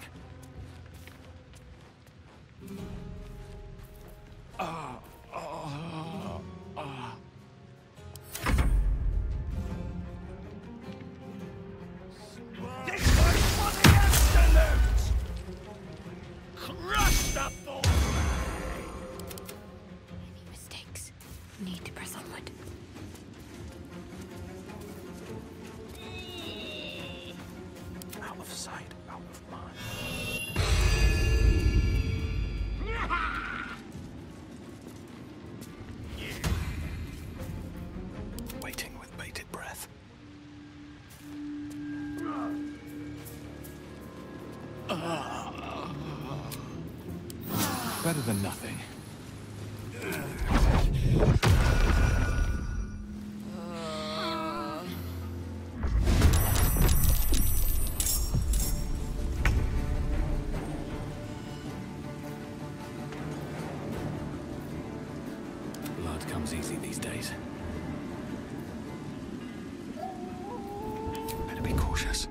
This one's for the absolute! Crush the bull! Any mistakes? Need to press onward. Out of sight, out of mind. Waiting with bated breath. Better than nothing. Blood comes easy these days. Better be cautious.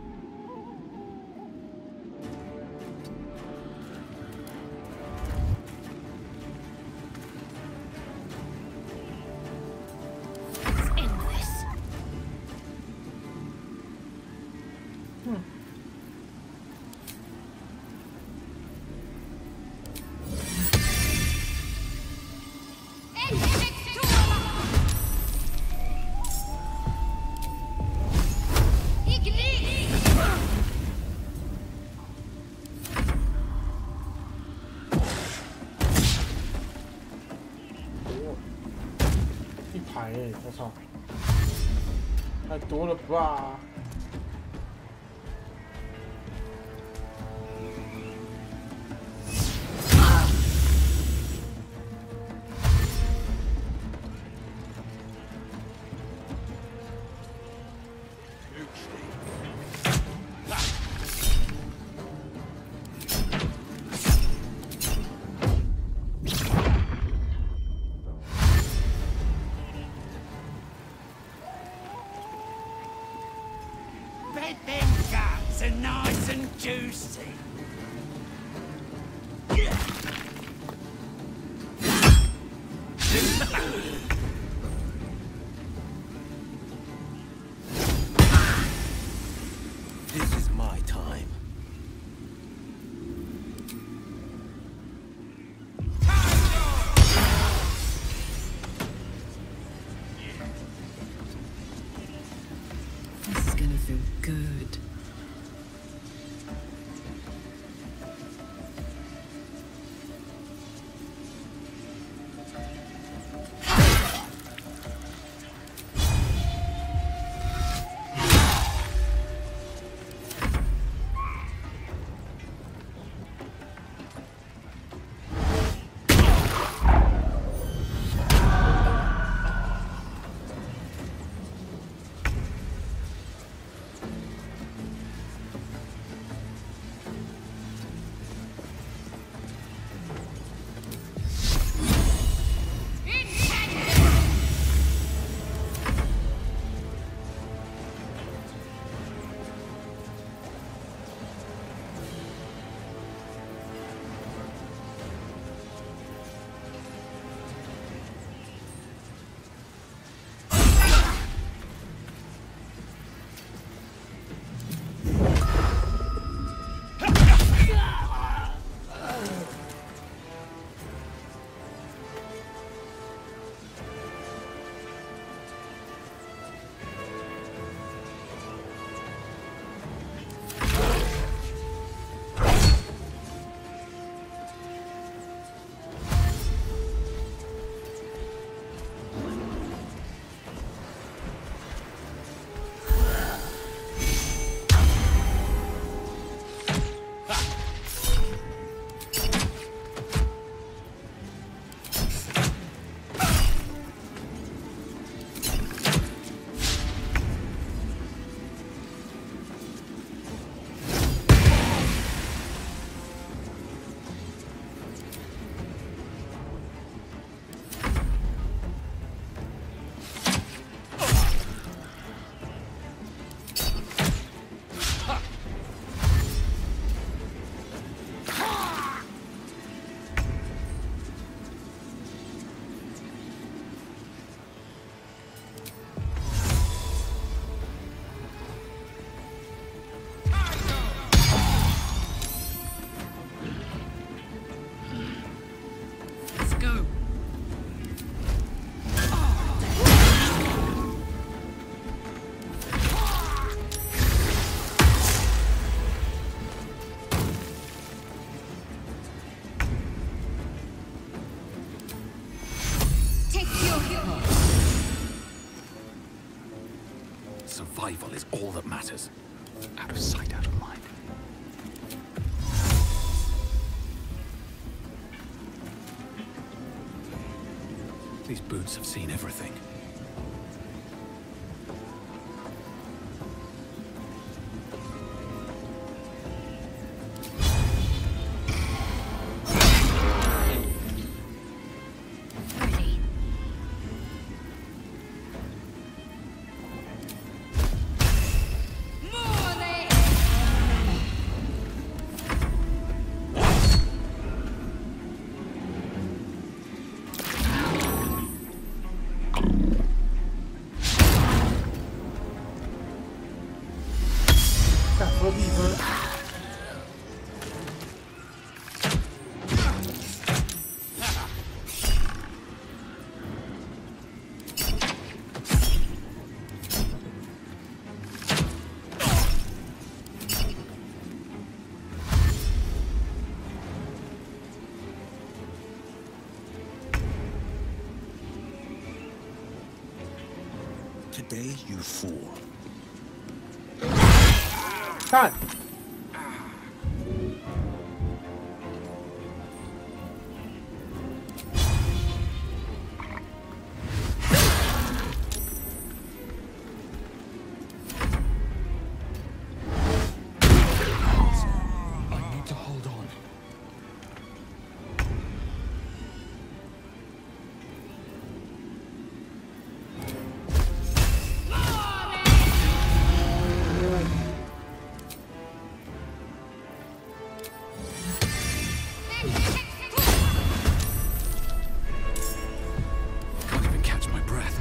我操，太多了吧！ survival is all that matters. Out of sight, out of mind. These boots have seen everything. Today you fall. 看。I need to hold on. Can't even catch my breath.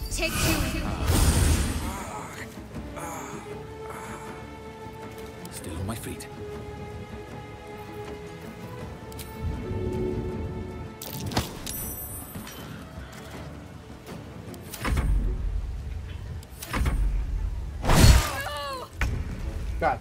Take two. Still on my feet. God.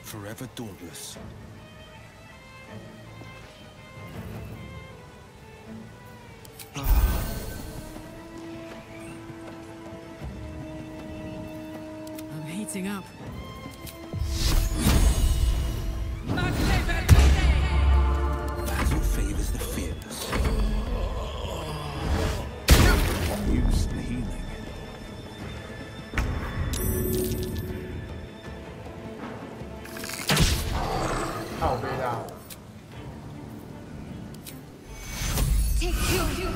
Forever dauntless. I'm heating up. Battle favors the fearless. Use the healing.靠背的。 Take two.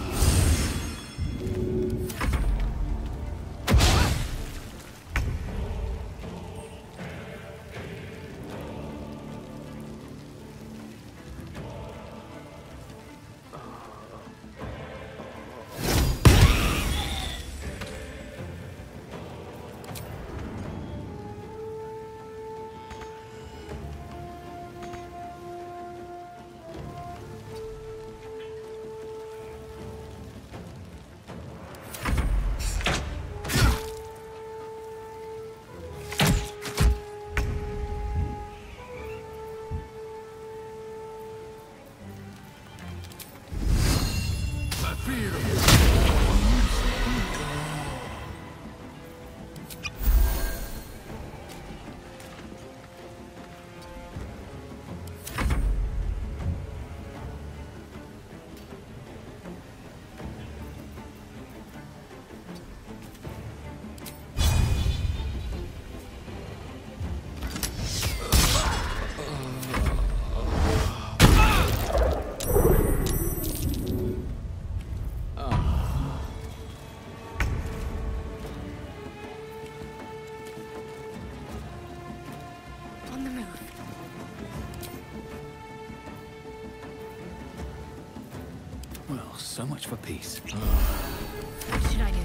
So much for peace. What should I do?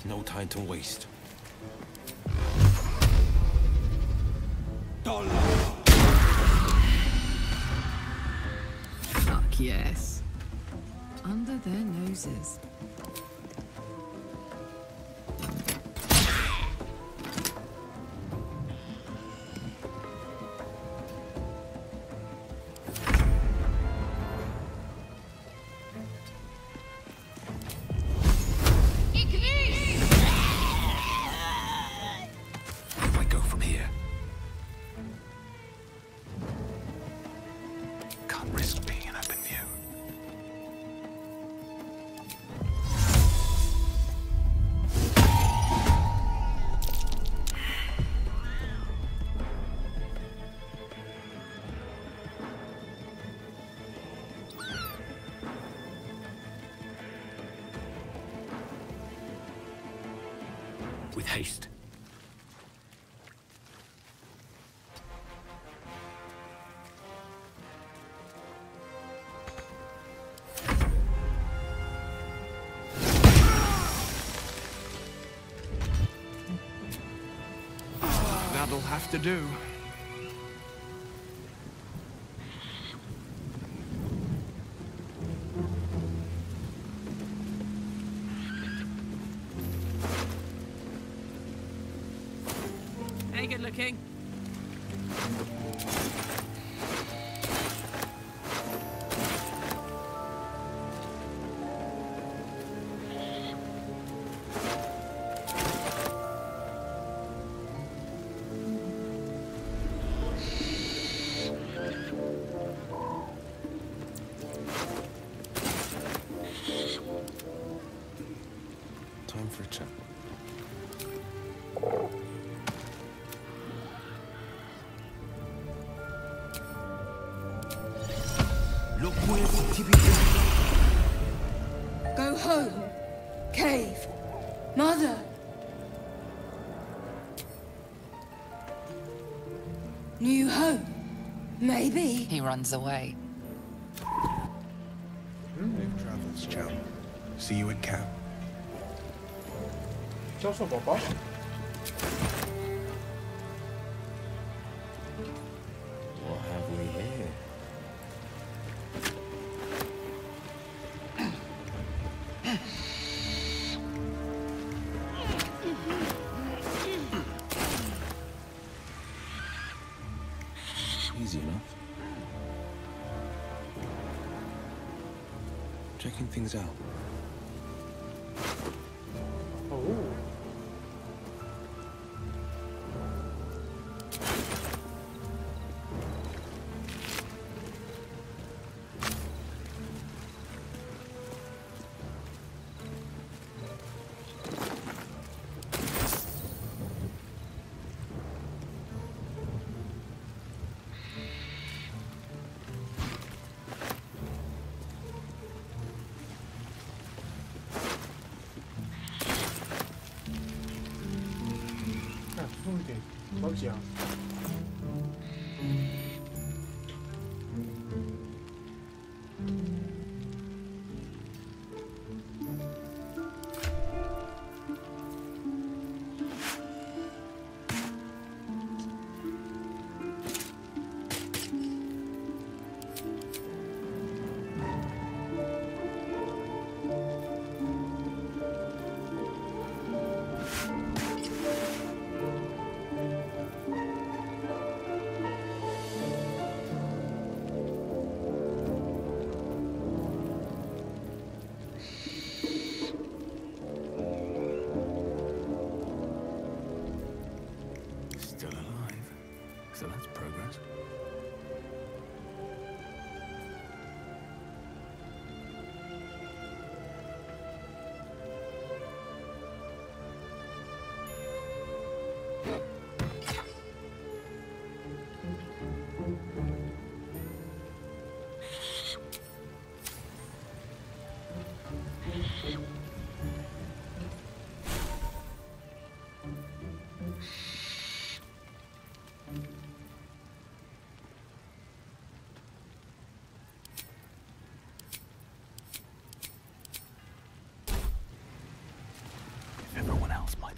No time to waste. Fuck yes. Under their noses. Where do I go from here? Can't risk being in open view. With haste. That'll have to do. Hey, good looking. Time for a chat. Go home. Cave. Mother. New home. Maybe. He runs away. Safe travels, chum. See you at camp. 教授宝宝。 What have we here? Easy enough. Checking things out. Oh.重点，着急啊！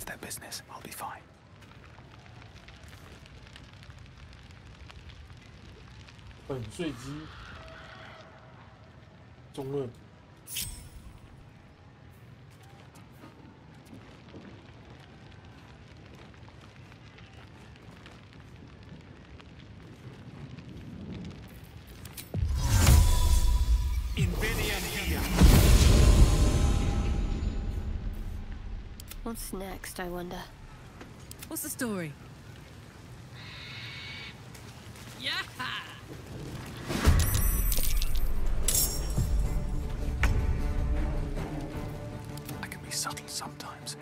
their business. I'll be fine. 粉碎机，中二。What's next, I wonder? What's the story? Yeah! I can be subtle sometimes.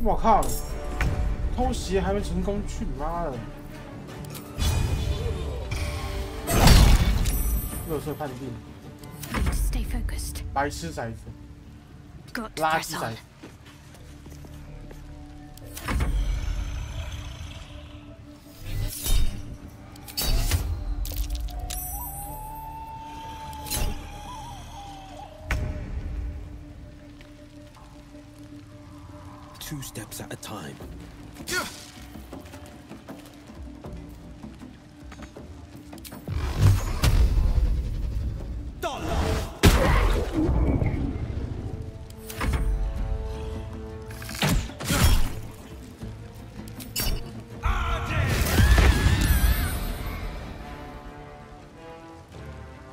我靠！偷袭还没成功，去你妈的！垃圾判定。Stay focused. 白痴骰子。垃圾骰子。2 steps at a time.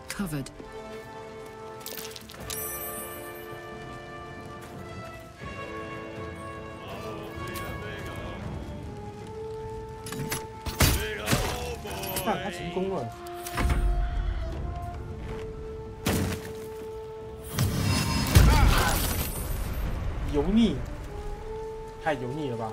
Covered. Ah, 他成功了。油腻，太油腻了吧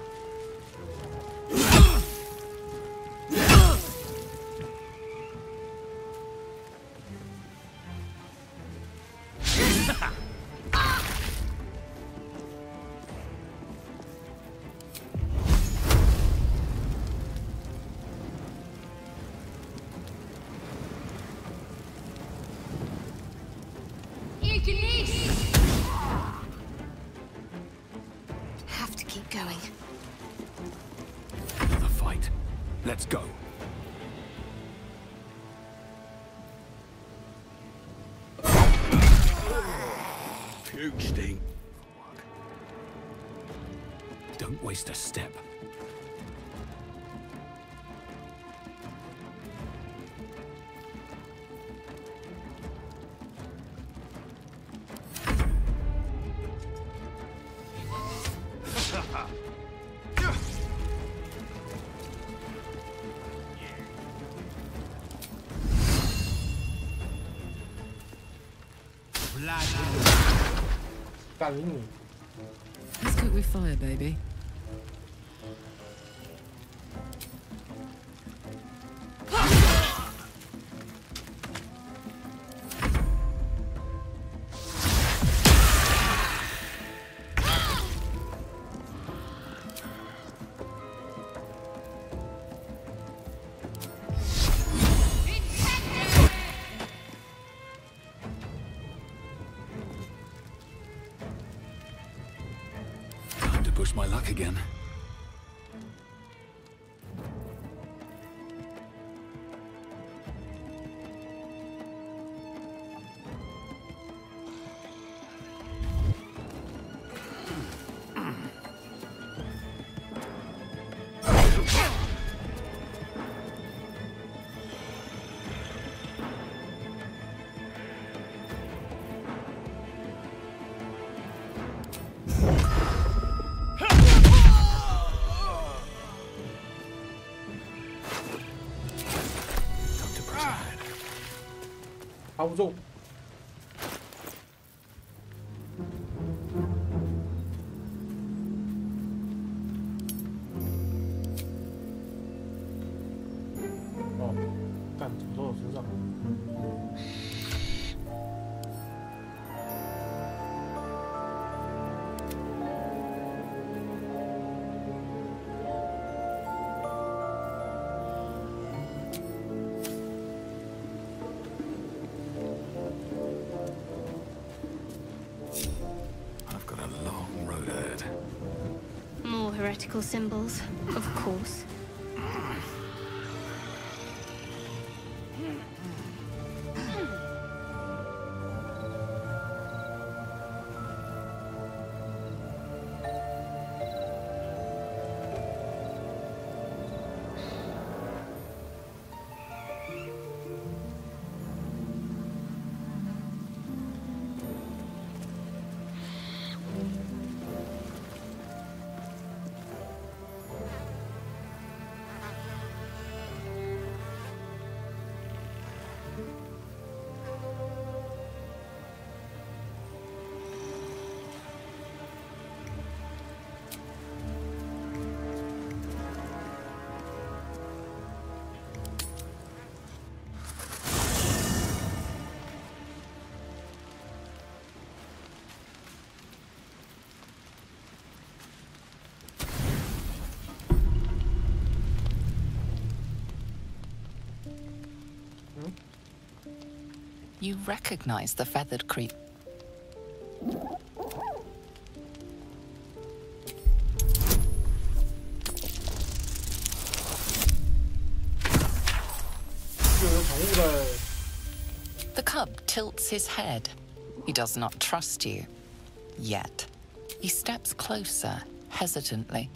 ！Have to keep going. Another fight. Let's go. Puke sting. Don't waste a step. Let's cook with fire, baby. Time to push my luck again. Time to press ahead. 抓不中。哦，干，怎么都在我身上？ heretical symbols, of course. You recognize the feathered creature. The cub tilts his head. He does not trust you. Yet. He steps closer, hesitantly.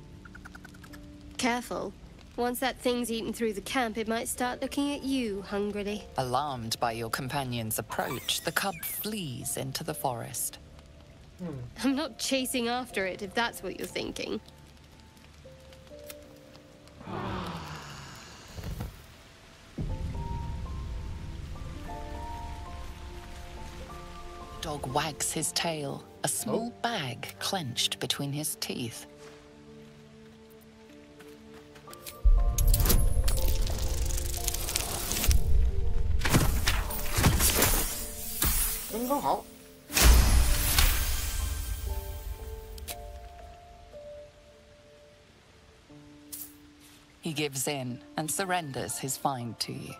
Careful. Once that thing's eaten through the camp, it might start looking at you hungrily. Alarmed by your companion's approach, the cub flees into the forest. I'm not chasing after it, if that's what you're thinking. Dog wags his tail, a small bag clenched between his teeth. He gives in and surrenders his find to you.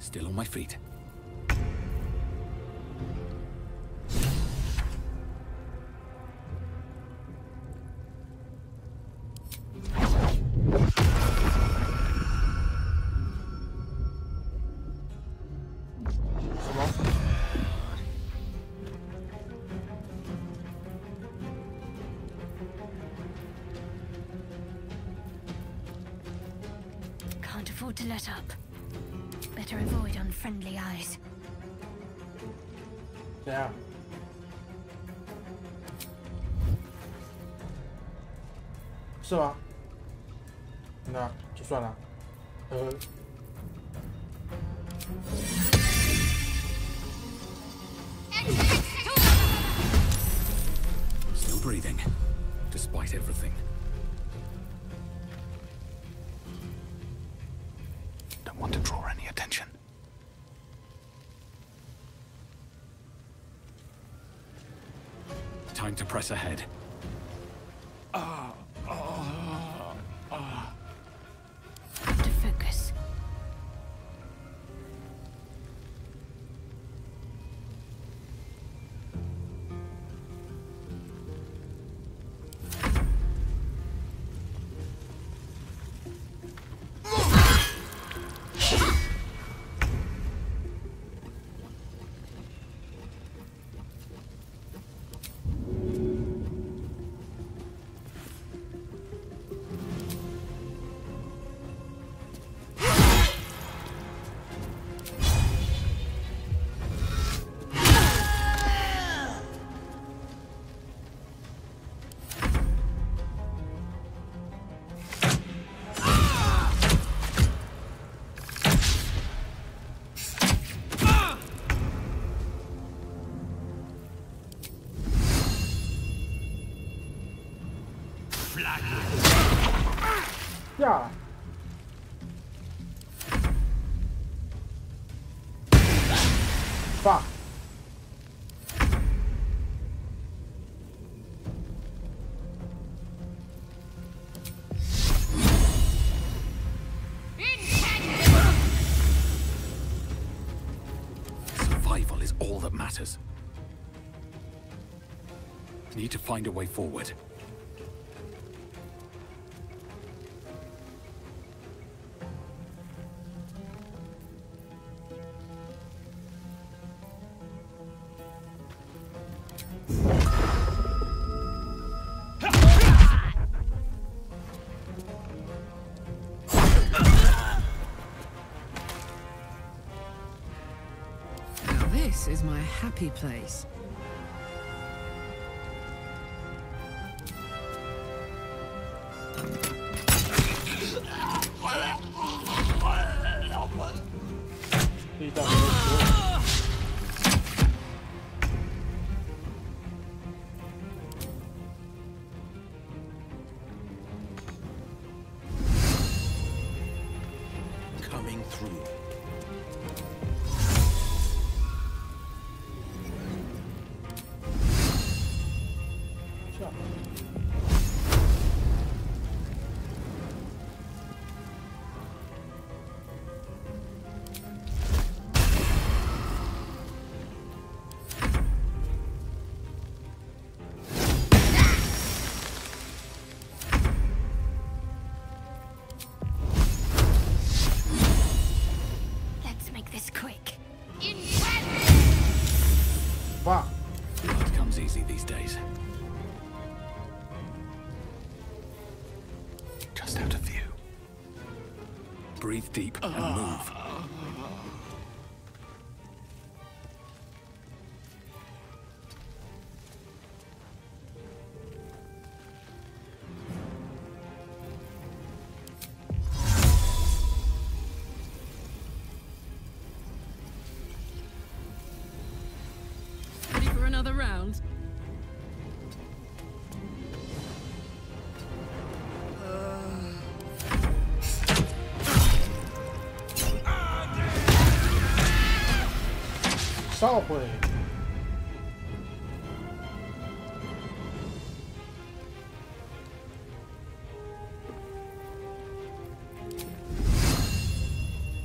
Still on my feet. Can't afford to let up. Better avoid unfriendly eyes. Yeah. 是吗？那就算了。Still breathing, despite everything. Don't want to draw any attention. Time to press ahead. To focus. 哇！Survival is all that matters. Need to find a way forward. Now this is my happy place. Coming through. Let's make this quick. Wow. Blood comes easy these days. Just out of view. Breathe deep and move. Ready for another round? Salve!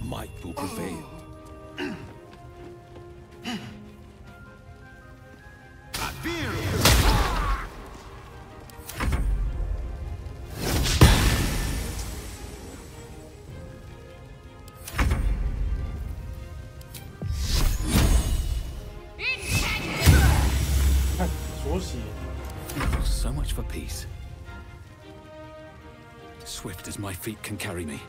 Might will prevail. So much for peace. Swift as my feet can carry me.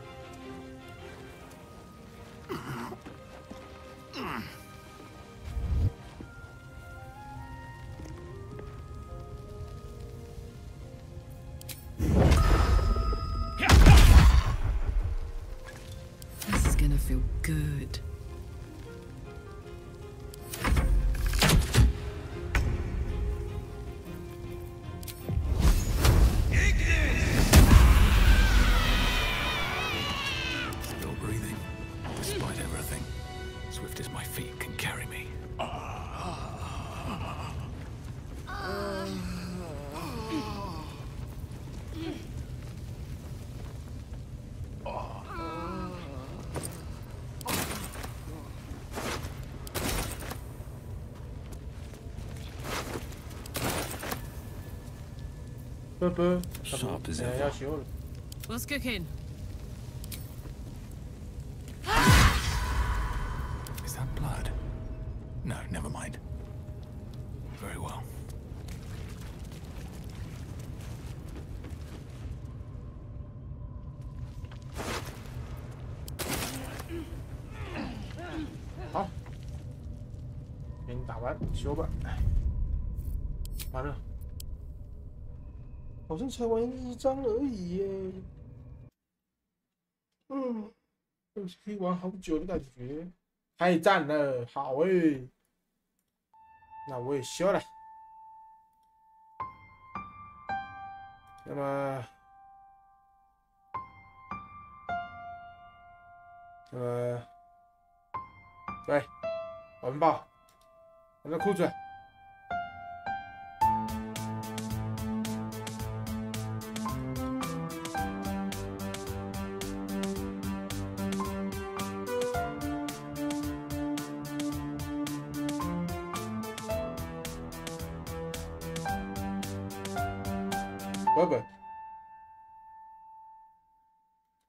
This is gonna feel good. Still breathing, despite everything. Swift as my feet can carry me. Sharp as ever. 要修了。 What's cooking? Is that blood? No, never mind. Very well. Hả? 给你打完，修吧。完了，好像才玩1章而已耶。可以玩好久的感觉，太赞了，好诶。那我也修了。那么，对，完爆。那哭嘴。拜拜。